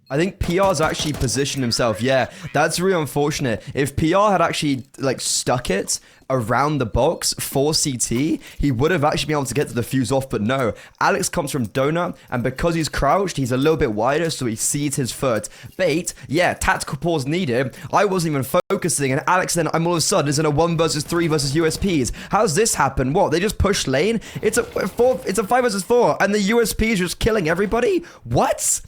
I think PR's actually positioned himself. Yeah, that's really unfortunate. If PR had actually, like, stuck it around the box for CT, he would have actually been able to get the defuse off, but no. Alex comes from Donut, and because he's crouched, he's a little bit wider, so he sees his foot. Bait, yeah, tactical pause needed. I wasn't even focusing, and Alex then, I'm all of a sudden, is in a 1 versus 3 versus USPs. How's this happen? What, they just push lane? It's a 5 versus 4, and the USPs just killing everybody? What?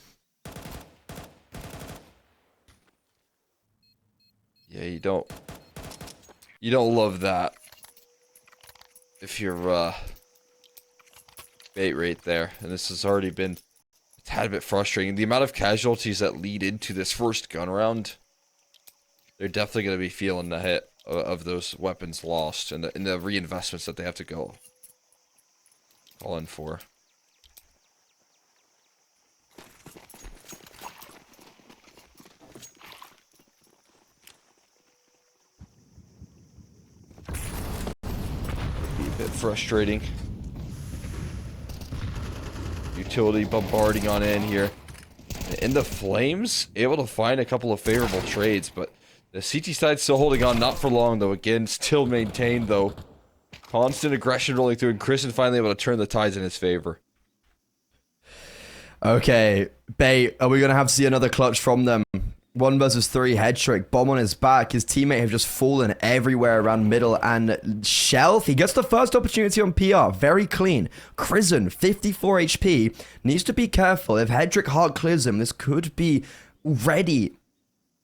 Yeah, you don't love that if you're Bait right there. And this has already been a tad bit frustrating. The amount of casualties that lead into this first gun round, they're definitely going to be feeling the hit of those weapons lost and the reinvestments that they have to go all in for. Bit frustrating. Utility bombarding on in here. In the Flames, able to find a couple of favorable trades, but the CT side still holding on, not for long though. Again, still maintained though. Constant aggression rolling through, and Christian finally able to turn the tides in his favor.
Okay, Bait, are we going to have to see another clutch from them? 1 versus 3, head trick, bomb on his back. His teammate have just fallen everywhere around middle, and Shelf, he gets the first opportunity on PR. Very clean. Crizzen, 54 HP. Needs to be careful. If head trick hard clears him, this could be already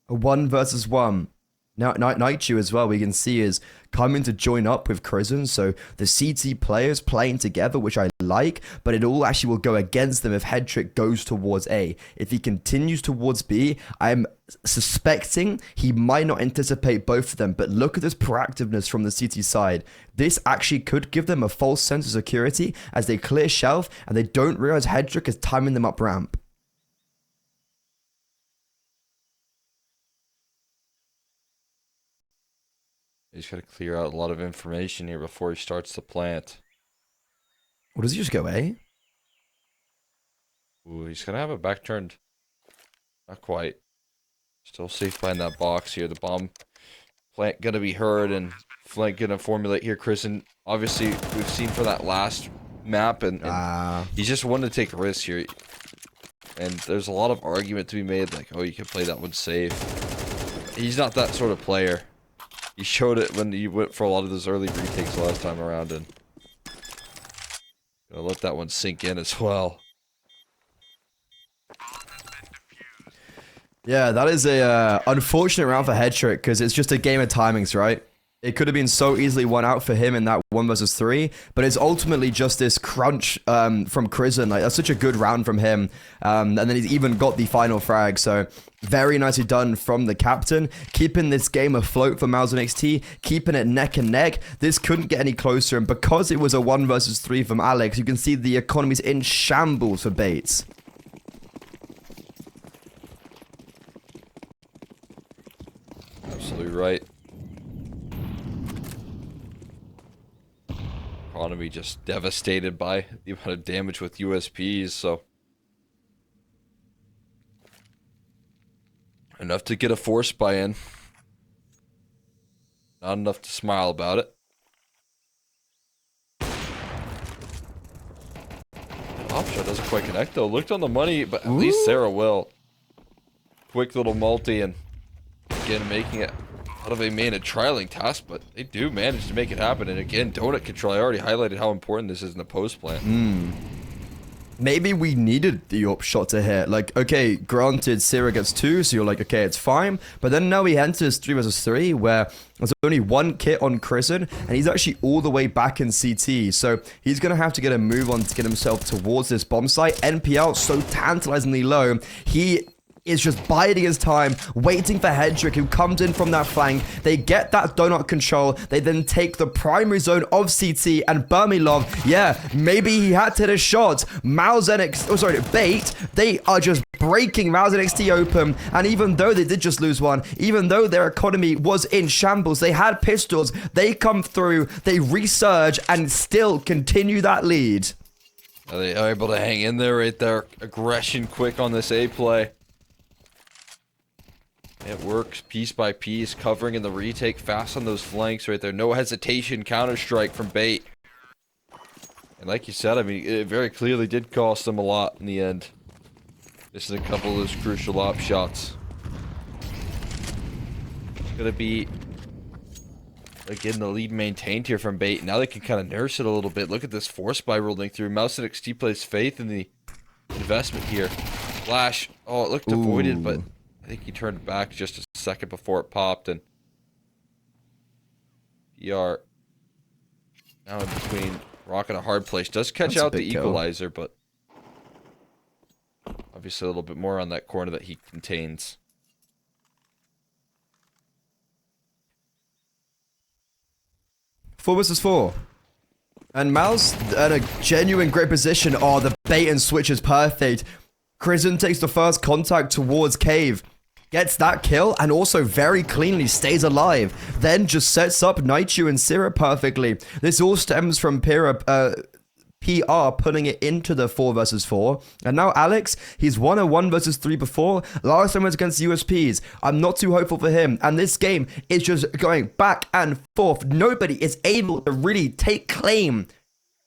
a 1 versus 1. Now, Nightchew as well, we can see is coming to join up with Crizzen, so the CT players playing together, which I like, but it all actually will go against them if Headtrick goes towards A. If he continues towards B, I'm suspecting he might not anticipate both of them, but look at this proactiveness from the CT side. This actually could give them a false sense of security as they clear Shelf, and they don't realize Headtrick is timing them up ramp.
He's got to clear out a lot of information here before he starts the plant.
What does he just go A?
Ooh, he's going to have it back turned. Not quite. Still safe behind that box here. The bomb plant going to be heard, and flank going to formulate here. Christian, obviously, we've seen for that last map, and he just wanted to take a risk here. And there's a lot of argument to be made, like, oh, you can play that one safe. He's not that sort of player. He showed it when he went for a lot of those early retakes last time around, and gonna let that one sink in as well.
Yeah, that is a unfortunate round for Headtrick, because it's just a game of timings, right? It could have been so easily won out for him in that 1 versus 3, but it's ultimately just this crunch from Crizzen. Like, that's such a good round from him. And then he's even got the final frag, so very nicely done from the captain. Keeping this game afloat for mouz NXT, keeping it neck and neck. This couldn't get any closer, and because it was a 1 versus 3 from Alex, you can see the economy's in shambles for Bates.
Absolutely right. Economy just devastated by the amount of damage with USPs, so enough to get a force buy-in. Not enough to smile about it. Opshot doesn't quite connect though. Looked on the money, but at least Sarah will. Quick little multi, and again making it out of a main and trialing task, but they do manage to make it happen. And again, donut control. I already highlighted how important this is in the post plant.
Maybe we needed the up shot to hit. Like, okay, granted, Sarah gets 2, so you're like, okay, it's fine. But then now he enters 3 versus 3, where there's only 1 kit on Crizzen, and he's actually all the way back in CT. So he's going to have to get a move on to get himself towards this bomb site. NPL so tantalizingly low. He is just biding his time, waiting for Headtrick, who comes in from that flank. They get that donut control. They then take the primary zone of CT, and Burmilov, yeah, maybe he had to hit a shot. mouz NXT, oh sorry, Bait, they are just breaking mouz NXT open, and even though they did just lose one, even though their economy was in shambles, they had pistols, they come through, they resurge, and still continue that lead.
They are able to hang in there right there. Aggression quick on this A play. It works piece by piece, covering in the retake, fast on those flanks right there. No hesitation, counter-strike from Bait. And like you said, I mean, it very clearly did cost them a lot in the end. Missing a couple of those crucial op shots. It's gonna be, again, the lead maintained here from Bait. Now they can kind of nurse it a little bit. Look at this force by rolling through. mouz NXT plays faith in the investment here. Flash. Oh, it looked avoided, but I think he turned back just a second before it popped, and PR now in between rock and a hard place. Does catch out the equalizer, but obviously a little bit more on that corner that he contains.
Four versus 4. And mouz at a genuine great position. Oh, the bait and switch is perfect. Crizzen takes the first contact towards Cave. Gets that kill, and also very cleanly stays alive. Then just sets up Naichu and Syrah perfectly. This all stems from PR putting it into the 4 versus 4. And now Alex, he's won a 1 versus 3 before. Last time was against USPs. I'm not too hopeful for him. And this game is just going back and forth. Nobody is able to really take claim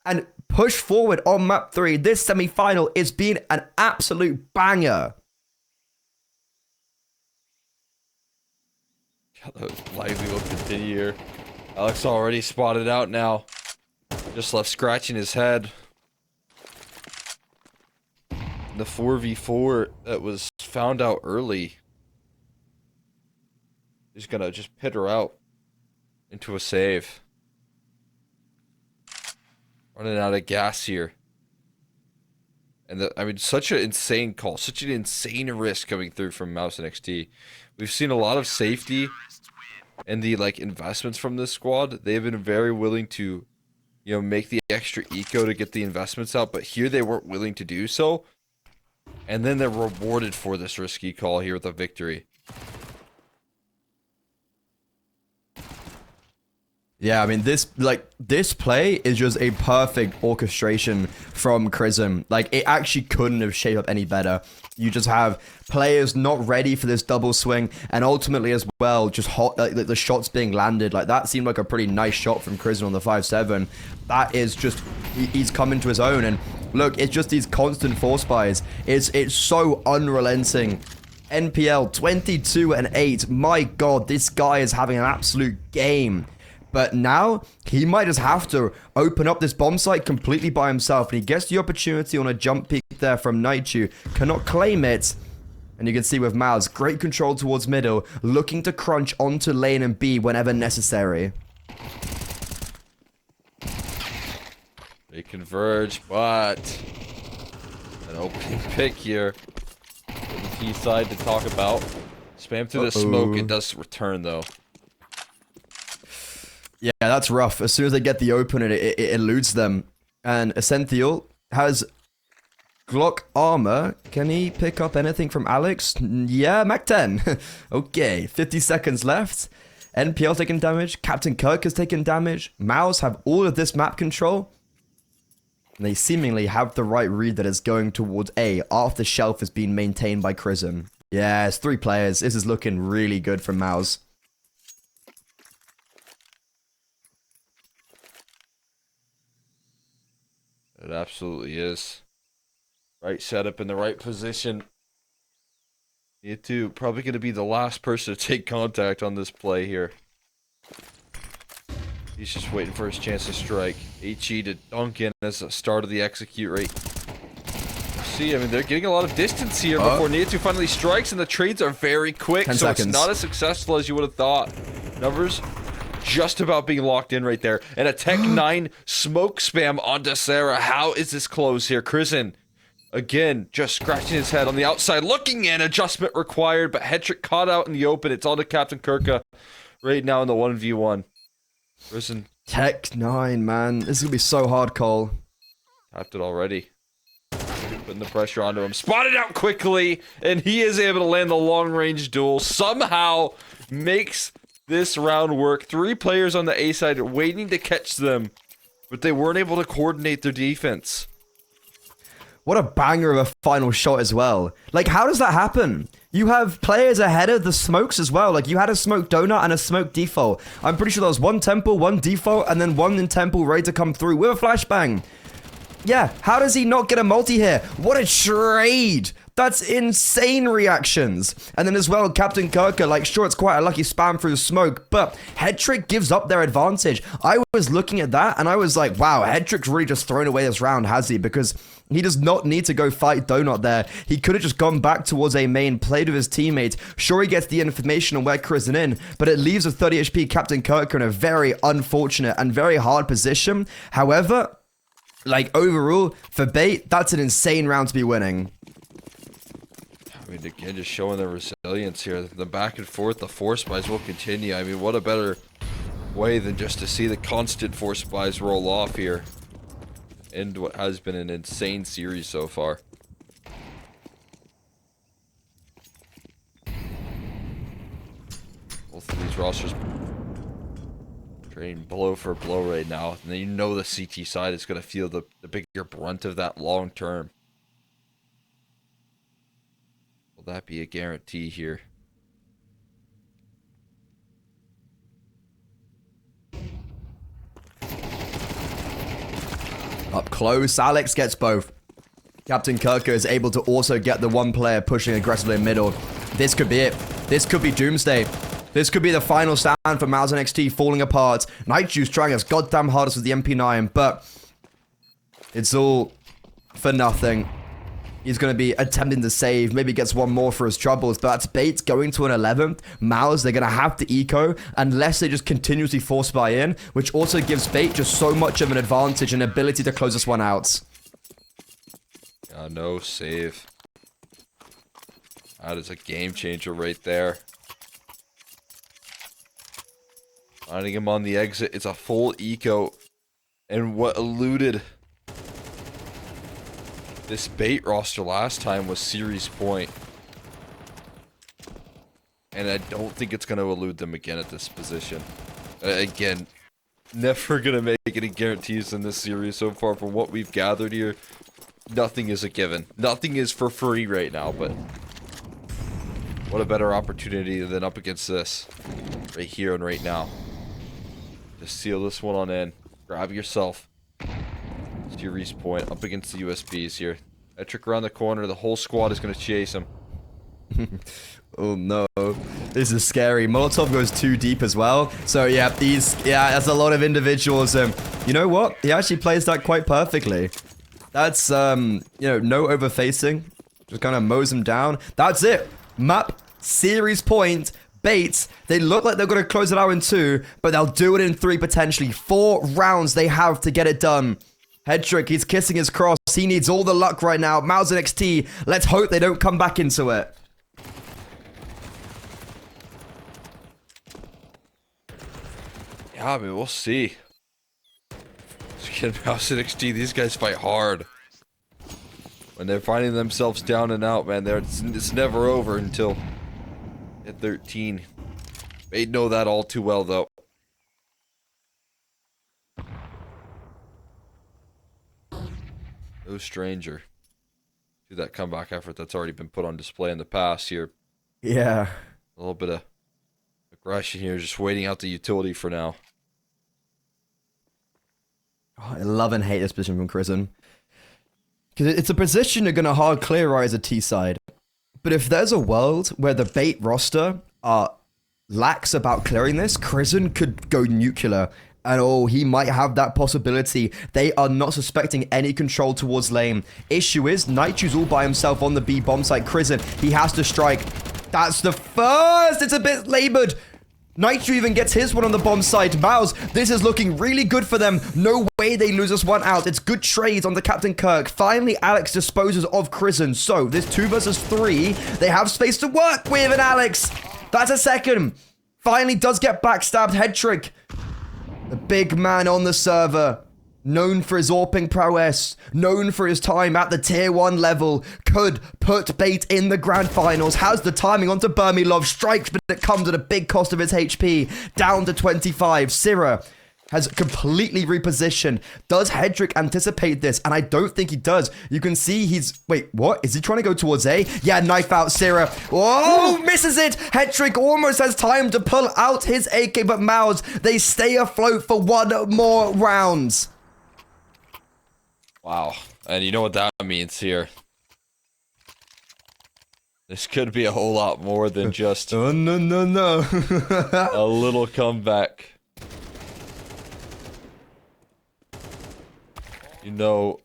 and push forward on map 3. This semi-final is being an absolute banger.
The lively will continue here. Alex already spotted out now. Just left scratching his head. The 4v4 that was found out early. He's gonna just pit her out into a save. Running out of gas here. And I mean, such an insane call, such an insane risk coming through from mouz NXT. We've seen a lot of safety and the investments from this squad. They've been very willing to, make the extra eco to get the investments out, but here they weren't willing to do so. And then they're rewarded for this risky call here with a victory.
Yeah, I mean, this play is just a perfect orchestration from Chrism. Like, it actually couldn't have shaped up any better. You just have players not ready for this double swing, and ultimately as well, just hot, like, the shots being landed. Like, that seemed like a pretty nice shot from Chrism on the 5-7. That is just, he's come into his own, and look, it's just these constant force buys. It's so unrelenting. NPL 22-8. My God, this guy is having an absolute game. But now, he might just have to open up this bomb site completely by himself. And he gets the opportunity on a jump peek there from Naichu. Cannot claim it. And you can see with mouz, great control towards middle. Looking to crunch onto lane and B whenever necessary.
They converge, but an opening pick here for the T side to talk about. Spam through the smoke. It does return, though.
Yeah, that's rough. As soon as they get the open, it eludes them. And Essential has Glock armor. Can he pick up anything from Alex? Yeah, Mac 10. Okay, 50 seconds left. NPL taking damage. Captain Kirk has taken damage. mouz have all of this map control. And they seemingly have the right read that is going towards A after Shelf has been maintained by Chrism. Yeah, it's 3 players. This is looking really good for mouz.
It absolutely is. Right setup in the right position. You too. Probably going to be the last person to take contact on this play here. He's just waiting for his chance to strike. HE to dunk in as the start of the execute rate. See, I mean, they're getting a lot of distance here before Nietu finally strikes, and the trades are very quick,
10
so
seconds.
It's not as successful as you would have thought. Numbers just about being locked in right there. And a Tech 9 smoke spam onto Sarah. How is this close here? Chrism, again, just scratching his head on the outside, looking in. Adjustment required, but Hetrick caught out in the open. It's on to Captain Kirka right now in the 1v1. Chrism
Tech 9, man. This is going to be so hard, Cole.
tapped it already. Putting the pressure onto him. Spotted out quickly, and he is able to land the long-range duel. Somehow makes this round work. 3 players on the A side waiting to catch them, but they weren't able to coordinate their defense.
What a banger of a final shot as well. Like, how does that happen? You have players ahead of the smokes as well. Like, you had a smoke donut and a smoke default. I'm pretty sure there was 1 temple, 1 default, and then 1 in temple ready to come through with a flashbang. Yeah, how does he not get a multi here? What a trade! That's insane reactions. And then as well, Captain Kirka, like, sure, it's quite a lucky spam through smoke, but Hetrick gives up their advantage. I was looking at that, and I was like, wow, Hetrick's really just thrown away this round, has he? Because he does not need to go fight Donut there. He could have just gone back towards A main, played with his teammates. Sure, he gets the information on where Chris is in, but it leaves a 30 HP Captain Kirka in a very unfortunate and very hard position. However, like, overall, for Bait, that's an insane round to be winning.
I mean, again, just showing their resilience here. The back and forth, the force buys will continue. I mean, what a better way than just to see the constant force buys roll off here. And what has been an insane series so far. Both of these rosters trading blow for blow right now. And then you know the CT side is going to feel the bigger brunt of that long term. Will that be a guarantee here?
Up close, Alex gets both. Captain Kirka is able to also get the 1 player pushing aggressively in middle. This could be it. This could be Doomsday. This could be the final stand for mouz NXT falling apart. Nightjuice trying his goddamn hardest with the MP9, but it's all for nothing. He's going to be attempting to save. Maybe gets 1 more for his troubles, but that's Bait going to an 11th. mouz, they're going to have to eco unless they just continuously force buy in, which also gives Bait just so much of an advantage and ability to close this one out.
No save. That is a game changer right there. Finding him on the exit. It's a full eco. And what eluded this Bait roster last time was series point. And I don't think it's going to elude them again at this position. Again, never gonna make any guarantees in this series so far. From what we've gathered here, nothing is a given. Nothing is for free right now, but what a better opportunity than up against this. Right here and right now. Just seal this one on in. Grab yourself. Series point up against the USBs here. Etric around the corner. The whole squad is going to chase him.
Oh no, this is scary. Molotov goes too deep as well. So yeah, that's a lot of individuals. You know what? He actually plays that quite perfectly. That's you know, no overfacing. Just kind of mows him down. That's it. Map, series point, Bates. They look like they're going to close it out in 2, but they'll do it in 3, potentially 4 rounds they have to get it done. Headtrick, he's kissing his cross. He needs all the luck right now. mouz NXT, let's hope they don't come back into it.
Yeah, I mean, we'll see. Again, mouz NXT, these guys fight hard. When they're finding themselves down and out, man, it's never over until at 13. They know that all too well, though. No stranger to that comeback effort that's already been put on display in the past here.
Yeah.
A little bit of aggression here, just waiting out the utility for now.
Oh, I love and hate this position from Crizzen. Because it's a position you're going to hard clear as a T side. But if there's a world where the Bait roster are lax about clearing this, Crizzen could go nuclear. And oh, he might have that possibility. They are not suspecting any control towards lane. Issue is, Nitru's all by himself on the B bomb site. Crizzen, he has to strike. That's the first. It's a bit labored. Nitru even gets his one on the bomb site. mouz, this is looking really good for them. No way they lose us one out. It's good trades on the Captain Kirk. Finally, Alex disposes of Crizzen. So, this 2 versus 3. They have space to work with, and Alex, that's a second. Finally does get backstabbed. Headtrick, the big man on the server. Known for his AWPing prowess, known for his time at the tier 1 level, could put Bait in the grand finals, has the timing onto Burmilov, strikes, but it comes at a big cost of his HP, down to 25. Syrah has completely repositioned. Does Headtrick anticipate this? And I don't think he does. You can see he's... Wait, what? Is he trying to go towards A? Yeah, knife out Syrah. Oh, misses it! Headtrick almost has time to pull out his AK, but mouz, they stay afloat for 1 more round.
Wow. And you know what that means here. This could be a whole lot more than just
oh, no.
a little comeback. You know,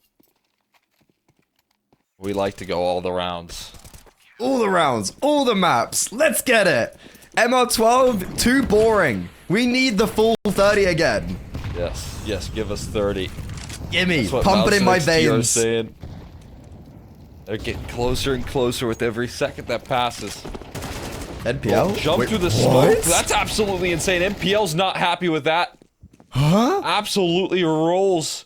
we like to go all the rounds.
All the rounds, all the maps. Let's get it. MR12, too boring. We need the full 30 again.
Yes, give us 30.
Gimme, pump it in my veins.
Saying. They're getting closer and closer with every second that passes.
NPL?
Jump through the smoke. That's absolutely insane. NPL's not happy with that.
Huh?
Absolutely rolls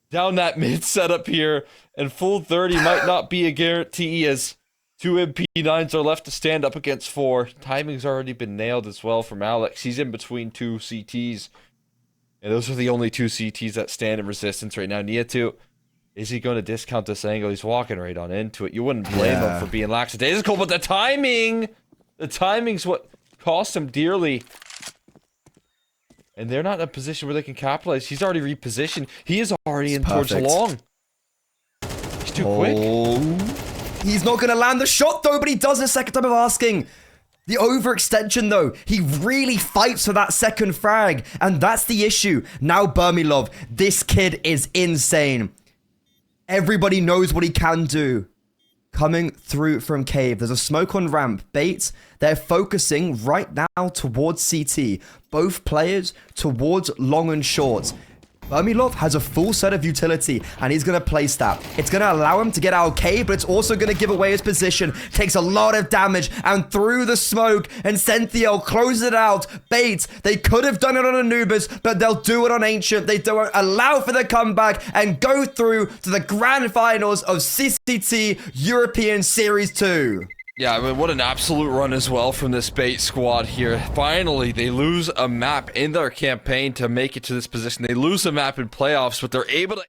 down that mid setup here. And full 30 might not be a guarantee as 2 MP9s are left to stand up against 4. Timing's already been nailed as well from Alex. He's in between 2 CTs. And those are the only 2 CTs that stand in resistance right now. Niatu, is he going to discount this angle? He's walking right on into it. You wouldn't blame him for being lackadaisical, but the timing's what cost him dearly. And they're not in a position where they can capitalize. He's already repositioned. He is already in towards the long. He's too quick.
He's not going to land the shot, though, but he does a second time of asking. The overextension, though, he really fights for that second frag, and that's the issue. Now Burmilov, this kid is insane. Everybody knows what he can do. Coming through from cave, there's a smoke on ramp. Bates, they're focusing right now towards CT. Both players towards long and short. Burmilov has a full set of utility, and he's going to place that. It's going to allow him to get out of cave, but it's also going to give away his position. Takes a lot of damage, and through the smoke, and Senthiel closes it out. Bates, they could have done it on Anubis, but they'll do it on Ancient. They don't allow for the comeback and go through to the grand finals of CCT European Series 2.
Yeah, I mean, what an absolute run as well from this Bait squad here. Finally, they lose a map in their campaign to make it to this position. They lose a map in playoffs, but they're able to